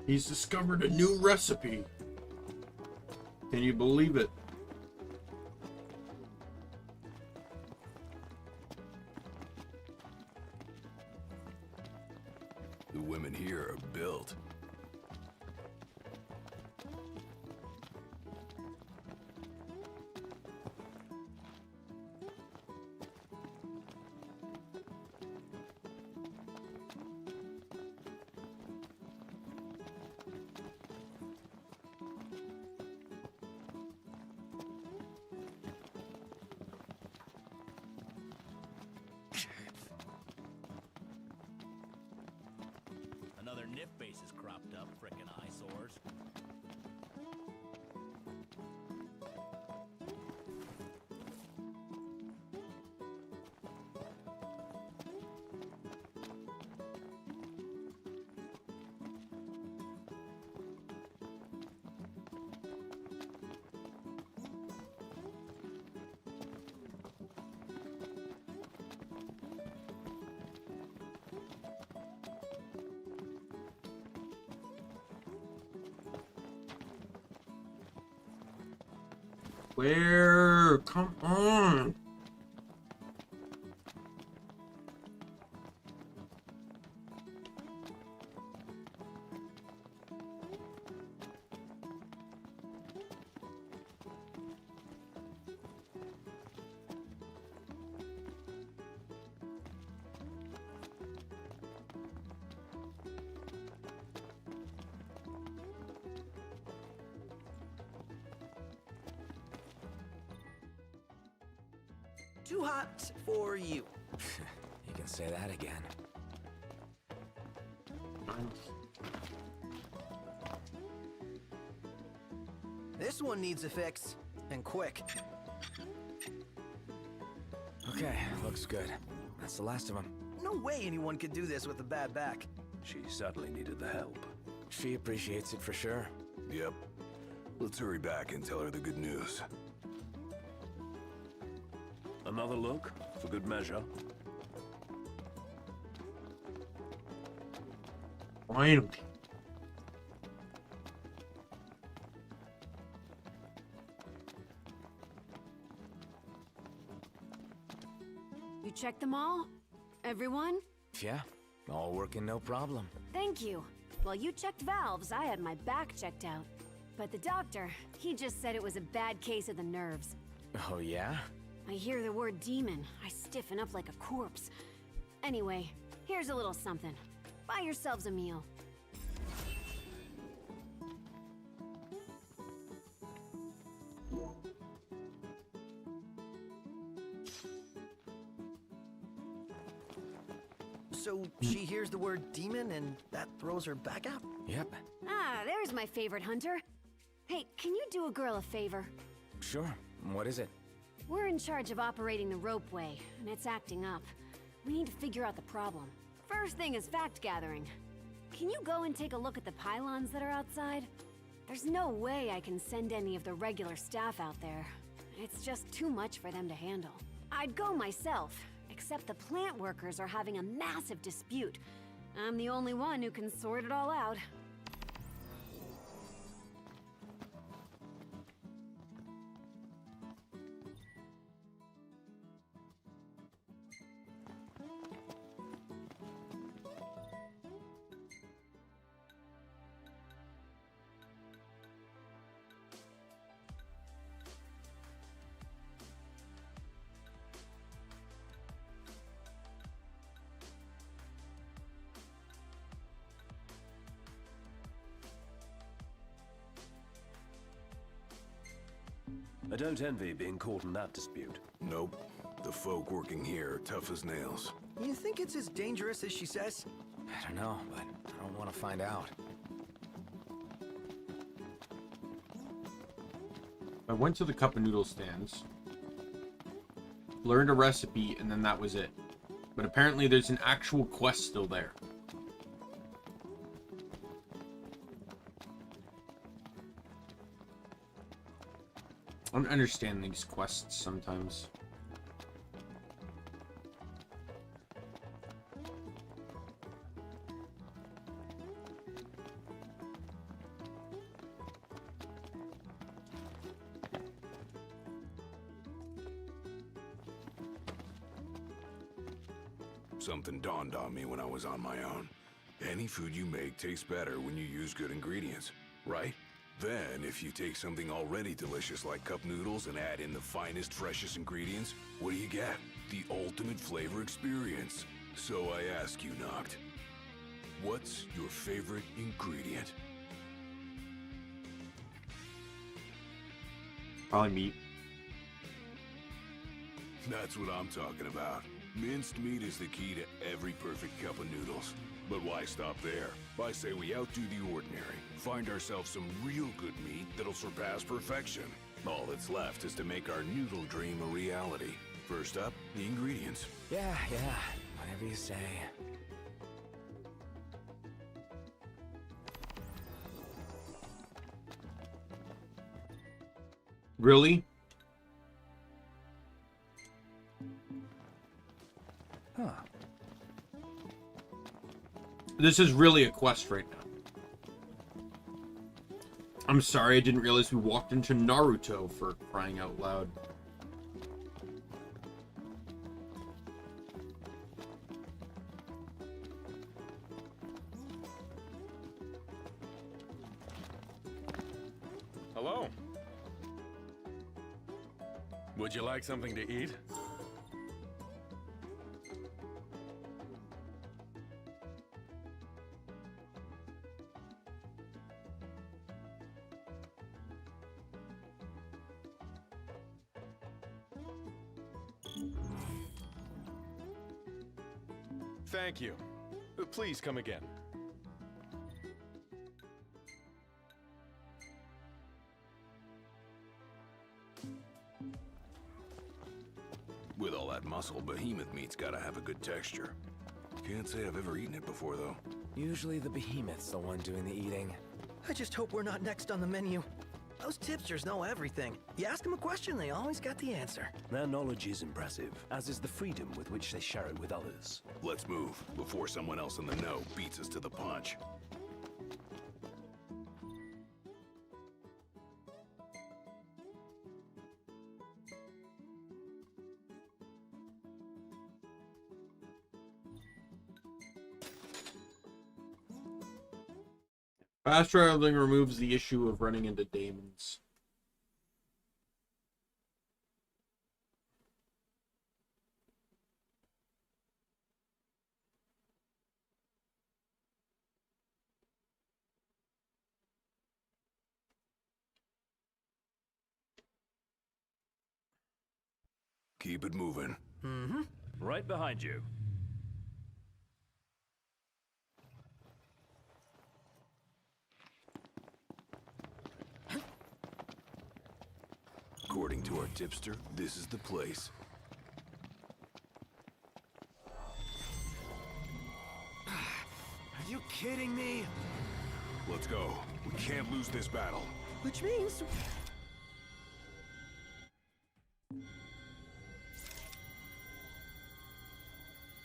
He's discovered a new recipe. Can you believe it? The women here are built. Another nip base is cropped up, frickin' eyesores. Where? Come on. Too hot for you. You can say that again. This one needs a fix, and quick. Okay, looks good. That's the last of them. No way anyone could do this with a bad back. She certainly needed the help. She appreciates it for sure. Yep. Let's hurry back and tell her the good news. Another look, for good measure. Finally. You checked them all? Everyone? Yeah, all working no problem. Thank you. While you checked valves, I had my back checked out. But the doctor, he just said it was a bad case of the nerves. Oh yeah? I hear the word demon, I stiffen up like a corpse. Anyway, here's a little something. Buy yourselves a meal. So she hears the word demon and that throws her back out? Yep. Ah, there's my favorite hunter. Hey, can you do a girl a favor? Sure. What is it? We're in charge of operating the ropeway, and it's acting up. We need to figure out the problem. First thing is fact gathering. Can you go and take a look at the pylons that are outside? There's no way I can send any of the regular staff out there. It's just too much for them to handle. I'd go myself, except the plant workers are having a massive dispute. I'm the only one who can sort it all out. I don't envy being caught in that dispute. Nope. The folk working here are tough as nails. You think it's as dangerous as she says? I don't know, but I don't want to find out. I went to the cup of noodle stands, learned a recipe, and then that was it. But apparently there's an actual quest still there. I don't understand these quests sometimes. Something dawned on me when I was on my own. Any food you make tastes better when you use good ingredients, right? Then, if you take something already delicious like cup noodles and add in the finest, freshest ingredients, what do you get? The ultimate flavor experience. So I ask you, Noct, what's your favorite ingredient? Probably meat. That's what I'm talking about. Minced meat is the key to every perfect cup of noodles. But why stop there? I say we outdo the ordinary. Find ourselves some real good meat that'll surpass perfection. All that's left is to make our noodle dream a reality. First up, the ingredients. Yeah, whatever you say. Really? Huh. This is really a quest right now. I'm sorry, I didn't realize we walked into Naruto, for crying out loud. Hello. Would you like something to eat? Thank you. Please come again. With all that muscle, behemoth meat's gotta have a good texture. Can't say I've ever eaten it before, though. Usually the behemoth's the one doing the eating. I just hope we're not next on the menu. Those tipsters know everything. You ask them a question, they always got the answer. Their knowledge is impressive, as is the freedom with which they share it with others. Let's move, before someone else in the know beats us to the punch. Fast traveling removes the issue of running into daemons. Keep it moving. Mm-hmm. Right behind you. According to our tipster, this is the place. Are you kidding me? Let's go. We can't lose this battle. Which means...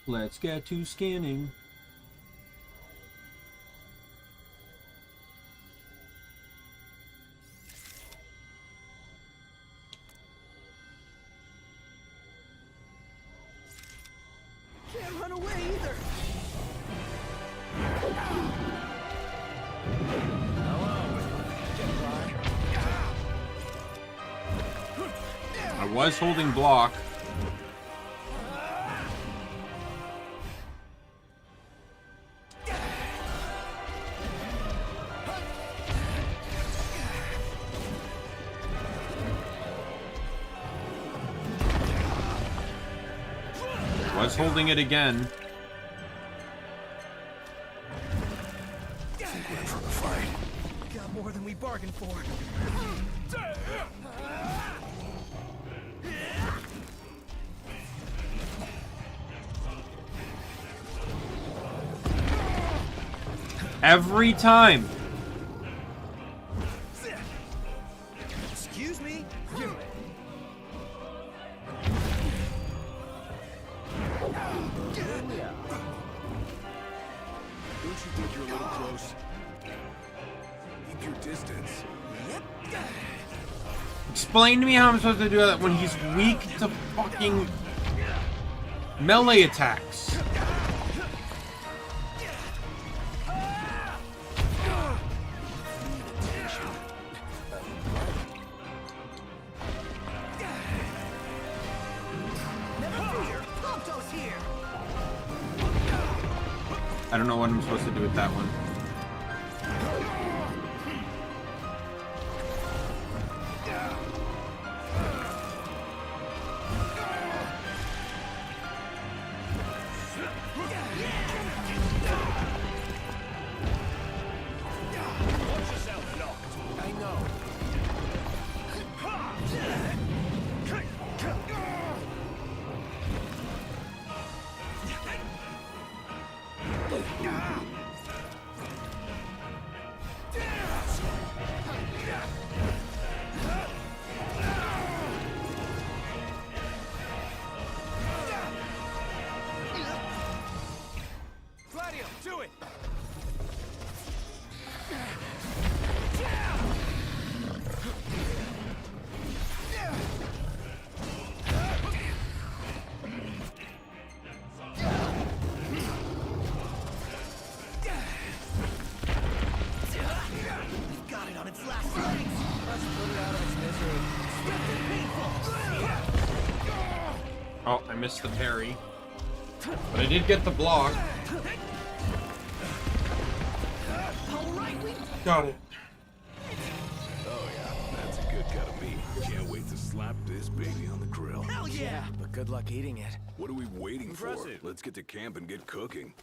Let's get to scanning. Can't run away either. I was holding block. Was holding it again. I think we're in for a fight. Got more than we bargained for. Every time. Excuse me? Don't you think you're a little close? Keep your distance. Yep. Explain to me how I'm supposed to do that when he's weak to fucking melee attacks. I don't know what I'm supposed to do with that one. Oh, I missed the parry. But I did get the block. Got it. Oh yeah, that's a good cut of meat. Can't wait to slap this baby on the grill. Hell yeah! But good luck eating it. What are we waiting Impressive. for? Let's get to camp and get cooking.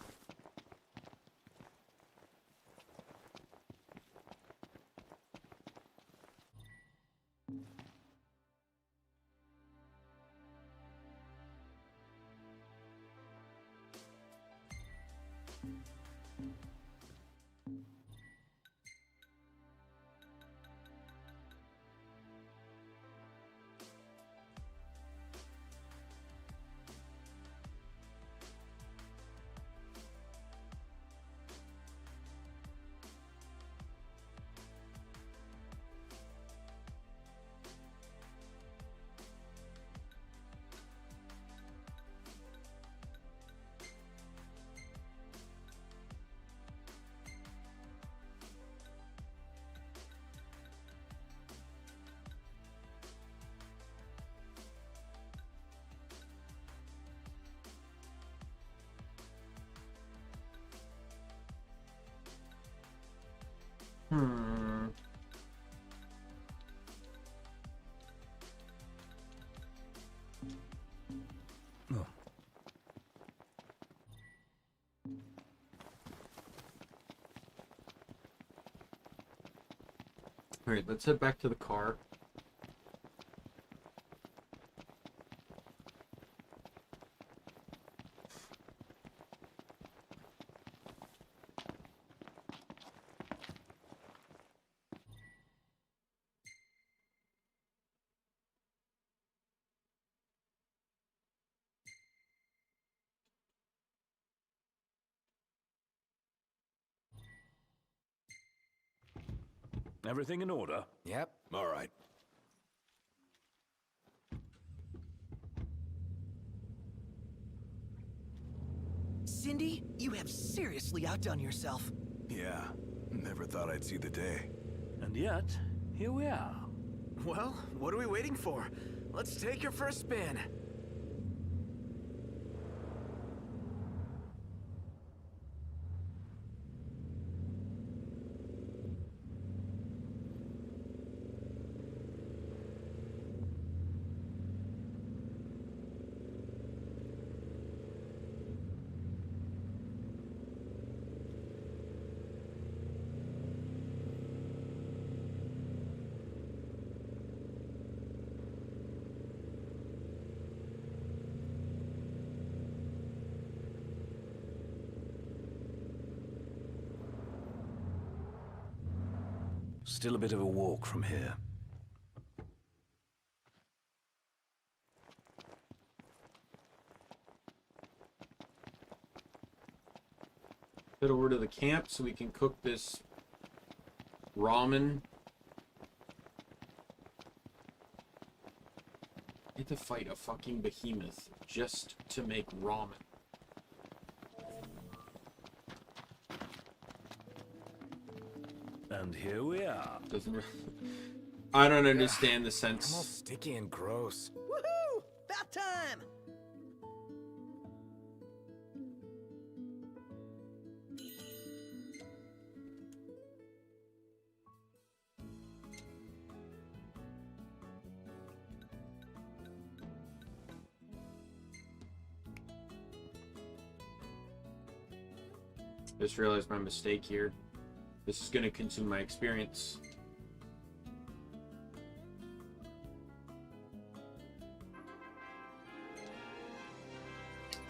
Oh. Alright, let's head back to the car. Everything in order? Yep. All right. Cindy, you have seriously outdone yourself. Yeah, never thought I'd see the day. And yet, here we are. Well, what are we waiting for? Let's take her for a spin. Still a bit of a walk from here. Head over to the camp so we can cook this ramen. I had to fight a fucking behemoth just to make ramen. And here we are. Doesn't really... I don't understand the sense. Almost sticky and gross. Woohoo! About time! Just realized my mistake here. This is gonna consume my experience.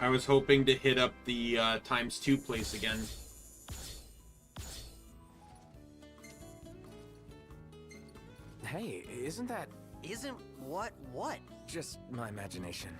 I was hoping to hit up the ×2 place again. Hey, isn't that... Isn't what? just my imagination?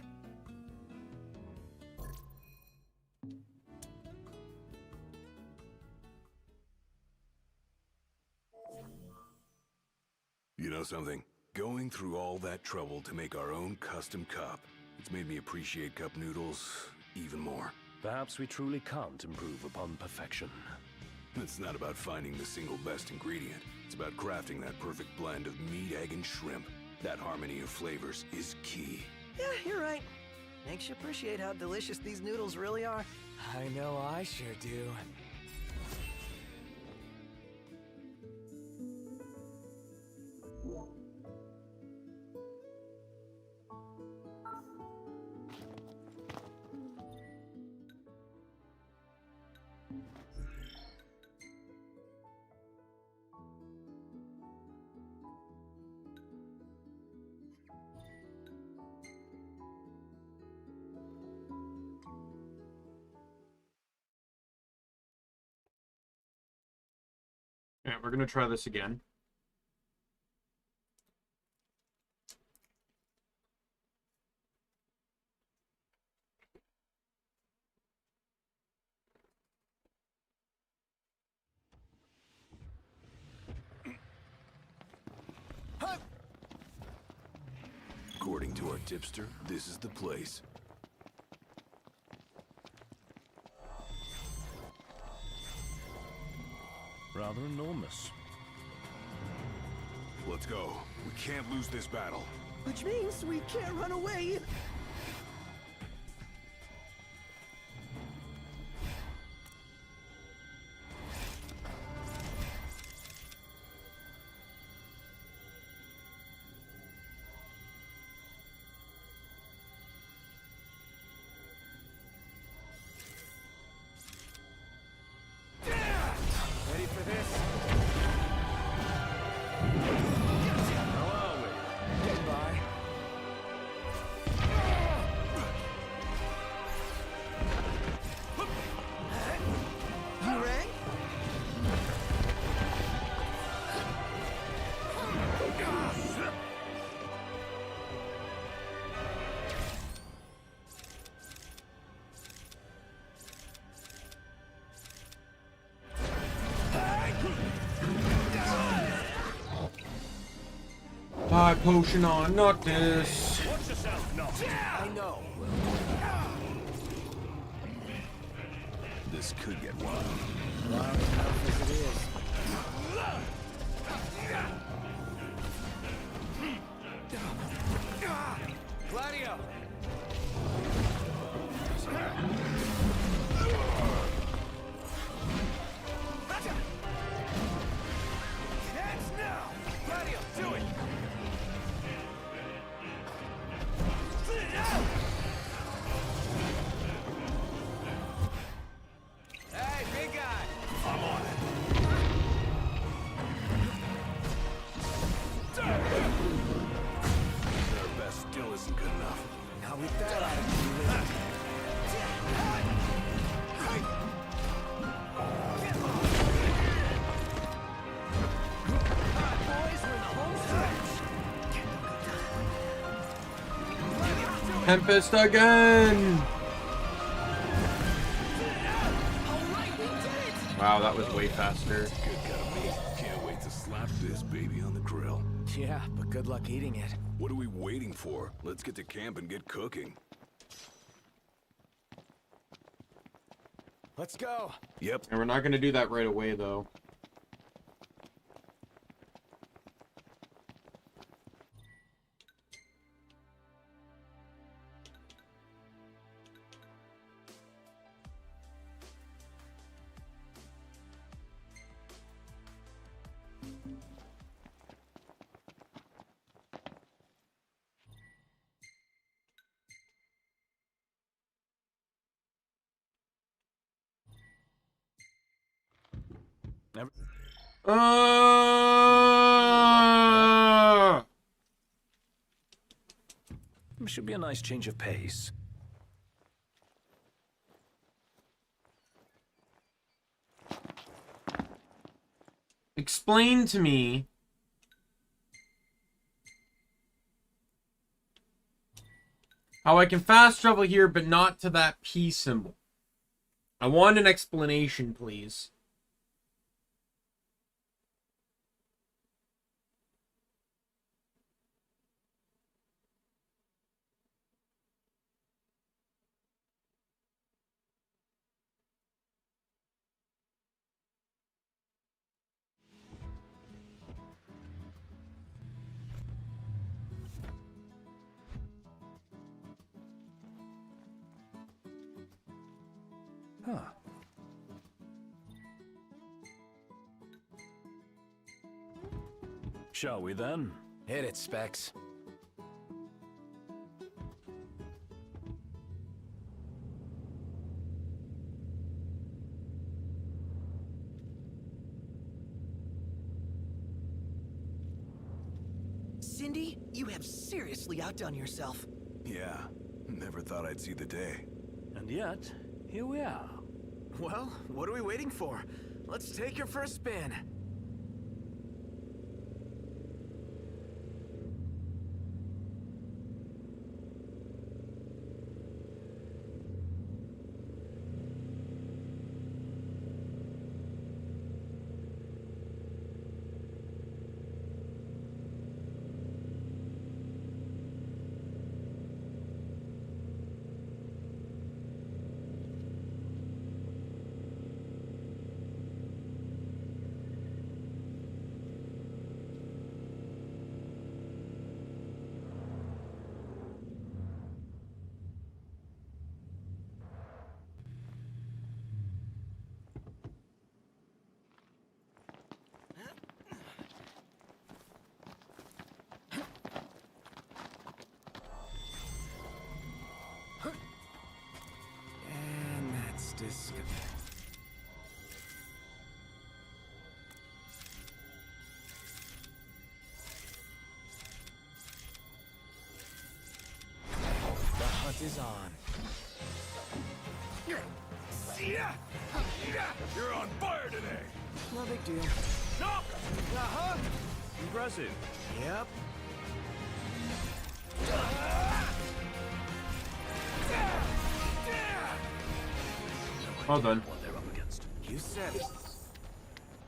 You know something? Going through all that trouble to make our own custom cup, it's made me appreciate cup noodles even more. Perhaps we truly can't improve upon perfection. It's not about finding the single best ingredient. It's about crafting that perfect blend of meat, egg, and shrimp. That harmony of flavors is key. Yeah, you're right. Makes you appreciate how delicious these noodles really are. I know I sure do. Yeah, we're gonna try this again. According to our tipster, this is the place. Rather enormous. Let's go. We can't lose this battle. Which means we can't run away. Ready for this? How are we? Getting by. You rang? High potion on, not this. Watch yourself, no. I know. This could get wild. Loud enough as it is. Gladio! Hands now! Gladio, do it! Hey, big guy! I'm on it. Their best still isn't good enough. Now with that attitude, boys, we're in the home stretch. Tempest again! Wow, that was way faster. Good cut of meat. Can't wait to slap this baby on the grill. Yeah, but good luck eating it. What are we waiting for? Let's get to camp and get cooking. Let's go. Yep. And we're not gonna do that right away, though. Should be a nice change of pace. Explain to me how I can fast travel here, but not to that P symbol. I want an explanation, please. Huh. Shall we then? Hit it, Specs. Cindy, you have seriously outdone yourself. Yeah, never thought I'd see the day. And yet, here we are. Well, what are we waiting for? Let's take your first spin. And that's disgusting. The hunt is on. You're on fire today! No big deal. Stop! Uh-huh. Impressive. Yep. Well done. What they're up against. You said it.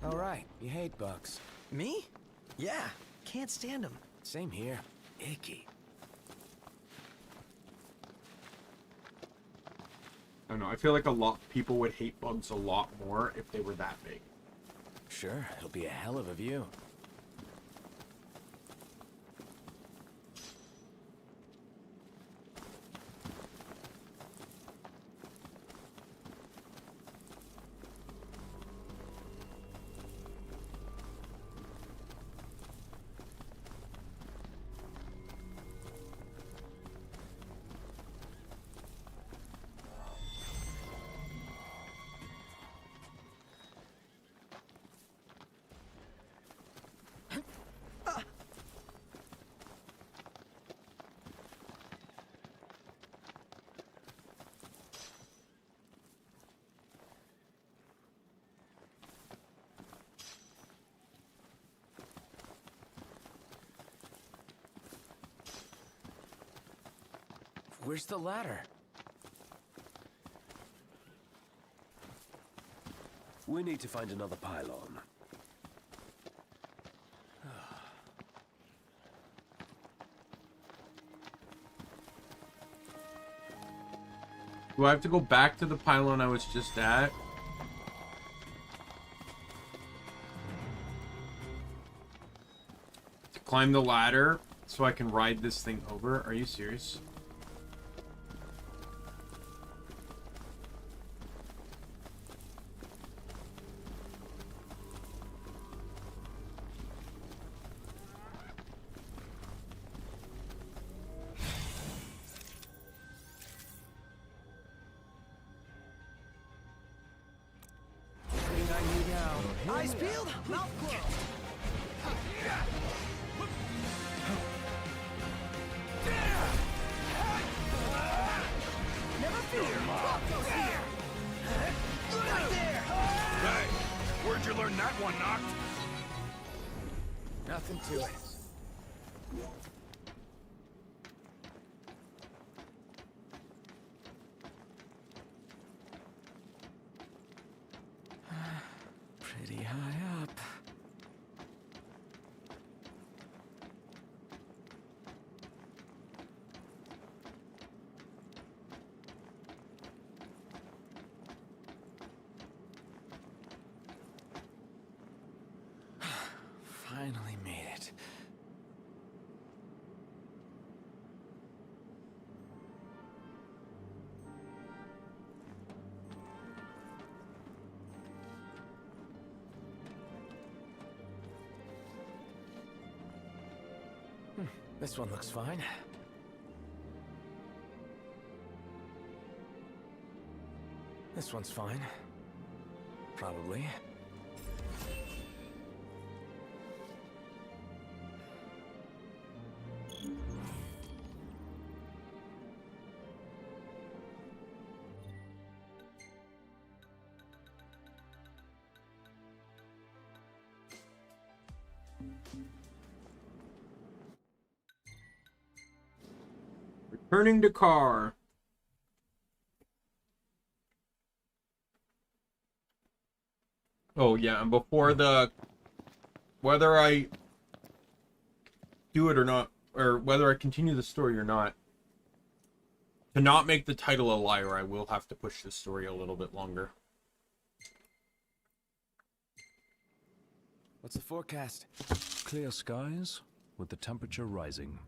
All right, you hate bugs. Me? Yeah, can't stand them. Same here. Icky. I don't know. I feel like people would hate bugs a lot more if they were that big. Sure, it'll be a hell of a view. Where's the ladder? We need to find another pylon. Do I have to go back to the pylon I was just at? To climb the ladder so I can ride this thing over? Are you serious? Thing I need now. Eyes peeled, mouth closed. Never fear, Rocco's here. Right there. Hey, where'd you learn that one, Noct? Nothing to it. Pretty high up. Finally made it. This one looks fine. This one's fine. Probably. Returning to car. Oh yeah, and before the whether I do it or not, or whether I continue the story or not, to not make the title a liar, I will have to push this story a little bit longer. What's the forecast? Clear skies, with the temperature rising.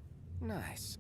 Nice.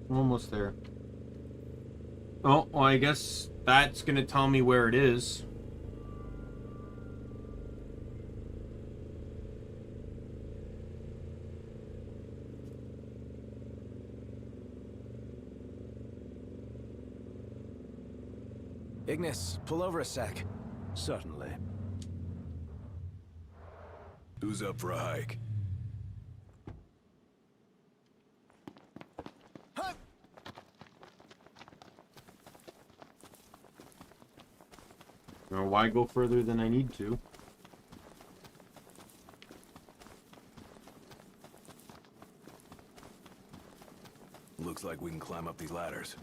Almost there. Oh, well, I guess that's gonna tell me where it is. Ignis, pull over a sec. Certainly. Who's up for a hike? Or why go further than I need to? Looks like we can climb up these ladders.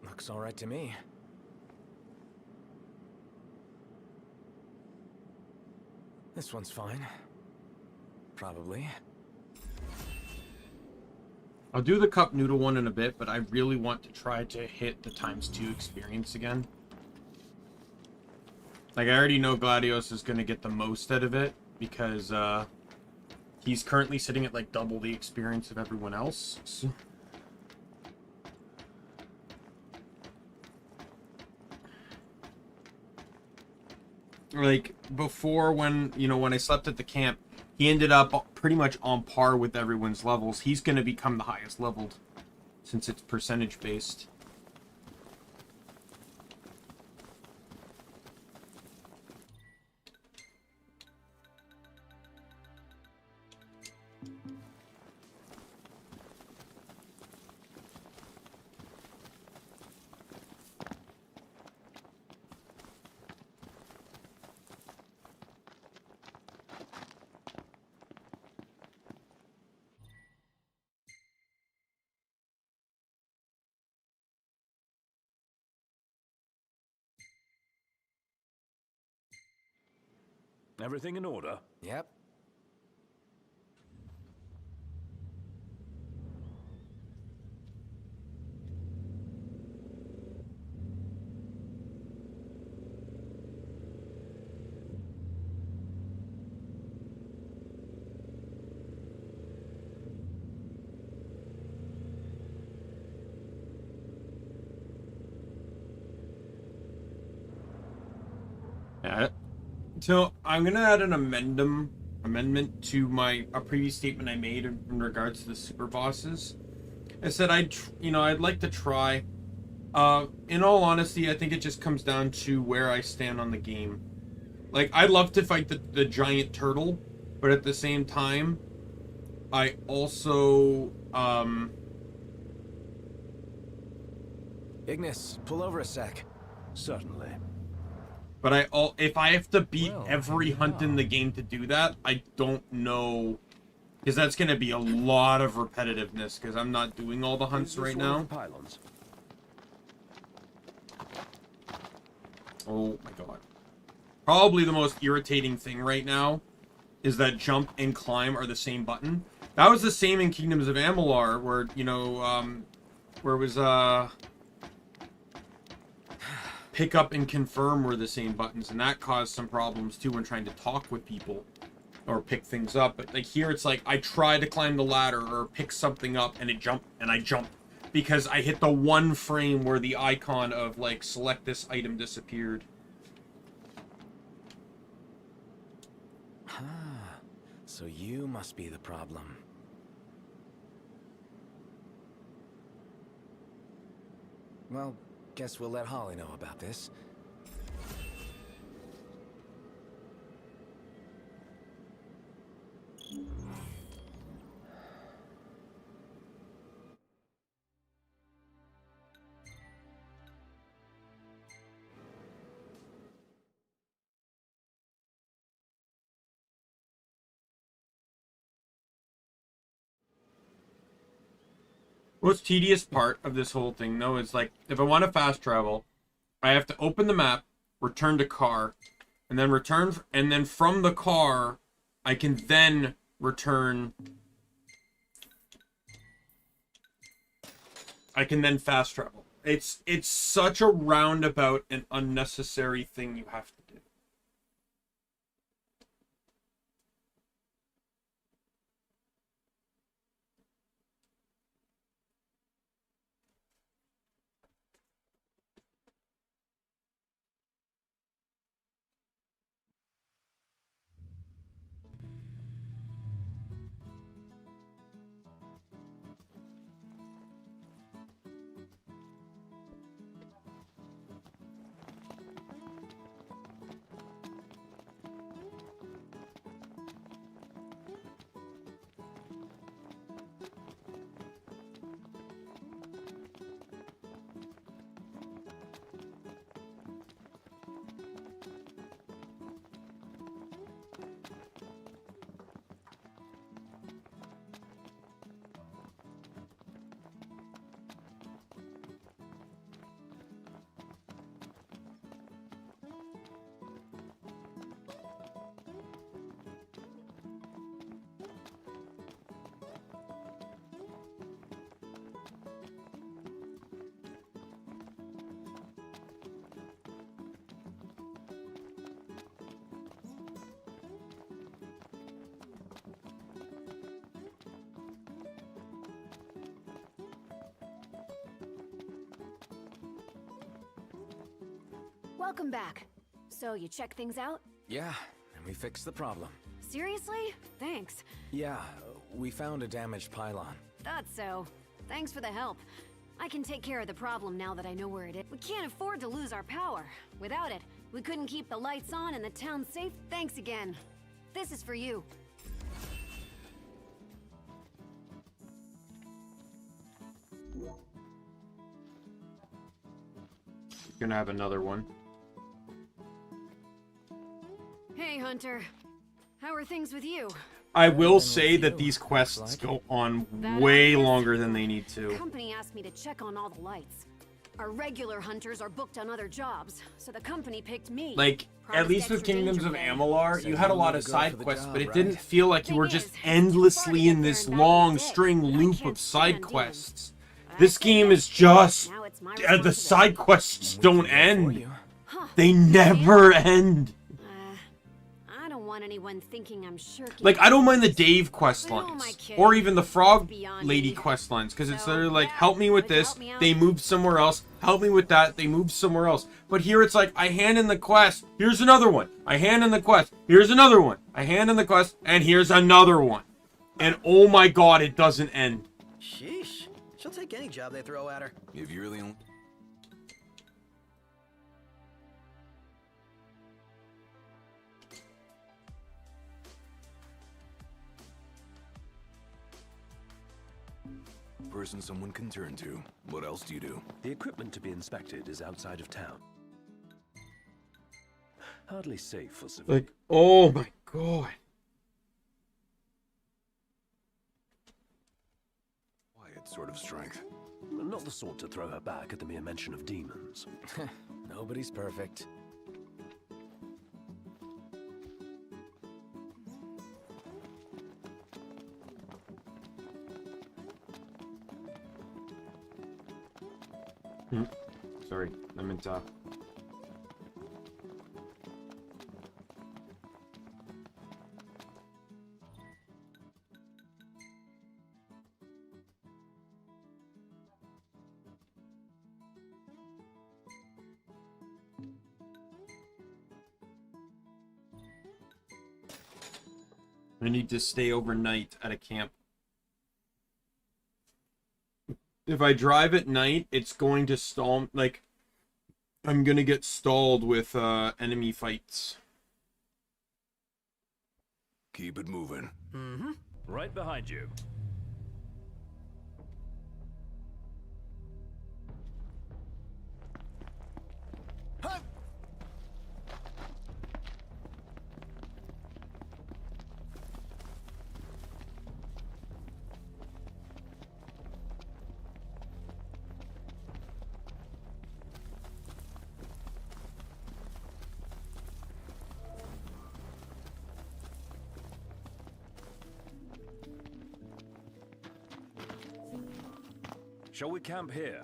Looks all right to me. This one's fine. Probably. I'll do the cup noodle one in a bit, but I really want to try to hit the ×2 experience again. Like, I already know Gladios is going to get the most out of it because he's currently sitting at like double the experience of everyone else. So... like before, when when I slept at the camp, he ended up pretty much on par with everyone's levels. He's going to become the highest leveled since it's percentage based. Everything in order? Yep. Yeah. So I'm gonna add an amendment to a previous statement I made in regards to the super bosses. I said I'd like to try. In all honesty, I think it just comes down to where I stand on the game. Like, I'd love to fight the giant turtle, but at the same time, I also Ignis, pull over a sec. Certainly. But if I have to beat every hunt in the game to do that, I don't know, because that's going to be a lot of repetitiveness, because I'm not doing all the hunts right now. Oh my god. Probably the most irritating thing right now is that jump and climb are the same button. That was the same in Kingdoms of Amalur, where, where it was, pick up and confirm were the same buttons, and that caused some problems too when trying to talk with people or pick things up. But like here, it's like I try to climb the ladder or pick something up and I jump because I hit the one frame where the icon of like select this item disappeared. So you must be the problem. Well, guess we'll let Holly know about this. Most tedious part of this whole thing, though, is like, if I want to fast travel, I have to open the map, return to car, and then from the car, I can then return. I can then fast travel. It's such a roundabout and unnecessary thing you have to do. Welcome back. So, you check things out? Yeah, and we fixed the problem. Seriously? Thanks. Yeah, we found a damaged pylon. Thought so. Thanks for the help. I can take care of the problem now that I know where it is. We can't afford to lose our power. Without it, we couldn't keep the lights on and the town safe. Thanks again. This is for you. Gonna have another one. Hey, Hunter. How are things with you? I will say that these quests go on way longer than they need The to. company asked me to check on all the lights. Our regular hunters are booked on other jobs, so the company picked me. Like, at Promised least with extra Kingdoms danger of pay. Amalur, you had a lot of side quests, but it didn't right? feel like you were just endlessly in this long string loop of side quests. This game is just... the side quests don't end. They never end. I don't want anyone thinking I'm shirking. Like, I don't mind the Dave quest lines, or even the Frog Lady quest lines, because it's literally like, help me with this, they move somewhere else, help me with that, they move somewhere else. But here it's like, I hand in the quest, here's another one, I hand in the quest, here's another one, I hand in the quest, and here's another one. And oh my god, it doesn't end. Sheesh. She'll take any job they throw at her. If you're the only... person someone can turn to. What else do you do? The equipment to be inspected is outside of town. Hardly safe for civilians. Like, oh my god. Quiet sort of strength. Not the sort to throw her back at the mere mention of demons. Nobody's perfect. Sorry, I meant I need to stay overnight at a camp. If I drive at night, it's going to stall, like, I'm gonna get stalled with enemy fights. Keep it moving. Mm-hmm. Right behind you. Shall we camp here?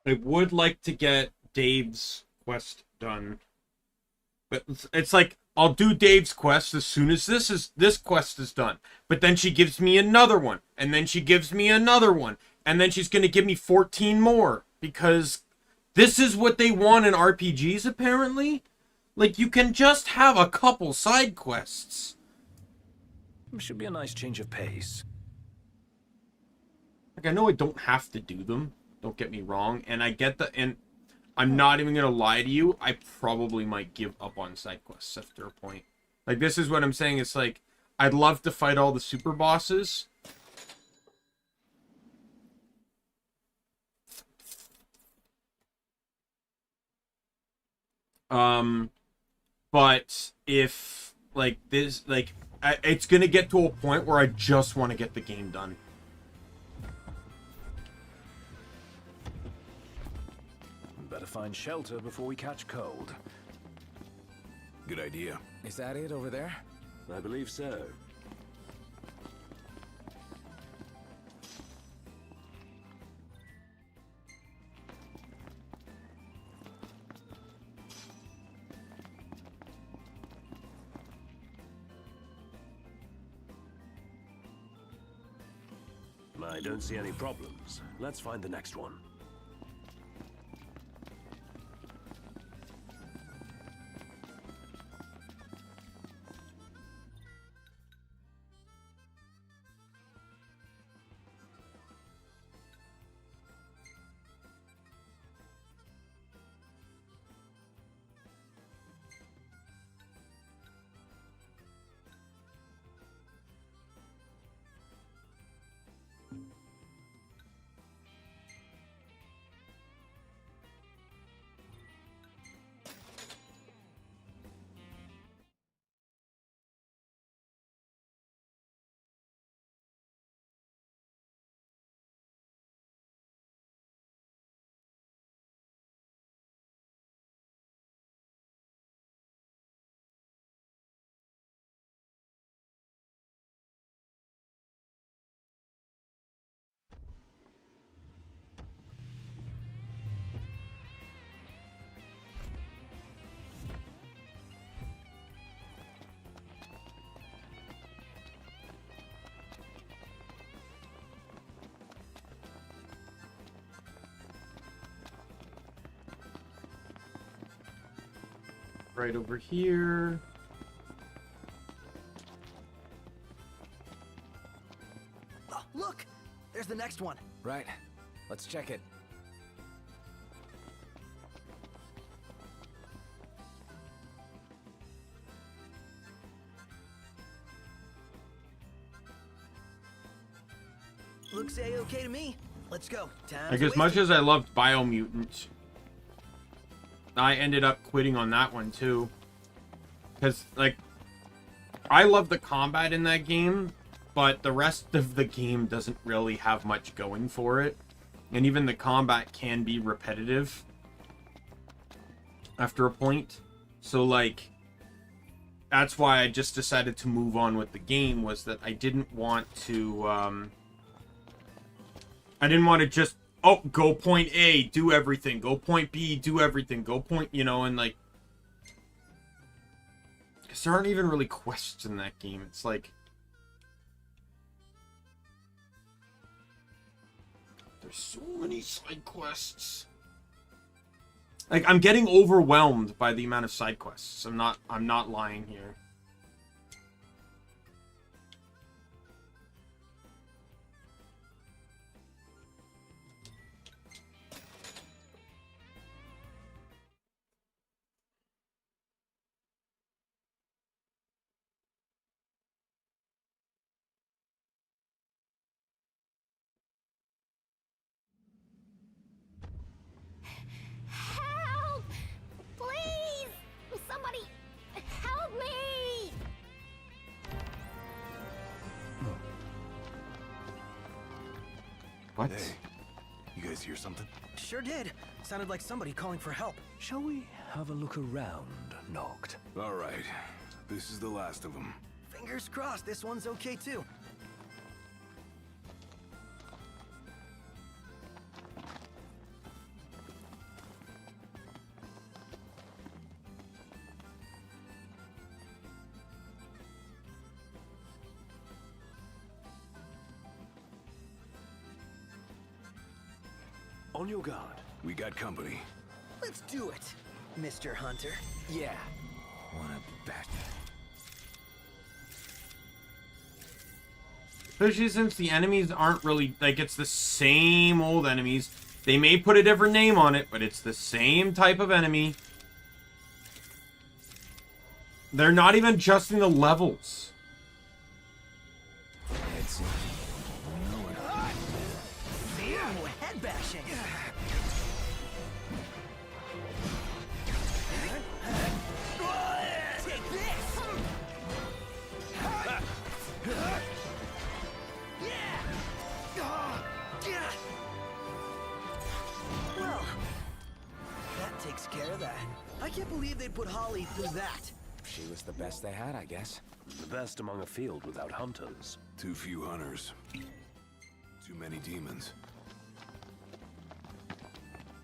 I would like to get Dave's quest done. But it's like, I'll do Dave's quest as soon as this quest is done. But then she gives me another one. And then she gives me another one. And then she's going to give me 14 more. Because this is what they want in RPGs, apparently. Like, you can just have a couple side quests. Should be a nice change of pace. Like, I know I don't have to do them. Don't get me wrong. And I get the... And I'm not even going to lie to you. I probably might give up on side quests after a point. Like, this is what I'm saying. It's like, I'd love to fight all the super bosses. But if Like this, like it's gonna get to a point where I just want to get the game done. Better find shelter before we catch cold. Good idea. Is that it over there? I believe so. I don't see any problems. Let's find the next one. Right over here. Oh, look! There's the next one. Right. Let's check it. Looks A-okay to me. Let's go. Like, as much as I loved Biomutant, I ended up quitting on that one too. Because, like, I love the combat in that game, but the rest of the game doesn't really have much going for it. And even the combat can be repetitive after a point. So, like, that's why I just decided to move on with the game, was that I didn't want to, I didn't want to just, oh, go point A, do everything. Go point B, do everything. Go point, you know, and like... Because there aren't even really quests in that game. It's like... There's so many side quests. Like, I'm getting overwhelmed by the amount of side quests. I'm not lying here. Help! Please! Somebody help me! What? Hey, you guys hear something? Sure did. Sounded like somebody calling for help. Shall we have a look around, Noct? All right, this is the last of them. Fingers crossed this one's okay too. On your guard. We got company. Let's do it, Mr. Hunter. Yeah. Wanna bet? Especially since the enemies aren't really, like, it's the same old enemies. They may put a different name on it, but it's the same type of enemy. They're not even adjusting the levels. Let's see. Damn, head bashing. Take this. believe they'd put Holly through that. She was the best they had, I guess. The best among a field without hunters. Too few hunters. Too many demons.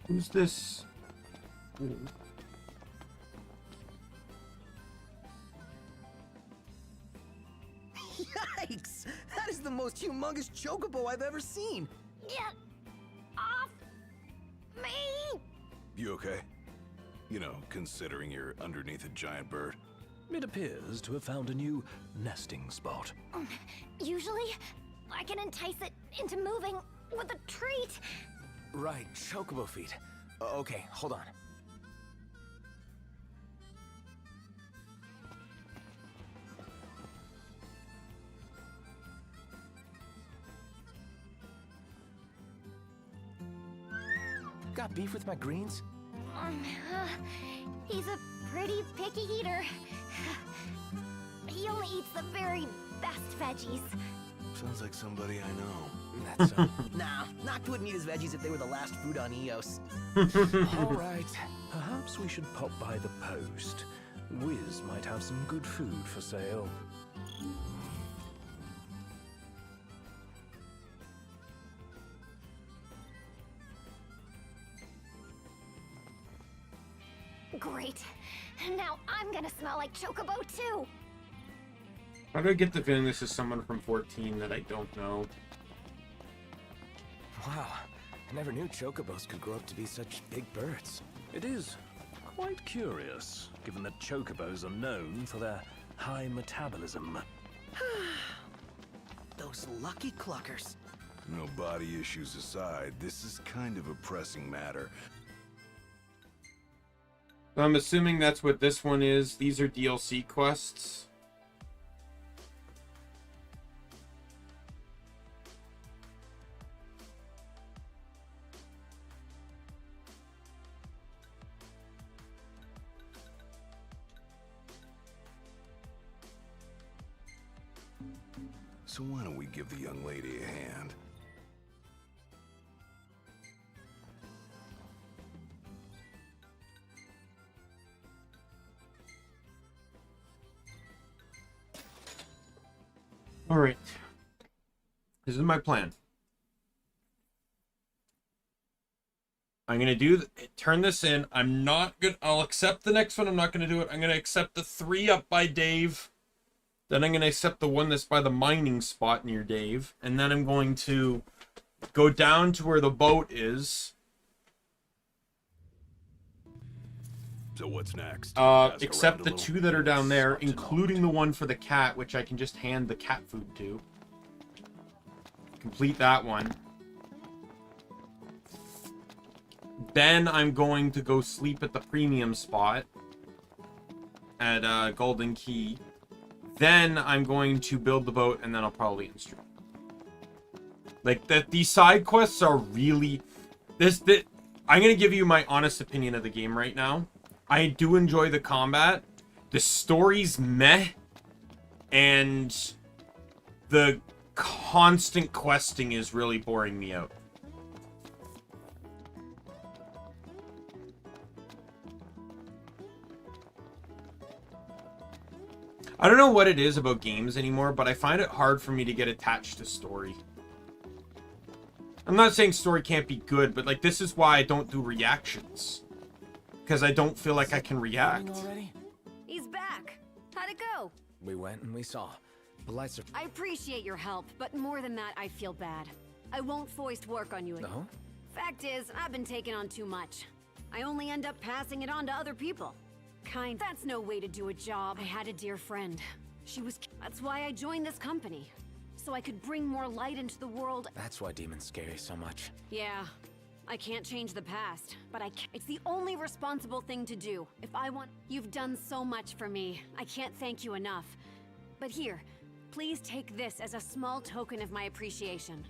Who's this? Yikes! That is the most humongous chocobo I've ever seen. Get off me! You okay? You know, considering you're underneath a giant bird. It appears to have found a new nesting spot. Usually, I can entice it into moving with a treat. Right, chocobo feet. Okay, hold on. Got beef with my greens? He's a pretty picky eater. He only eats the very best veggies. Sounds like somebody I know. That's Nah, Noct wouldn't eat his veggies if they were the last food on Eos. All right. Perhaps we should pop by the post. Wiz might have some good food for sale. Great. Now I'm gonna smell like chocobo too. How do I get the feeling this is someone from 14 that I don't know? Wow, I never knew chocobos could grow up to be such big birds. It is quite curious, given that chocobos are known for their high metabolism. Those lucky cluckers. No body issues aside, this is kind of a pressing matter. So I'm assuming that's what this one is. These are DLC quests. So why don't we give the young lady a hand? All right. This is my plan. I'm going to turn this in. I'll accept the next one. I'm not going to do it. I'm going to accept the 3 up by Dave. Then I'm going to accept the one that's by the mining spot near Dave. And then I'm going to go down to where the boat is. So what's next? Except the 2 that are down there, including the one for the cat, which I can just hand the cat food to. Complete that one. Then I'm going to go sleep at the premium spot at Golden Key. Then I'm going to build the boat, and then I'll probably end stream. Like that, these side quests are really I'm gonna give you my honest opinion of the game right now. I do enjoy the combat. The story's meh, and the constant questing is really boring me out. I don't know what it is about games anymore, but I find it hard for me to get attached to story. I'm not saying story can't be good, but like this is why I don't do reactions. Because I don't feel like I can react. He's back. How'd it go? We went and we saw. The lights are... I appreciate your help, but more than that, I feel bad. I won't foist work on you again. No? Fact is, I've been taking on too much. I only end up passing it on to other people. That's no way to do a job. I had a dear friend. That's why I joined this company. So I could bring more light into the world. That's why demons scare you so much. Yeah. I can't change the past, but it's the only responsible thing to do. If I want... You've done so much for me. I can't thank you enough. But here, please take this as a small token of my appreciation.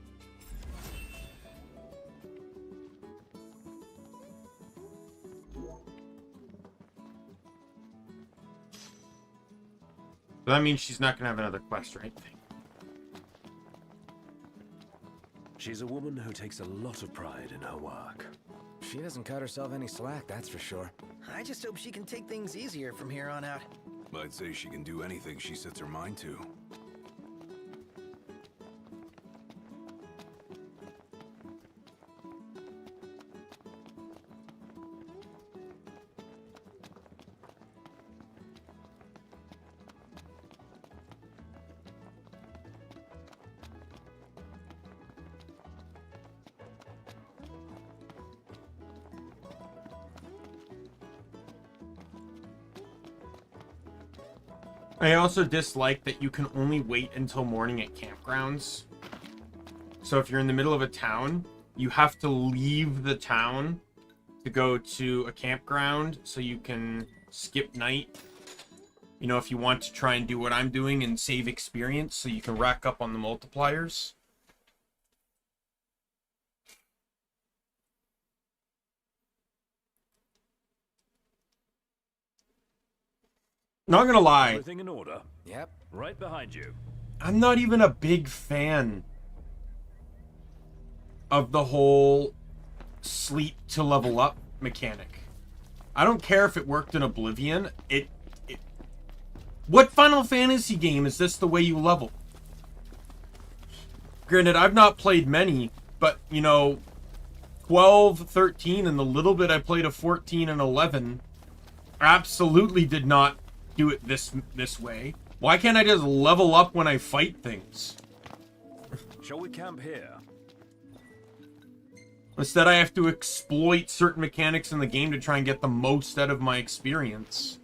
So that means she's not going to have another quest or anything. She's a woman who takes a lot of pride in her work. She doesn't cut herself any slack, that's for sure. I just hope she can take things easier from here on out. I'd say she can do anything she sets her mind to. I also dislike that you can only wait until morning at campgrounds. So if you're in the middle of a town, you have to leave the town to go to a campground so you can skip night. You know, if you want to try and do what I'm doing and save experience so you can rack up on the multipliers. Not gonna lie. Everything in order? Yep. Right behind you. I'm not even a big fan of the whole sleep to level up mechanic. I don't care if it worked in Oblivion. What Final Fantasy game is this the way you level? Granted, I've not played many, but, you know, 12, 13, and the little bit I played of 14 and 11 absolutely did not do it this way. Why can't I just level up when I fight things? Shall we camp here? Instead, I have to exploit certain mechanics in the game to try and get the most out of my experience.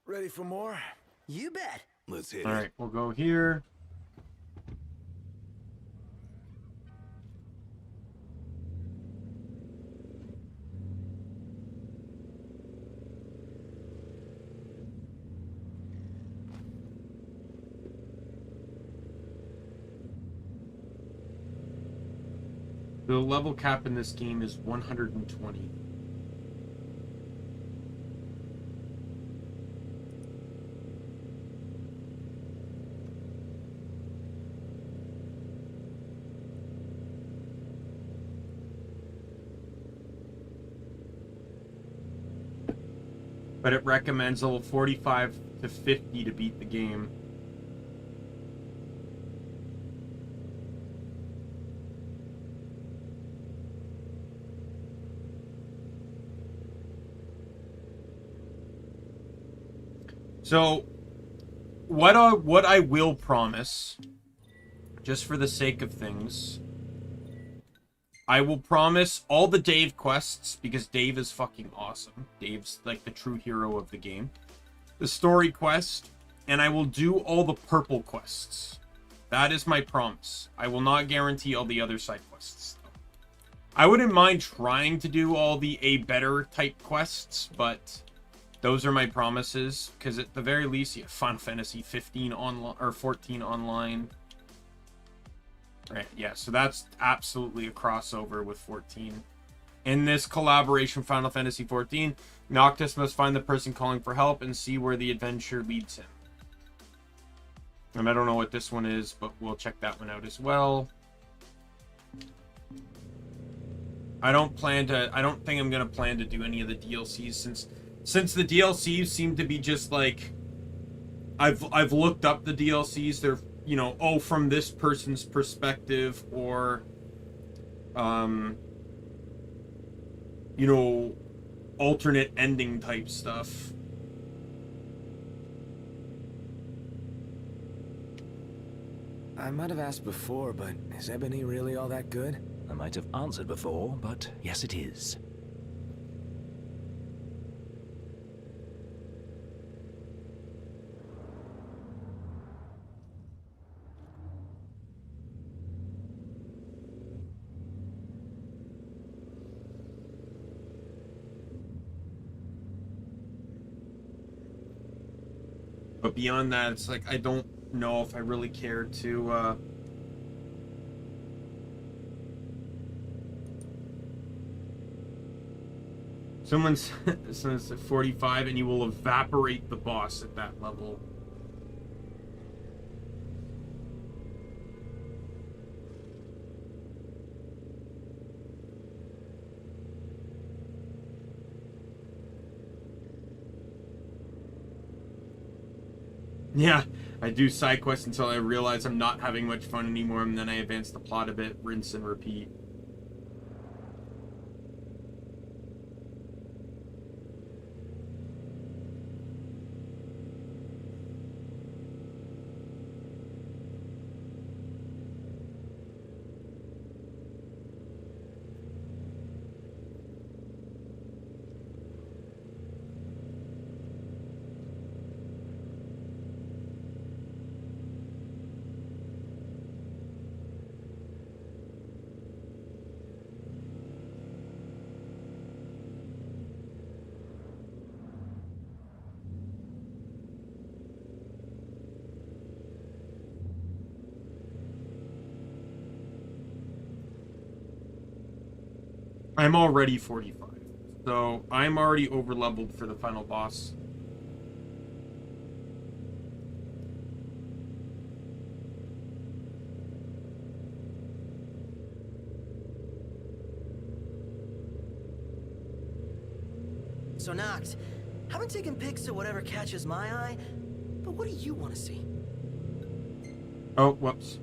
Ready for more? You bet. Let's hit All right, we'll go here. The level cap in this game is 120. But it recommends level 45 to 50 to beat the game. So, what I will promise, just for the sake of things, I will promise all the Dave quests, because Dave is fucking awesome. Dave's like the true hero of the game. The story quest, and I will do all the purple quests. That is my promise. I will not guarantee all the other side quests, though. I wouldn't mind trying to do all the A better type quests, but those are my promises, because at the very least, you have Final Fantasy 15 online or 14 online. Right, yeah, so that's absolutely a crossover with 14. In this collaboration, Final Fantasy XIV, Noctis must find the person calling for help and see where the adventure leads him. And I don't know what this one is, but we'll check that one out as well. I don't think I'm gonna plan to do any of the DLCs since the DLCs seem to be just like I've looked up the DLCs. They're, you know, oh, from this person's perspective, or you know, alternate ending type stuff. I might have asked before, but is Ebony really all that good? I might have answered before, but yes, it is. But beyond that, it's like I don't know if I really care to someone says 45 and you will evaporate the boss at that level. Yeah, I do side quests until I realize I'm not having much fun anymore, and then I advance the plot a bit, rinse and repeat. I'm already 45, so I'm already over-leveled for the final boss. So, Noct, I've been taking pics of whatever catches my eye, but what do you want to see? Oh, whoops.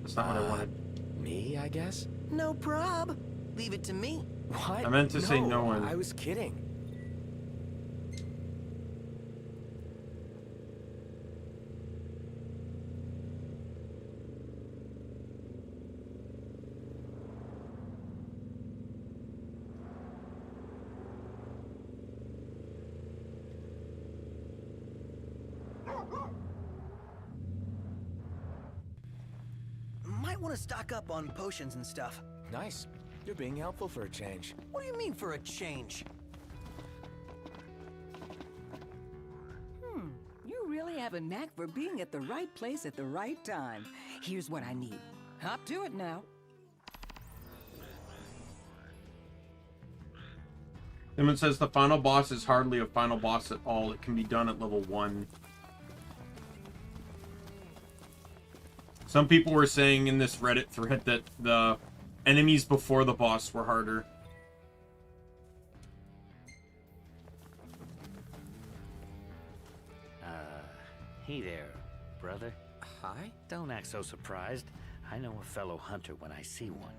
That's not what I wanted. Me, I guess? No prob. Leave it to me. What? I meant to say no one. I was kidding. Might want to stock up on potions and stuff. Nice. You're being helpful for a change. What do you mean for a change? You really have a knack for being at the right place at the right time. Here's what I need. Hop to it now. Someone says the final boss is hardly a final boss at all. It can be done at level 1. Some people were saying in this Reddit thread that the enemies before the boss were harder. Hey there, brother. Hi? Don't act so surprised. I know a fellow hunter when I see one.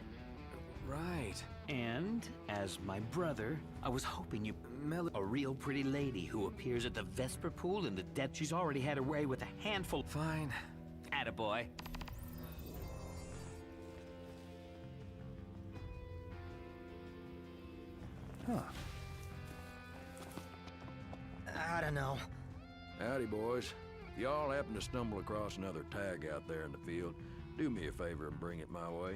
Right. And, as my brother, I was hoping you... A real pretty lady who appears at the Vesper Pool in the dead... She's already had her way with a handful... Fine. Attaboy. Huh. I don't know. Howdy, boys. If y'all happen to stumble across another tag out there in the field, do me a favor and bring it my way.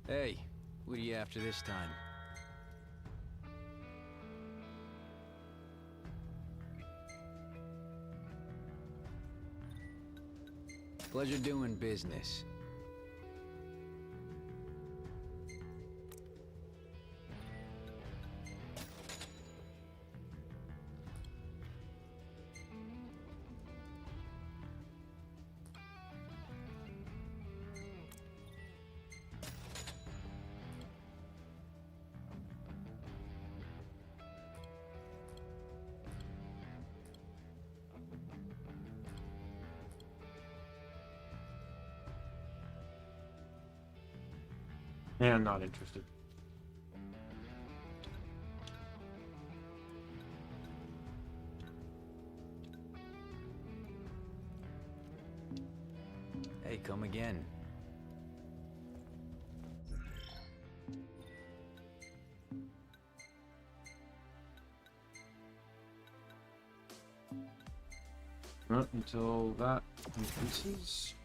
Hey, what are you after this time? Pleasure doing business. Yeah, I'm not interested. Hey, come again. Not until that increases.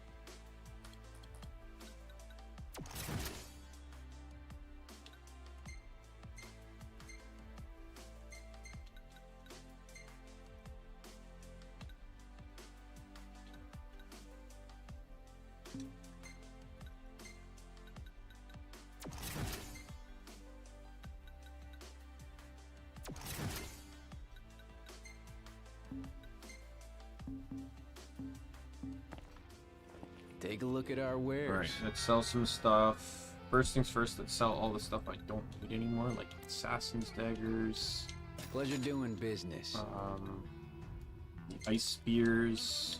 Take a look at our wares. Alright, let's sell some stuff. First things first, let's sell all the stuff I don't need anymore, like assassin's daggers. Pleasure doing business. Ice spears.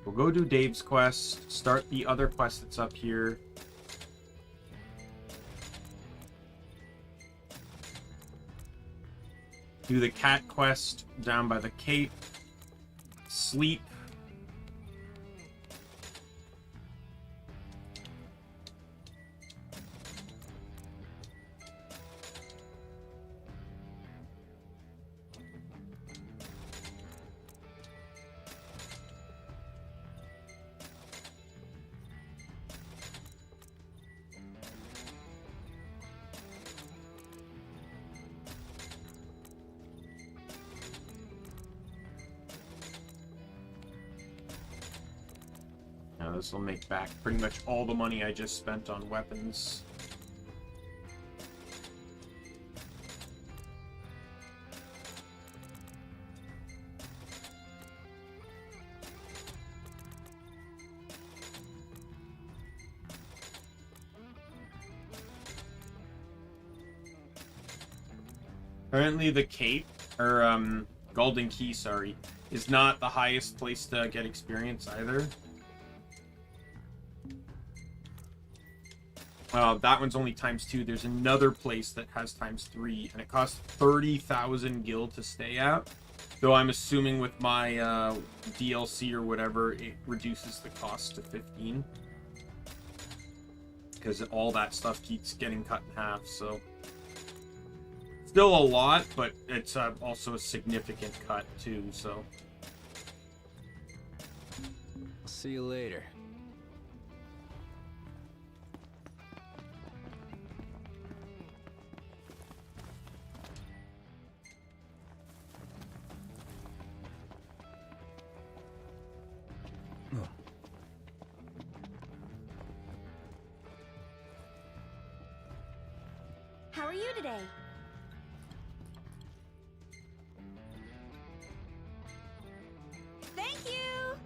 We'll go do Dave's quest, start the other quest that's up here. Do the cat quest down by the cape. Sleep. Now this will make back pretty much all the money I just spent on weapons. Apparently the cape, or Golden Key, sorry, is not the highest place to get experience either. That one's only ×2. There's another place that has ×3, and it costs 30,000 gil to stay at. Though I'm assuming with my DLC or whatever, it reduces the cost to 15. Because all that stuff keeps getting cut in half, so... Still a lot, but it's also a significant cut too, so... I'll see you later. How are you today? Thank you!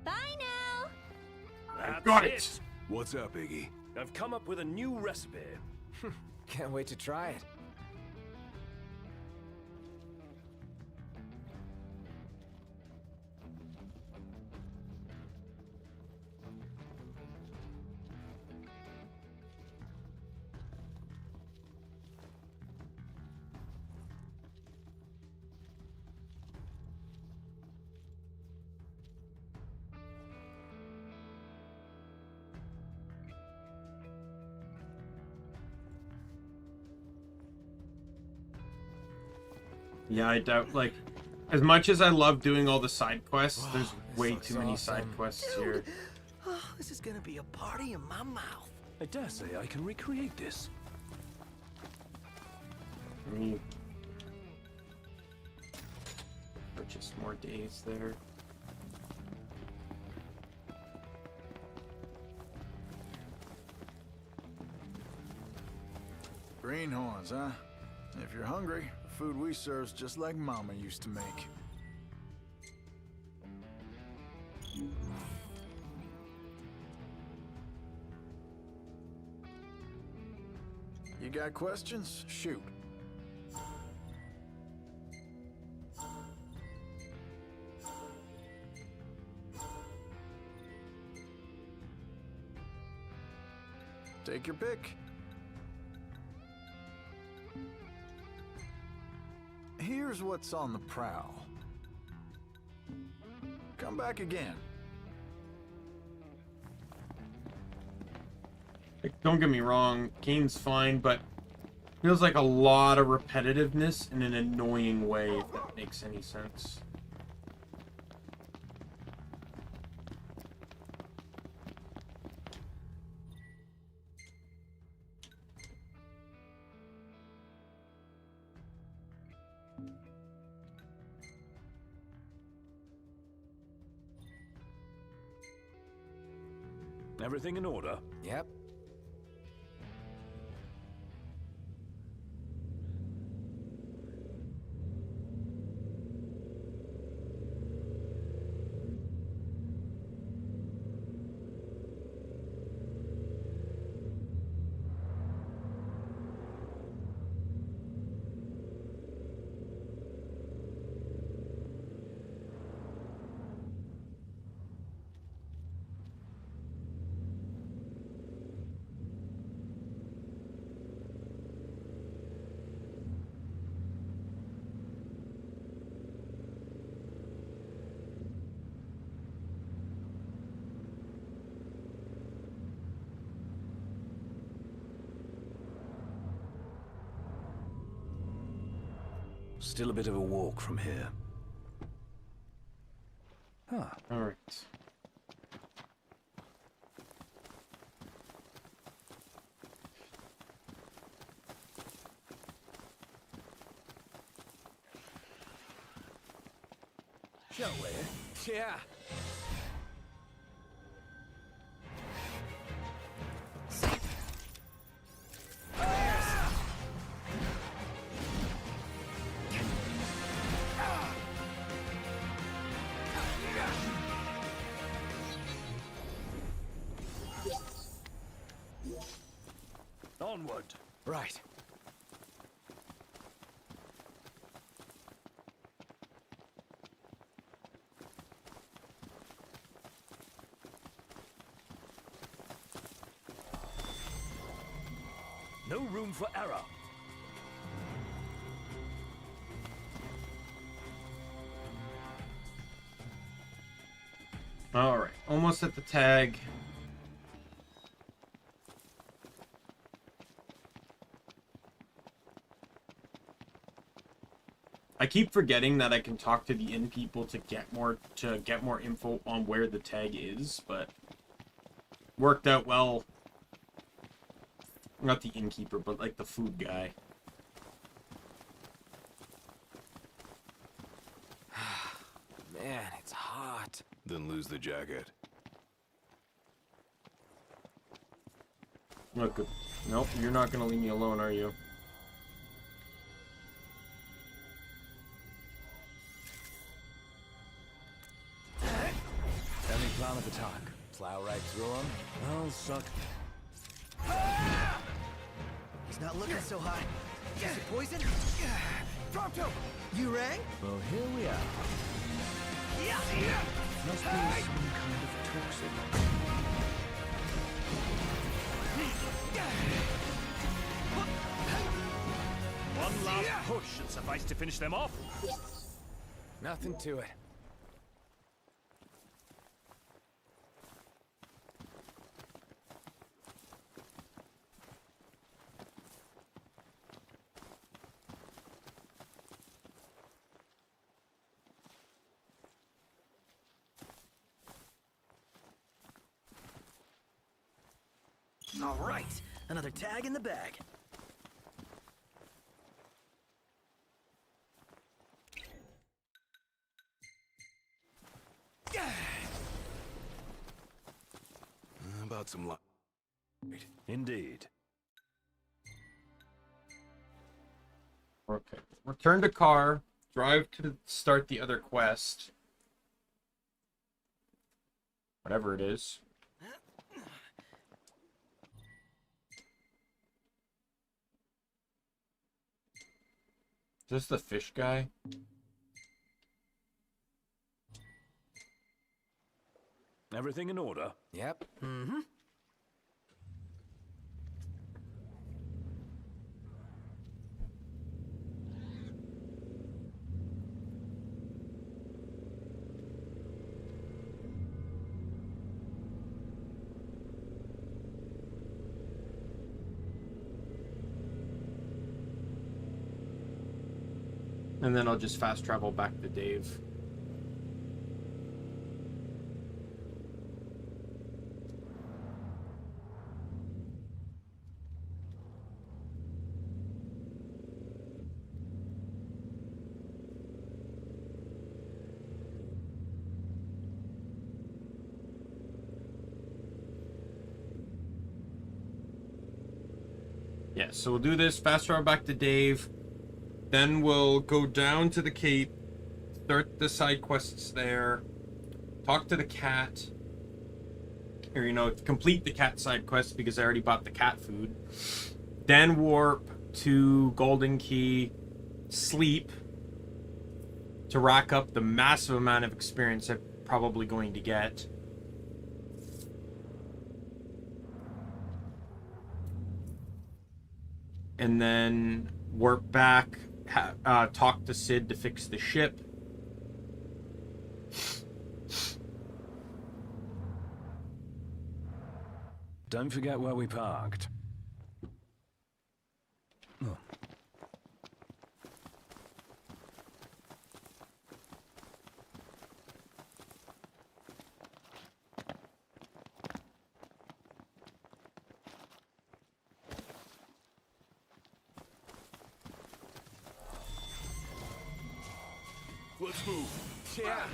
Bye now! got it! What's up, Iggy? I've come up with a new recipe. Can't wait to try it. Yeah, I doubt, like, as much as I love doing all the side quests, there's way too many side quests here. Oh, this is gonna be a party in my mouth. I dare say I can recreate this. Let me purchase more days there. Greenhorns, huh? If you're hungry, the food we serve's just like Mama used to make. You got questions? Shoot. Take your pick. Here's what's on the prowl. Come back again. Like, don't get me wrong, game's fine, but feels like a lot of repetitiveness in an annoying way, if that makes any sense. Everything in order? Yep. Still a bit of a walk from here. Huh. All right. Shall we? Yeah. Onward. Right. No room for error. All right, almost at the tag. I keep forgetting that I can talk to the inn people to get more info on where the tag is, but worked out well. Not the innkeeper, but like the food guy. Man, it's hot. Then lose the jacket. Look, nope, you're not gonna leave me alone, are you? Any plan of attack? Plow right through him? I'll suck. He's not looking so hot. Is it poison? Dropped him! You rang? Well, here we are. Must be some kind of toxin. One last push should suffice to finish them off. Nothing to it. All right, another tag in the bag. How about some luck? Indeed. Okay. Return to car. Drive to start the other quest. Whatever it is. Is this the fish guy? Everything in order? Yep. Mm-hmm. And then I'll just fast travel back to Dave. Yeah, so we'll do this, fast travel back to Dave. Then we'll go down to the Cape, start the side quests there, talk to the cat, or, you know, complete the cat side quest because I already bought the cat food. Then warp to Golden Key, sleep, to rack up the massive amount of experience I'm probably going to get. And then warp back, talk to Sid to fix the ship. Don't forget where we parked. Oh. Let's move. Yeah.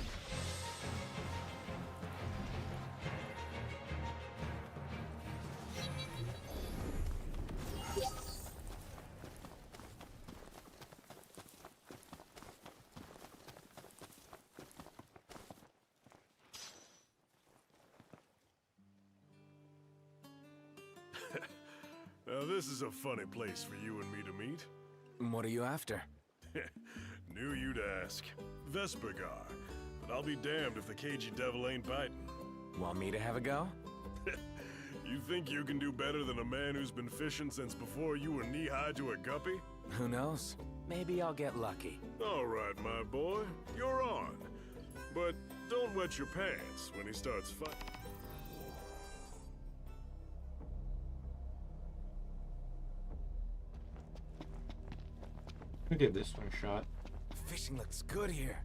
Now this is a funny place for you and me to meet. What are you after? Knew you'd ask. Vespergar. But I'll be damned if the cagey devil ain't biting. Want me to have a go? You think you can do better than a man who's been fishing since before you were knee-high to a guppy? Who knows? Maybe I'll get lucky. All right, my boy. You're on. But don't wet your pants when he starts fighting. Who gave this one a shot? Fishing looks good here.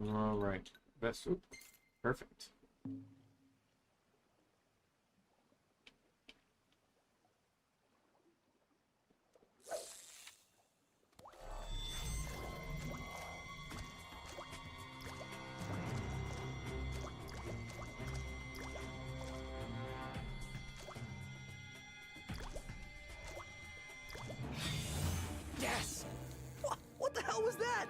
All right. Best. Oop. Perfect. Yes! What the hell was that?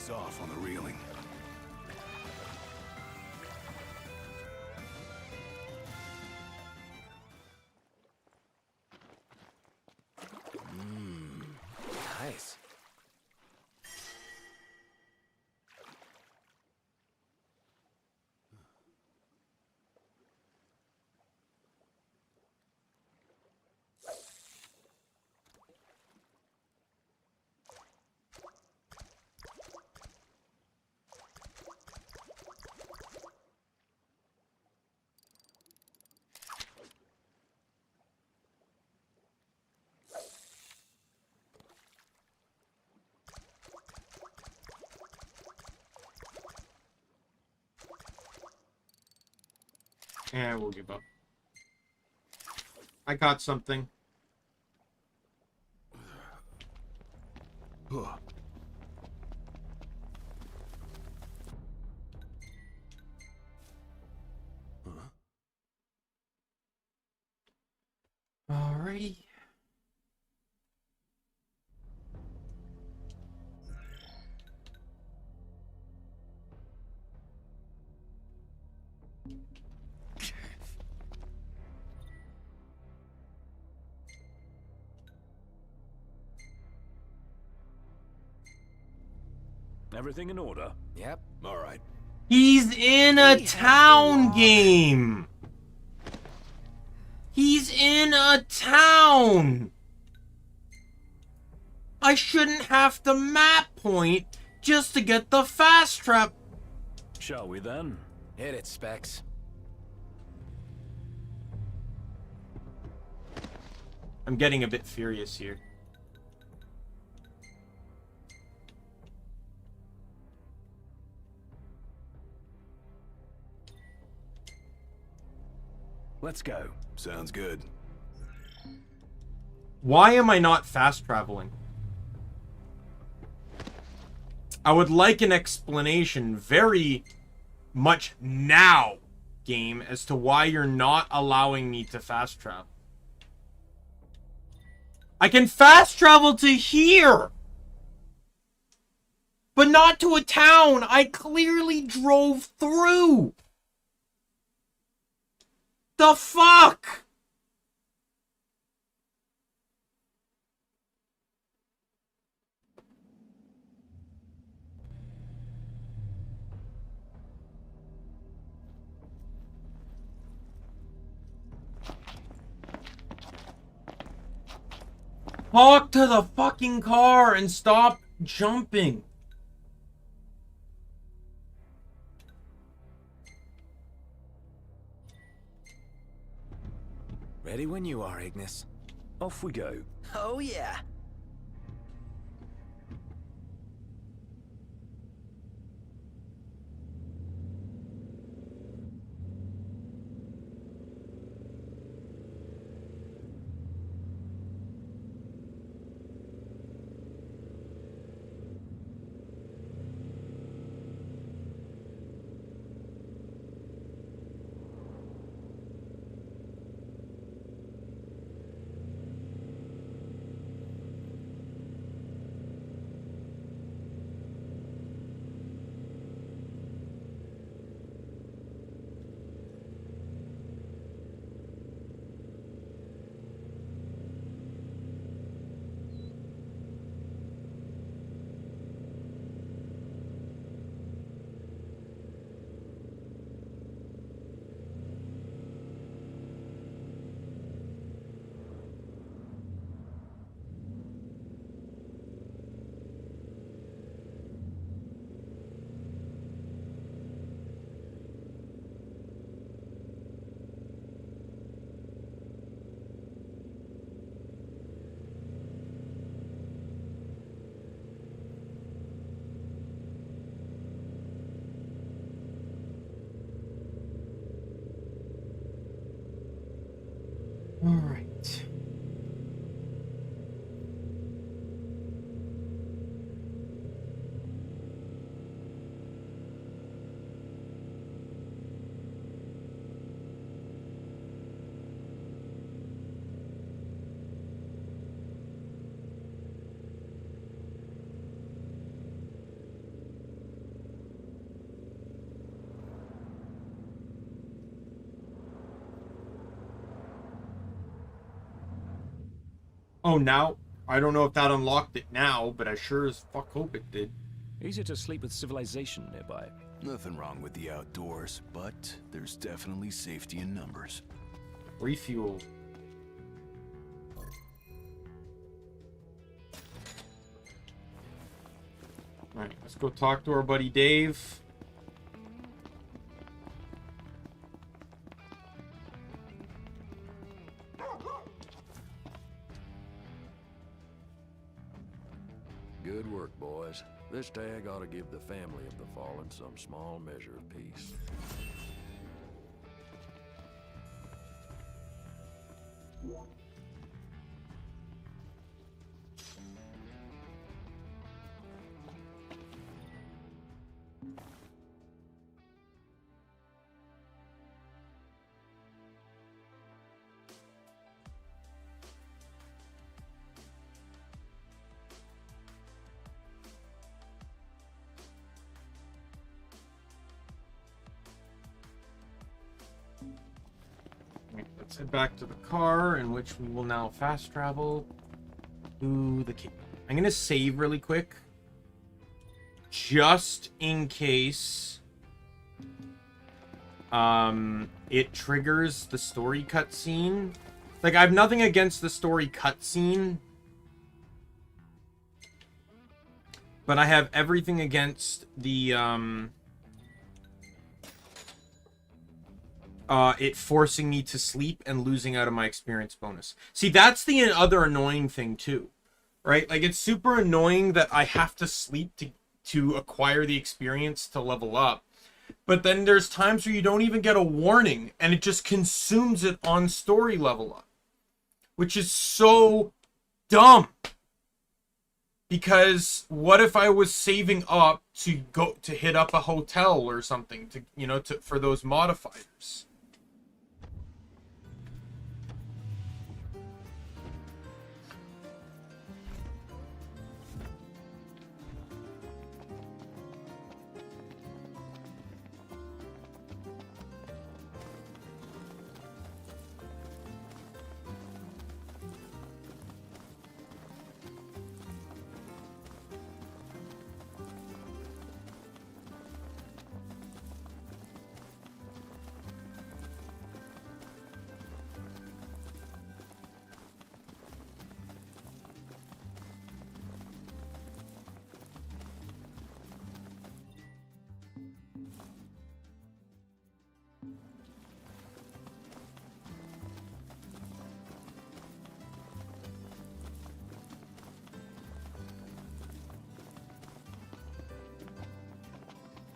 ease off on the reeling. Nice. Yeah, we'll give up. I got something. Alrighty. Everything in order? Yep. All right. He's in a town game. He's in a town. I shouldn't have to map point just to get the fast trap. Shall we then? Hit it, Specs. I'm getting a bit furious here. Let's go. Sounds good. Why am I not fast traveling? I would like an explanation very much now, game, as to why you're not allowing me to fast travel. I can fast travel to here, but not to a town I clearly drove through. The fuck? Talk to the fucking car and stop jumping. Ready when you are, Ignis. Off we go. Oh, yeah. Oh, now? I don't know if that unlocked it now, but I sure as fuck hope it did. Easier to sleep with civilization nearby. Nothing wrong with the outdoors, but there's definitely safety in numbers. Refuel. Alright, let's go talk to our buddy Dave. Good work, boys. This tag ought to give the family of the fallen some small measure of peace. Let's head back to the car, in which we will now fast travel to the cave. I'm gonna save really quick, just in case it triggers the story cutscene. Like, I have nothing against the story cutscene, but I have everything against the it forcing me to sleep and losing out of my experience bonus. See, that's the other annoying thing too, right? Like, it's super annoying that I have to sleep to acquire the experience to level up. But then there's times where you don't even get a warning and it just consumes it on story level up, which is so dumb. Because what if I was saving up to go to hit up a hotel or something to, you know, for those modifiers?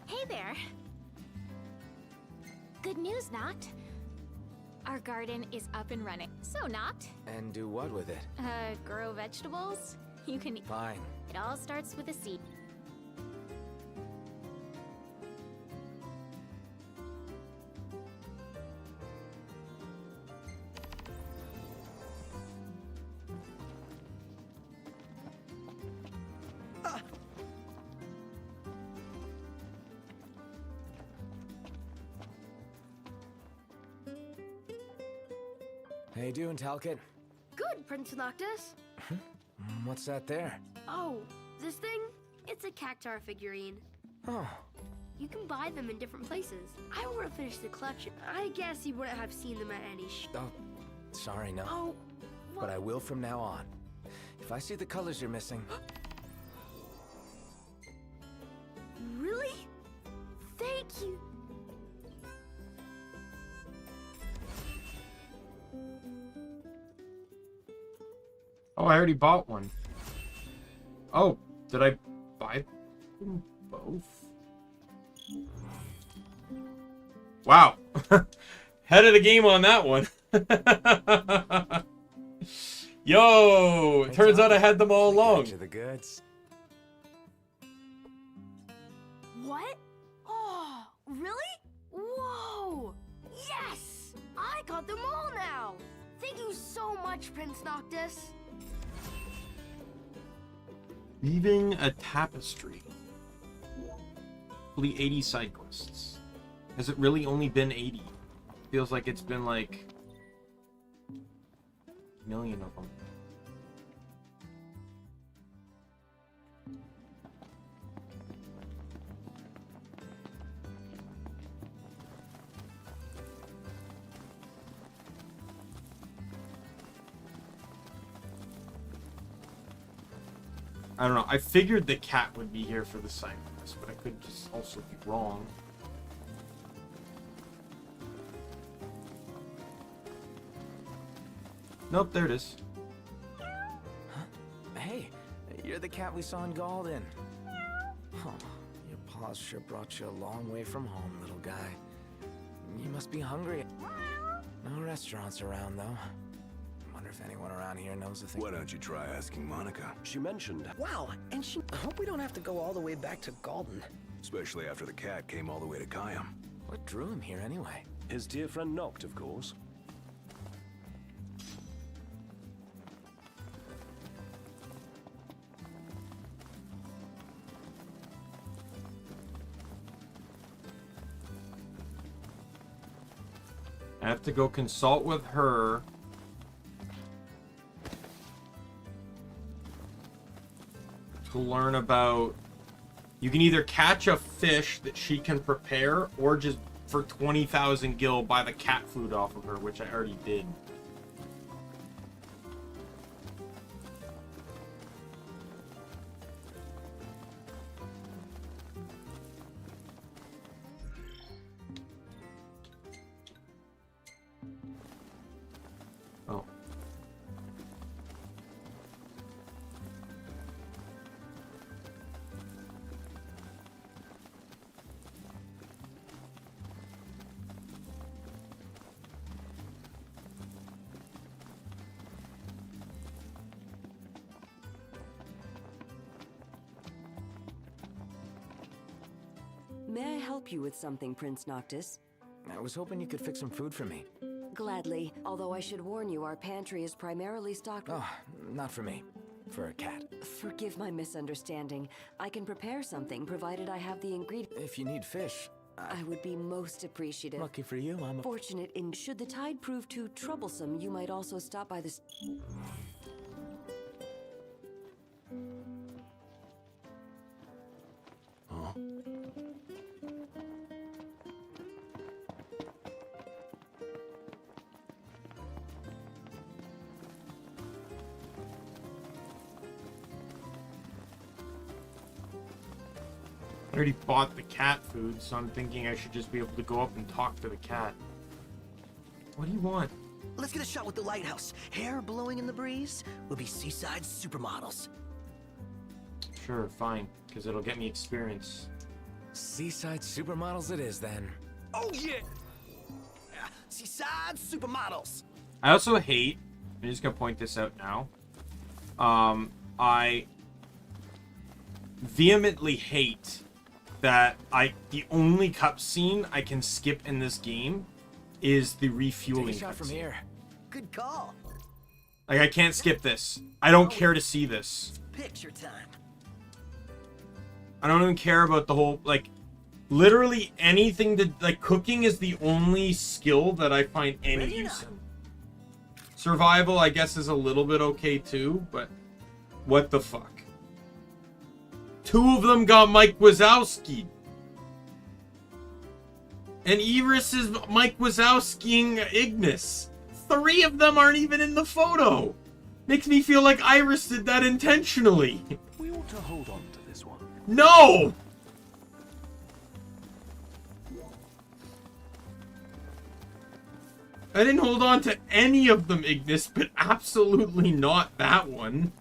Hey there. Good news, Noct. Our garden is up and running. So, Noct, And do what with it? grow vegetables? You can... Fine. It all starts with a seed. How you doing, Talcott? Good, Prince Noctis. What's that there? Oh, this thing? It's a cactar figurine. Oh. You can buy them in different places. I would have finished the collection. I guess you wouldn't have seen them at any Oh, sorry, no. Oh, But I will from now on. If I see the colors you're missing... Really? Thank you. Oh, I already bought one. Oh, did I buy them both? Wow. Head of the game on that one. Yo, it turns out I had them all along. The goods. What? Oh, really? Whoa! Yes! I got them all now! Thank you so much, Prince Noctis. Weaving a tapestry. Only 80 side quests. Has it really only been 80? Feels like it's been like a million of them. I don't know. I figured the cat would be here for the side quest, but I could just also be wrong. Nope, there it is. Hey, you're the cat we saw in Galden. Huh, your paws sure brought you a long way from home, little guy. You must be hungry. No restaurants around, though. Wonder if anyone around here knows a thing. Why don't you try asking Monica? She mentioned... Wow, and she... I hope we don't have to go all the way back to Galden. Especially after the cat came all the way to Kayam. What drew him here anyway? His dear friend Noct, of course. I have to go consult with her. To learn about... You can either catch a fish that she can prepare, or just for 20,000 gil buy the cat food off of her, which I already did. Oh. May I help you with something, Prince Noctis? I was hoping you could fix some food for me. Gladly, although I should warn you, our pantry is primarily stocked... Oh, not for me. For a cat. Forgive my misunderstanding. I can prepare something, provided I have the ingredients. If you need fish... I would be most appreciative. Lucky for you, I'm fortunate in... Should the tide prove too troublesome, you might also stop by this... Huh? I already bought the cat food, so I'm thinking I should just be able to go up and talk to the cat. What do you want? Let's get a shot with the lighthouse. Hair blowing in the breeze. We'll be seaside supermodels. Sure, fine, because it'll get me experience. Seaside supermodels it is, then. Oh, yeah! Seaside supermodels. I also hate, I'm just gonna point this out now. I vehemently hate that the only cutscene I can skip in this game is the refueling Take a shot from here. Good call. Like, I can't skip this. I don't care to see this. Picture time. I don't even care about the whole, like, literally anything that, like, cooking is the only skill that I find any use in. Survival, I guess, is a little bit okay too, but what the fuck? Two of them got Mike Wazowski. And Iris is Mike Wazowskiing Ignis. 3 of them aren't even in the photo. Makes me feel like Iris did that intentionally. We ought to hold on to this one. No! I didn't hold on to any of them, Ignis, but absolutely not that one.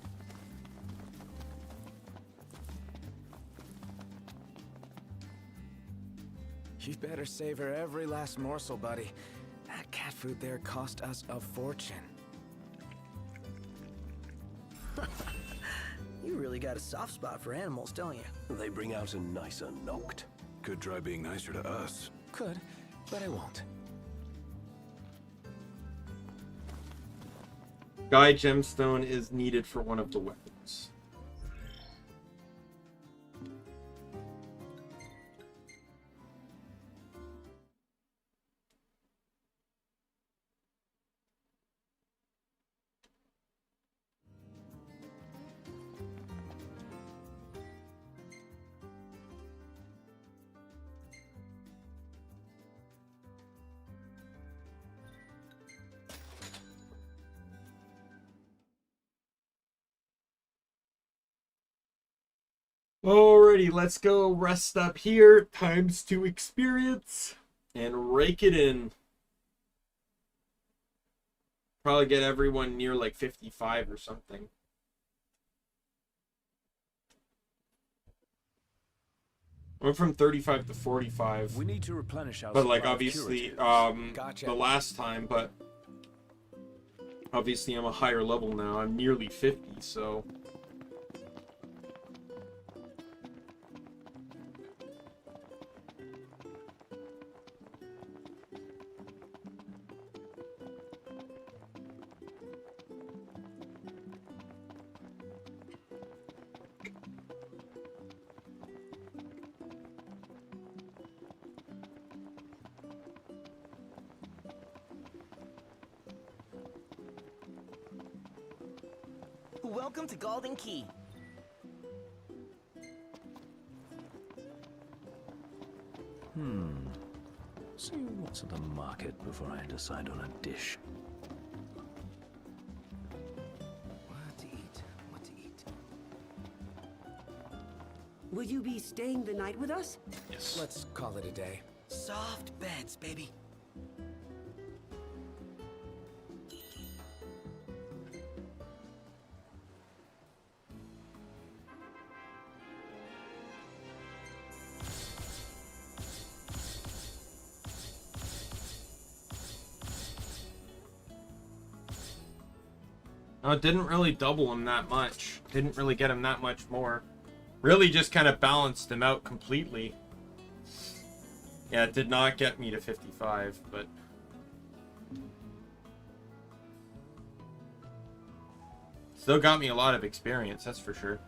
You better savor every last morsel, buddy. That cat food there cost us a fortune. You really got a soft spot for animals, don't you? They bring out a nicer Noct. Could try being nicer to us. Could, but I won't. Guy gemstone is needed for one of the weapons. Alrighty, let's go rest up here. Times 2 experience. And rake it in. Probably get everyone near like 55 or something. Went from 35 to 45. We need to replenish our but like supply of obviously curatives. the last time, but obviously I'm a higher level now. I'm nearly 50, so Welcome to Golden Key. See what's at the market before I decide on a dish. What to eat? What to eat? Will you be staying the night with us? Yes. Let's call it a day. Soft beds, baby. no, it didn't really double him that much. Didn't really get him that much more. Really just kind of balanced him out completely. Yeah, it did not get me to 55, but still got me a lot of experience, that's for sure.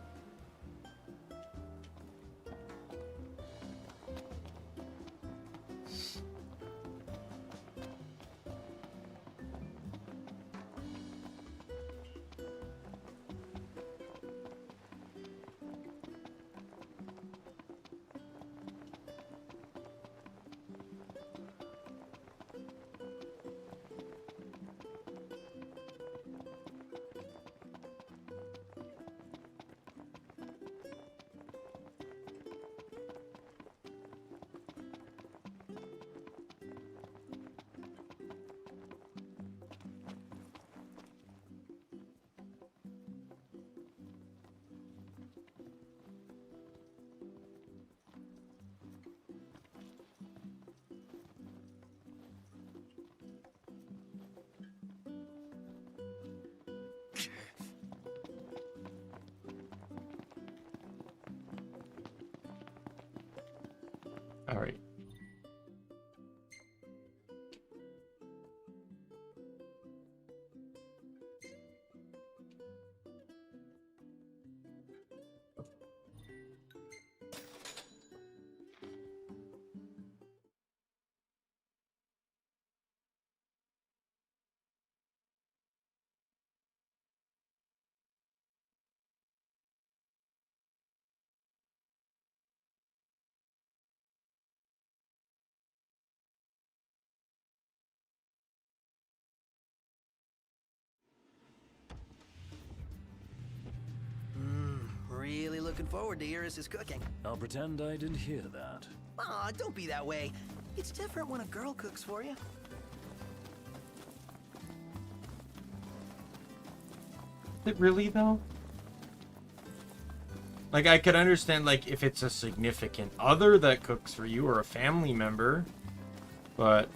All right. Really looking forward to Iris' cooking. I'll pretend I didn't hear that. Aw, don't be that way. It's different when a girl cooks for you. Is it really though? Like, I could understand, like, if it's a significant other that cooks for you or a family member, but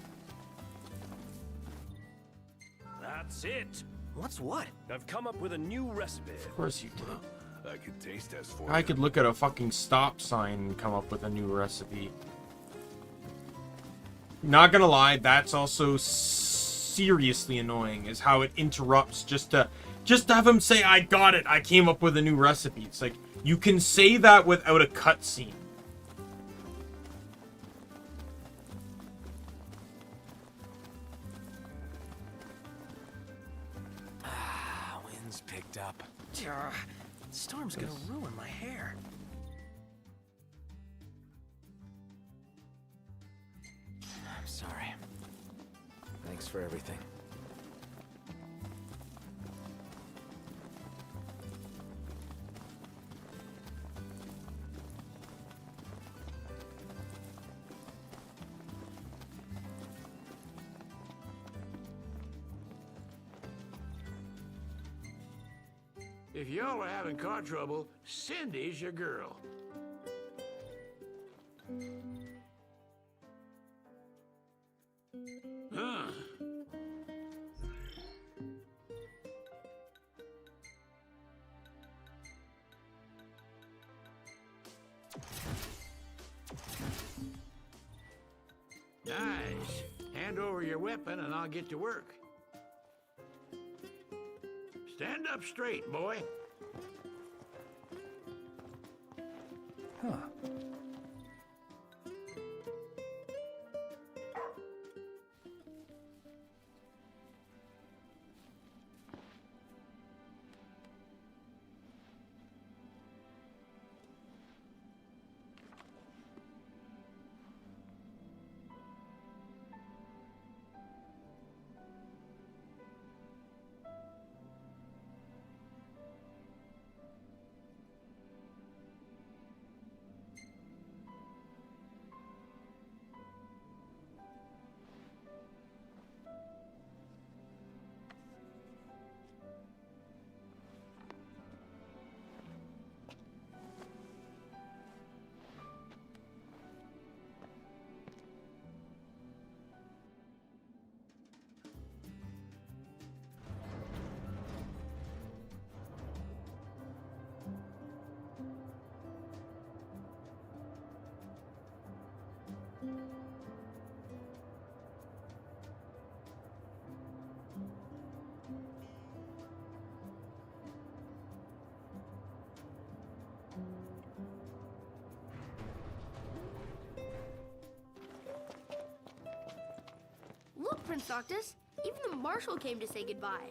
That's it. What's what? I've come up with a new recipe. of course you did. I could taste test for I you. could look at a fucking stop sign and come up with a new recipe. Not gonna lie, that's also seriously annoying, is how it interrupts just to have him say, I got it, I came up with a new recipe. It's like, you can say that without a cutscene. Wind's picked up. Storm's gonna ruin my hair. I'm sorry. Thanks for everything. If y'all are having car trouble, Cindy's your girl. Huh. Nice. Hand over your weapon and I'll get to work. Stand up straight, boy. Huh. Look, Prince Noctis, even the marshal came to say goodbye.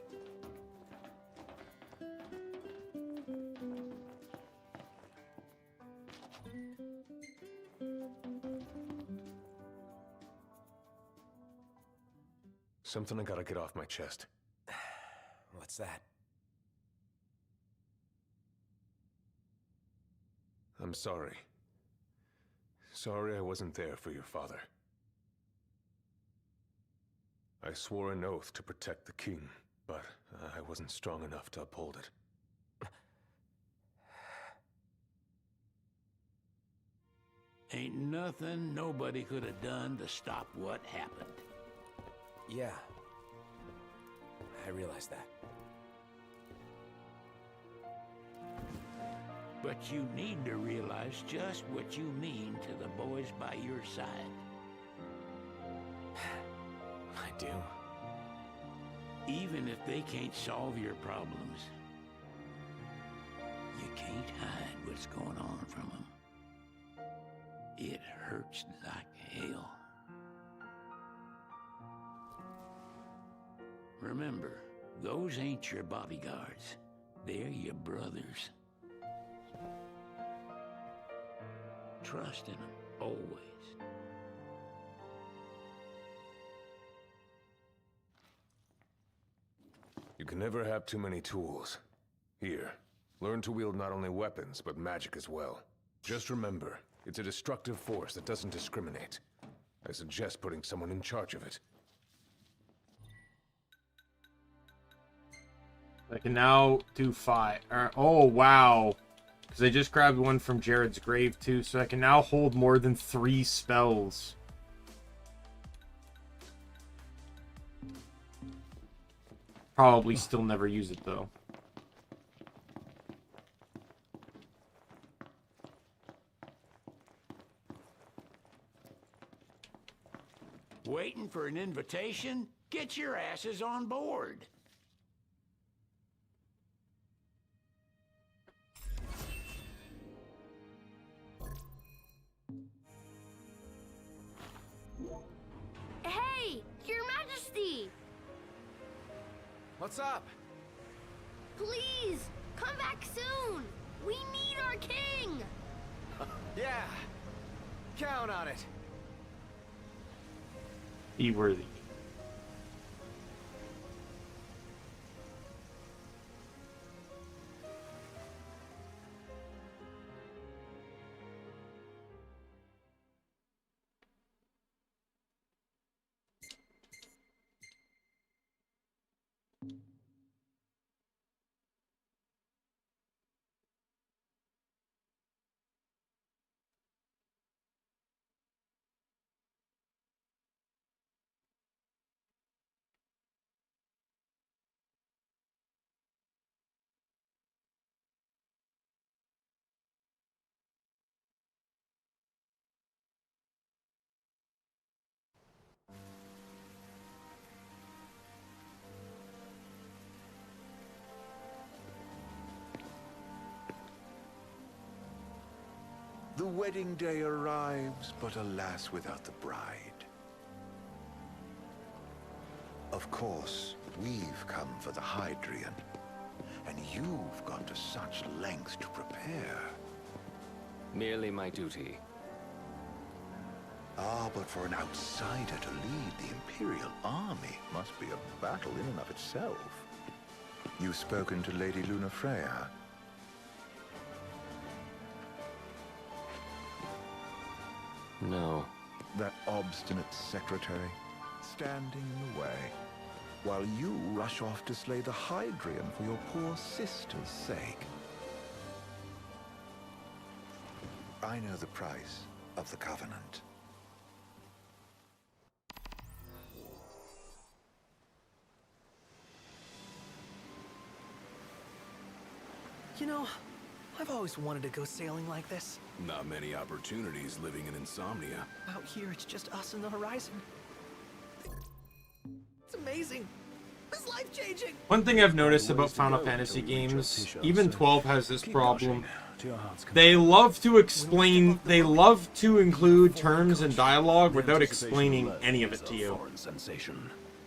Something I gotta get off my chest. What's that? I'm sorry. Sorry I wasn't there for your father. I swore an oath to protect the king, but I wasn't strong enough to uphold it. Ain't nothing nobody could have done to stop what happened. Yeah. I realize that. But you need to realize just what you mean to the boys by your side. I do. Even if they can't solve your problems, you can't hide what's going on from them. It hurts like hell. Remember, those ain't your bodyguards. They're your brothers. Trust in them, always. You can never have too many tools. Here, learn to wield not only weapons, but magic as well. Just remember, it's a destructive force that doesn't discriminate. I suggest putting someone in charge of it. I can now do 5. Oh, wow. Because I just grabbed one from Jared's grave, too, so I can now hold more than 3 spells. Probably still never use it, though. Waiting for an invitation? Get your asses on board. Hey, Your Majesty! What's up? Please, come back soon! We need our king! Yeah, count on it. Be worthy. The wedding day arrives, but alas without the bride. Of course, we've come for the Hydrian, and you've gone to such lengths to prepare. Merely my duty. Ah, but for an outsider to lead the Imperial army must be a battle in and of itself. You've spoken to Lady Lunafreya? No. That obstinate secretary, standing in the way, while you rush off to slay the Hydrian for your poor sister's sake. I know the price of the Covenant. You know, I've always wanted to go sailing like this. Not many opportunities living in Insomnia. Out here, it's just us and the horizon. It's amazing. It's life-changing. One thing I've noticed about Final Fantasy games, even 12 has this problem. They love to explain, they love to include terms and dialogue without explaining any of it to you.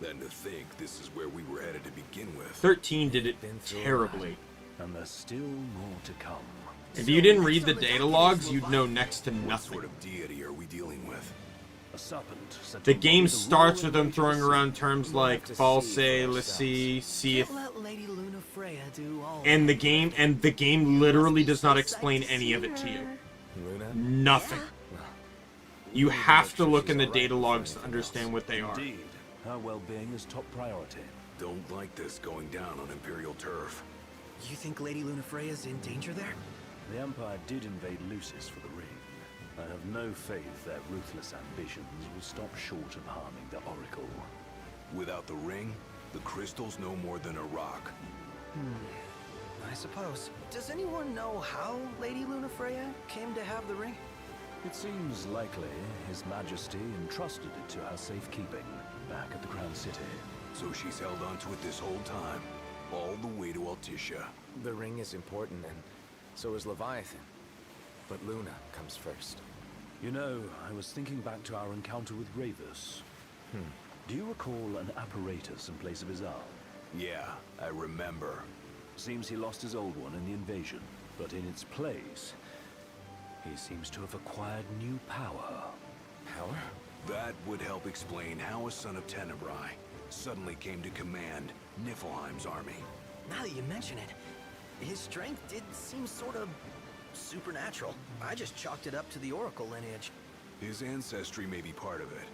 Then to think this is where we were headed to begin with. 13 did it terribly. And there's still more to come. If you didn't read the data logs, you'd know next to nothing. What sort of deity are we dealing with? A serpent. The game starts with them throwing around terms like False, Lassie, Seath, and the game literally does not explain any of it to you. Nothing. You have to look in the data logs to understand what they are. Indeed, her well-being is top priority. Don't like this going down on Imperial turf. You think Lady Lunafreya's in danger there? The Empire did invade Lucis for the ring. I have no faith their ruthless ambitions will stop short of harming the Oracle. Without the ring, the crystal's no more than a rock. I suppose. Does anyone know how Lady Lunafreya came to have the ring? It seems likely His Majesty entrusted it to her safekeeping back at the Crown City. So she's held onto it this whole time, all the way to Altissia. The ring is important, and so is Leviathan. But Luna comes first. You know, I was thinking back to our encounter with Ravus. Do you recall an apparatus in place of his arm? Yeah, I remember. Seems he lost his old one in the invasion, but in its place, he seems to have acquired new power. Power? That would help explain how a son of Tenebrae suddenly came to command Niflheim's army. Now that you mention it, his strength did seem sort of supernatural. I just chalked it up to the Oracle lineage. His ancestry may be part of it,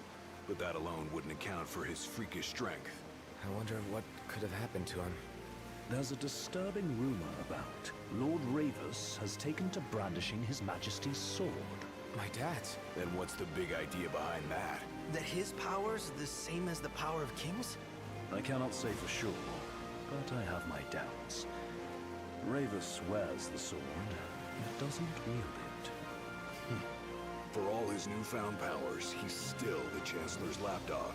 but that alone wouldn't account for his freakish strength. I wonder what could have happened to him. There's a disturbing rumor about Lord Ravus has taken to brandishing His Majesty's sword. My dad's? Then what's the big idea behind that? That his power's the same as the power of kings? I cannot say for sure, but I have my doubts. Ravus wears the sword, yet doesn't wield it. For all his newfound powers, he's still the Chancellor's lapdog,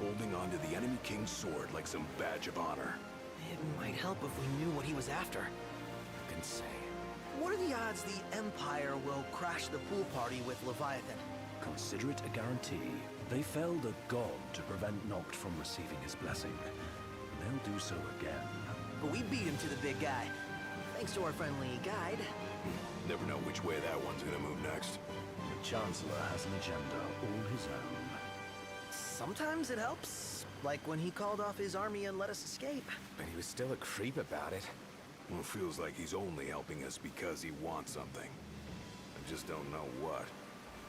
holding on to the enemy king's sword like some badge of honor. It might help if we knew what he was after. Who can say? What are the odds the Empire will crash the pool party with Leviathan? Consider it a guarantee. They felled a god to prevent Noct from receiving his blessing. They'll do so again. But we beat him to the big guy, thanks to our friendly guide. Never know which way that one's gonna move next. The Chancellor has an agenda all his own. Sometimes it helps, like when he called off his army and let us escape. But he was still a creep about it. Well, it feels like he's only helping us because he wants something. I just don't know what.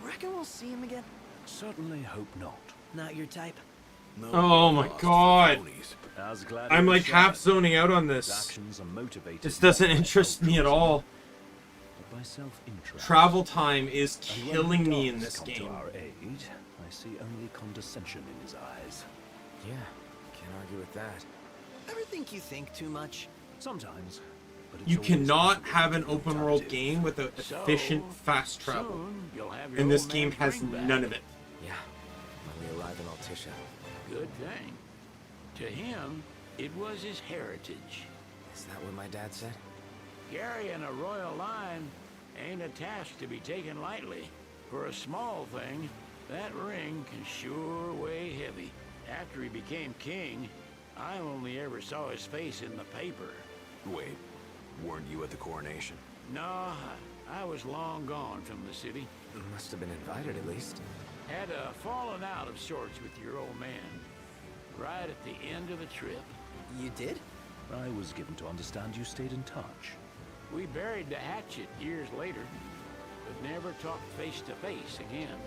Reckon we'll see him again? Certainly hope not. Not your type? No, Oh my god. I'm like half zoning out on this. Actions are motivated. This doesn't interest me at all. By self-interest. Travel time is And when killing he me in does this come to game. our aid, I see only condescension in his eyes. Yeah, can't argue with that. Ever think you think too much? Sometimes. But it's You always cannot possible have an to be open world adaptive. game without efficient fast travel. Soon you'll have your And this old game man's has ring back. none of it. Yeah, when we arrive in Altissia. Good thing. To him, it was his heritage. Is that what my dad said? Carrying a royal line ain't a task to be taken lightly. For a small thing, that ring can sure weigh heavy. After he became king, I only ever saw his face in the paper. Wait, weren't you at the coronation? No, I was long gone from the city. Must have been invited at least. Had a falling out of sorts with your old man. Right at the end of the trip. You did? I was given to understand you stayed in touch. We buried the hatchet years later, but never talked face to face again.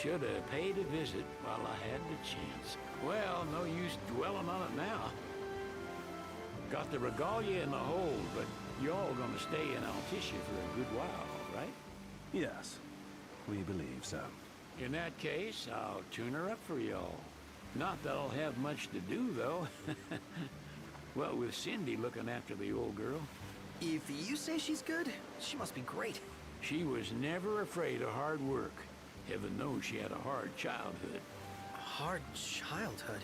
Should have paid a visit while I had the chance. Well, no use dwelling on it now. Got the regalia in the hold, but y'all gonna stay in Altissia for a good while, right? Yes, we believe so. In that case, I'll tune her up for y'all. Not that I'll have much to do, though. Well, with Cindy looking after the old girl. If you say she's good, she must be great. She was never afraid of hard work. Heaven knows she had a hard childhood. Hard childhood?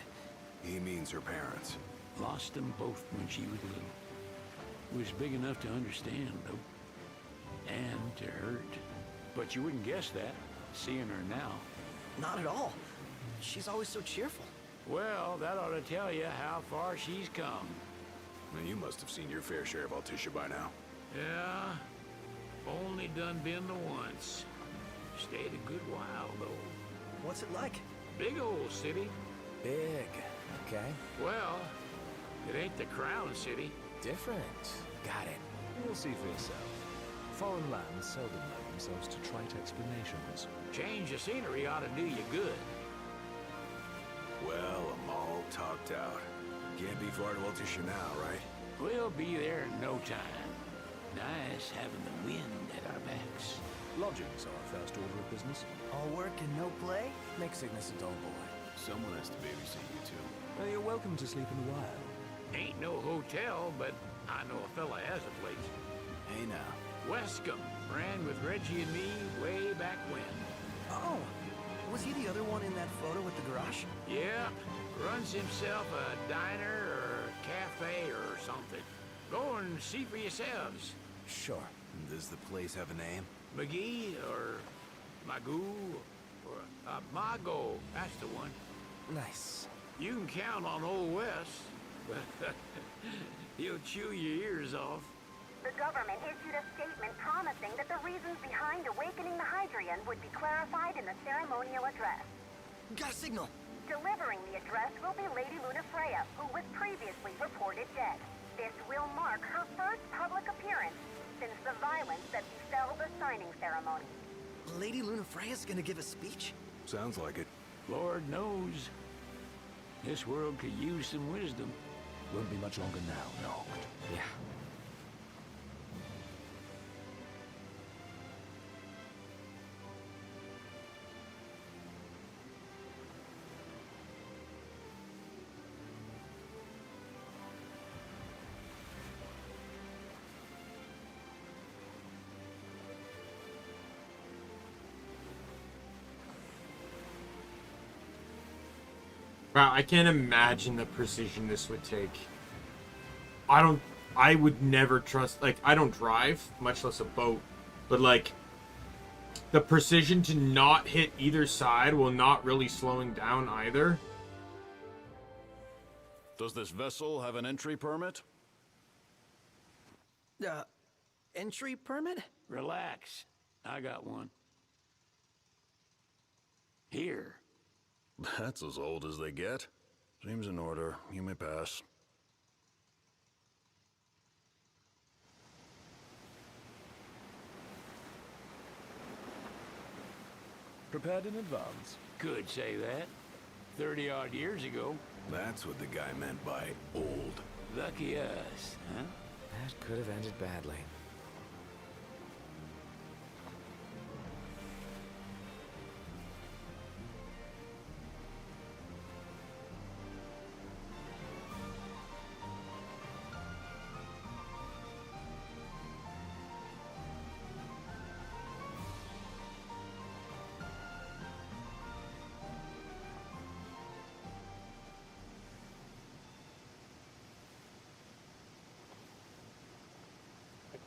He means her parents. Lost them both when she was little. Was big enough to understand, though. And to hurt. But you wouldn't guess that, seeing her now. Not at all. She's always so cheerful. Well, that ought to tell you how far she's come. And you must have seen your fair share of Altissia by now. Yeah, only done been the once. Stayed a good while, though. What's it like? Big old city. Big, okay. Well, it ain't the Crown City. Different. Got it. You'll see for yourself. Foreign lands seldom lend themselves to trite explanations. Change of scenery ought to do you good. Well, I'm all talked out. Can't be far to Altissia now, right? We'll be there in no time. Nice having the wind at our backs. Lodgings are our first order of business. All work and no play? Make Cygnus a dull boy. Someone has to babysit you too. You're welcome to sleep in the wild. Ain't no hotel, but I know a fella has a place. Hey now. Wescombe ran with Reggie and me way back when. Oh, was he the other one in that photo with the garage? Yeah, runs himself a diner or cafe or something. Go and see for yourselves. Sure. Does the place have a name? McGee or Magoo or Mago, that's the one. Nice. You can count on Old West, but he'll chew your ears off. The government issued a statement promising that the reasons behind awakening the Hydrian would be clarified in the ceremonial address. Got a signal. Delivering the address will be Lady Lunafreya, who was previously reported dead. This will mark her first public appearance since the violence that befell the signing ceremony. Lady Lunafreya's gonna give a speech? Sounds like it. Lord knows. This world could use some wisdom. Won't be much longer now, Noct. Yeah. Wow, I can't imagine the precision this would take. I would never trust, like, I don't drive, much less a boat, but, like, the precision to not hit either side while not really slowing down either. Does this vessel have an entry permit? Entry permit? Relax. I got one. Here. That's as old as they get. Seems in order. You may pass. Prepared in advance. Could say that. 30-odd years ago. That's what the guy meant by old. Lucky us, huh? That could have ended badly.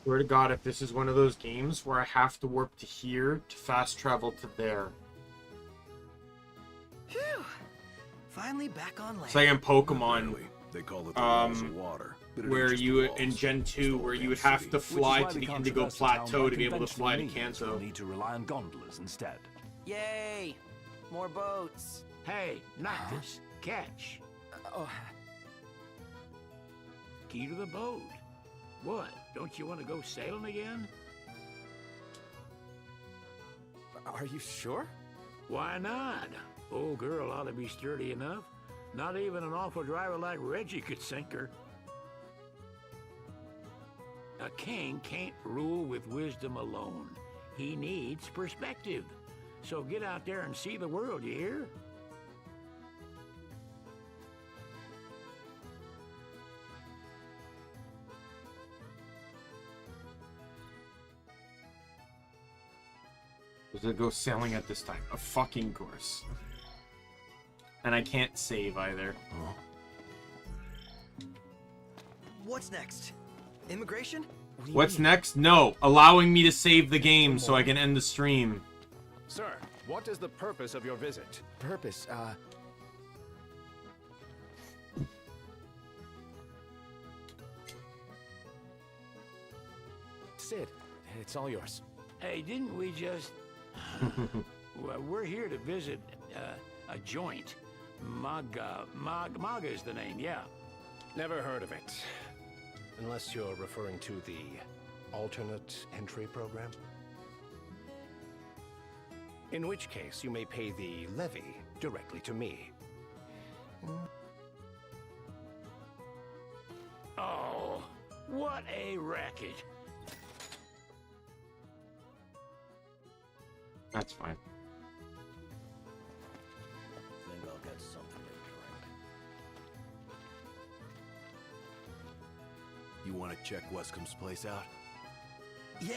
Swear to God, if this is one of those games where I have to warp to here to fast travel to there. Phew. Finally back on land. It's like in Pokemon, They call it the walls of water. where you, in Gen 2, where you would have to fly to the Indigo Plateau to be able to fly to Kanto. Need to rely on gondolas instead. Yay! More boats. Hey, Noctis, catch. Oh. Key to the boat. What? Don't you want to go sailing again? Are you sure? Why not? Old girl ought to be sturdy enough. Not even an awful driver like Reggie could sink her. A king can't rule with wisdom alone. He needs perspective. So get out there and see the world, you hear? Does it go sailing at this time? Of fucking course. And I can't save either. What's next? Immigration? What's next? No. Allowing me to save the game so I can end the stream. Sir, what is the purpose of your visit? Purpose, Sid, it's all yours. Hey, didn't we just... Well, we're here to visit a joint. Maga is the name, yeah. Never heard of it. Unless you're referring to the alternate entry program. In which case, you may pay the levy directly to me. Oh, what a racket. That's fine. Think I'll get something to drink. You want to check Wescom's place out? Yeah,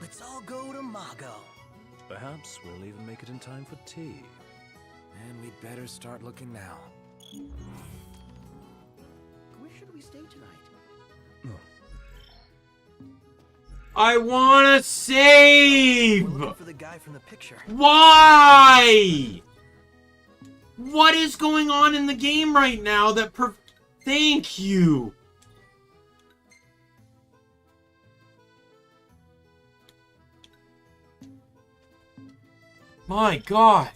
let's all go to Mago. Perhaps we'll even make it in time for tea. And we'd better start looking now. Where should we stay tonight? I wanna save! We're looking for the guy from the picture. Why? What is going on in the game right now that Thank you! My God.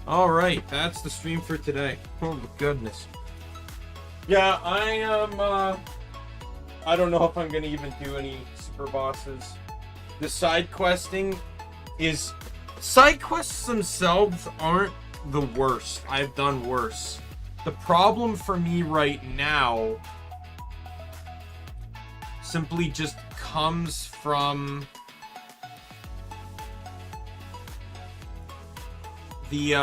Alright, that's the stream for today. Oh my goodness. Yeah, I am, I don't know if I'm gonna even do any super bosses. The side questing is... Side quests themselves aren't the worst. I've done worse. The problem for me right now simply just comes from the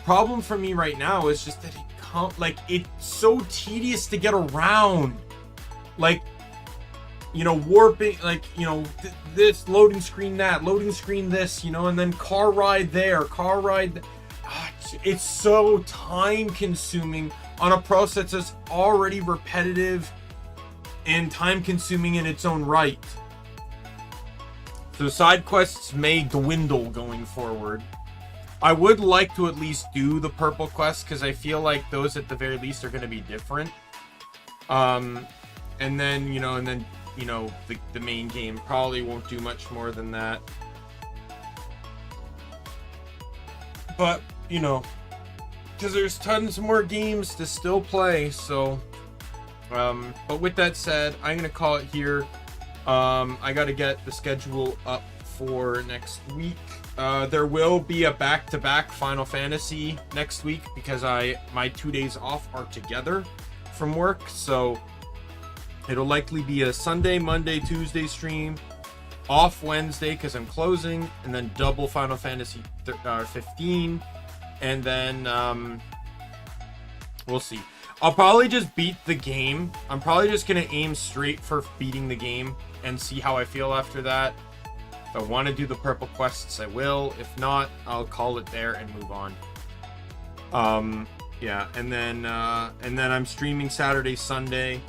problem for me right now is just that it's so tedious to get around. Like, you know, warping, like, you know, this loading screen, that loading screen, this, you know, and then car ride there, car ride. It's so time consuming on a process that's already repetitive and time consuming in its own right. So side quests may dwindle going forward. I would like to at least do the purple quests because I feel like those at the very least are going to be different. And then, the main game probably won't do much more than that. But, you know, because there's tons more games to still play, so... but with that said, I'm going to call it here. I got to get the schedule up for next week. There will be a back-to-back Final Fantasy next week because my 2 days off are together from work, so it'll likely be a Sunday, Monday, Tuesday stream, off Wednesday because I'm closing, and then double Final Fantasy 15, and then we'll see. I'll probably just beat the game. I'm probably just gonna aim straight for beating the game and see how I feel after that. If I want to do the purple quests, I will. If not, I'll call it there and move on. Yeah, and then I'm streaming Saturday, Sunday.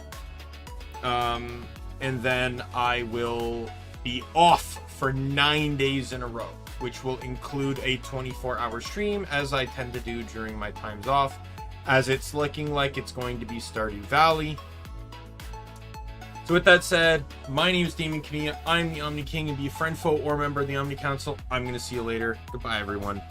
And then I will be off for 9 days in a row, which will include a 24-hour stream, as I tend to do during my times off, as it's looking like it's going to be Stardew Valley. So with that said, my name is Daimien Kamiya. I'm the Omni King, and be a friend, foe, or member of the Omni Council. I'm going to see you later. Goodbye, everyone.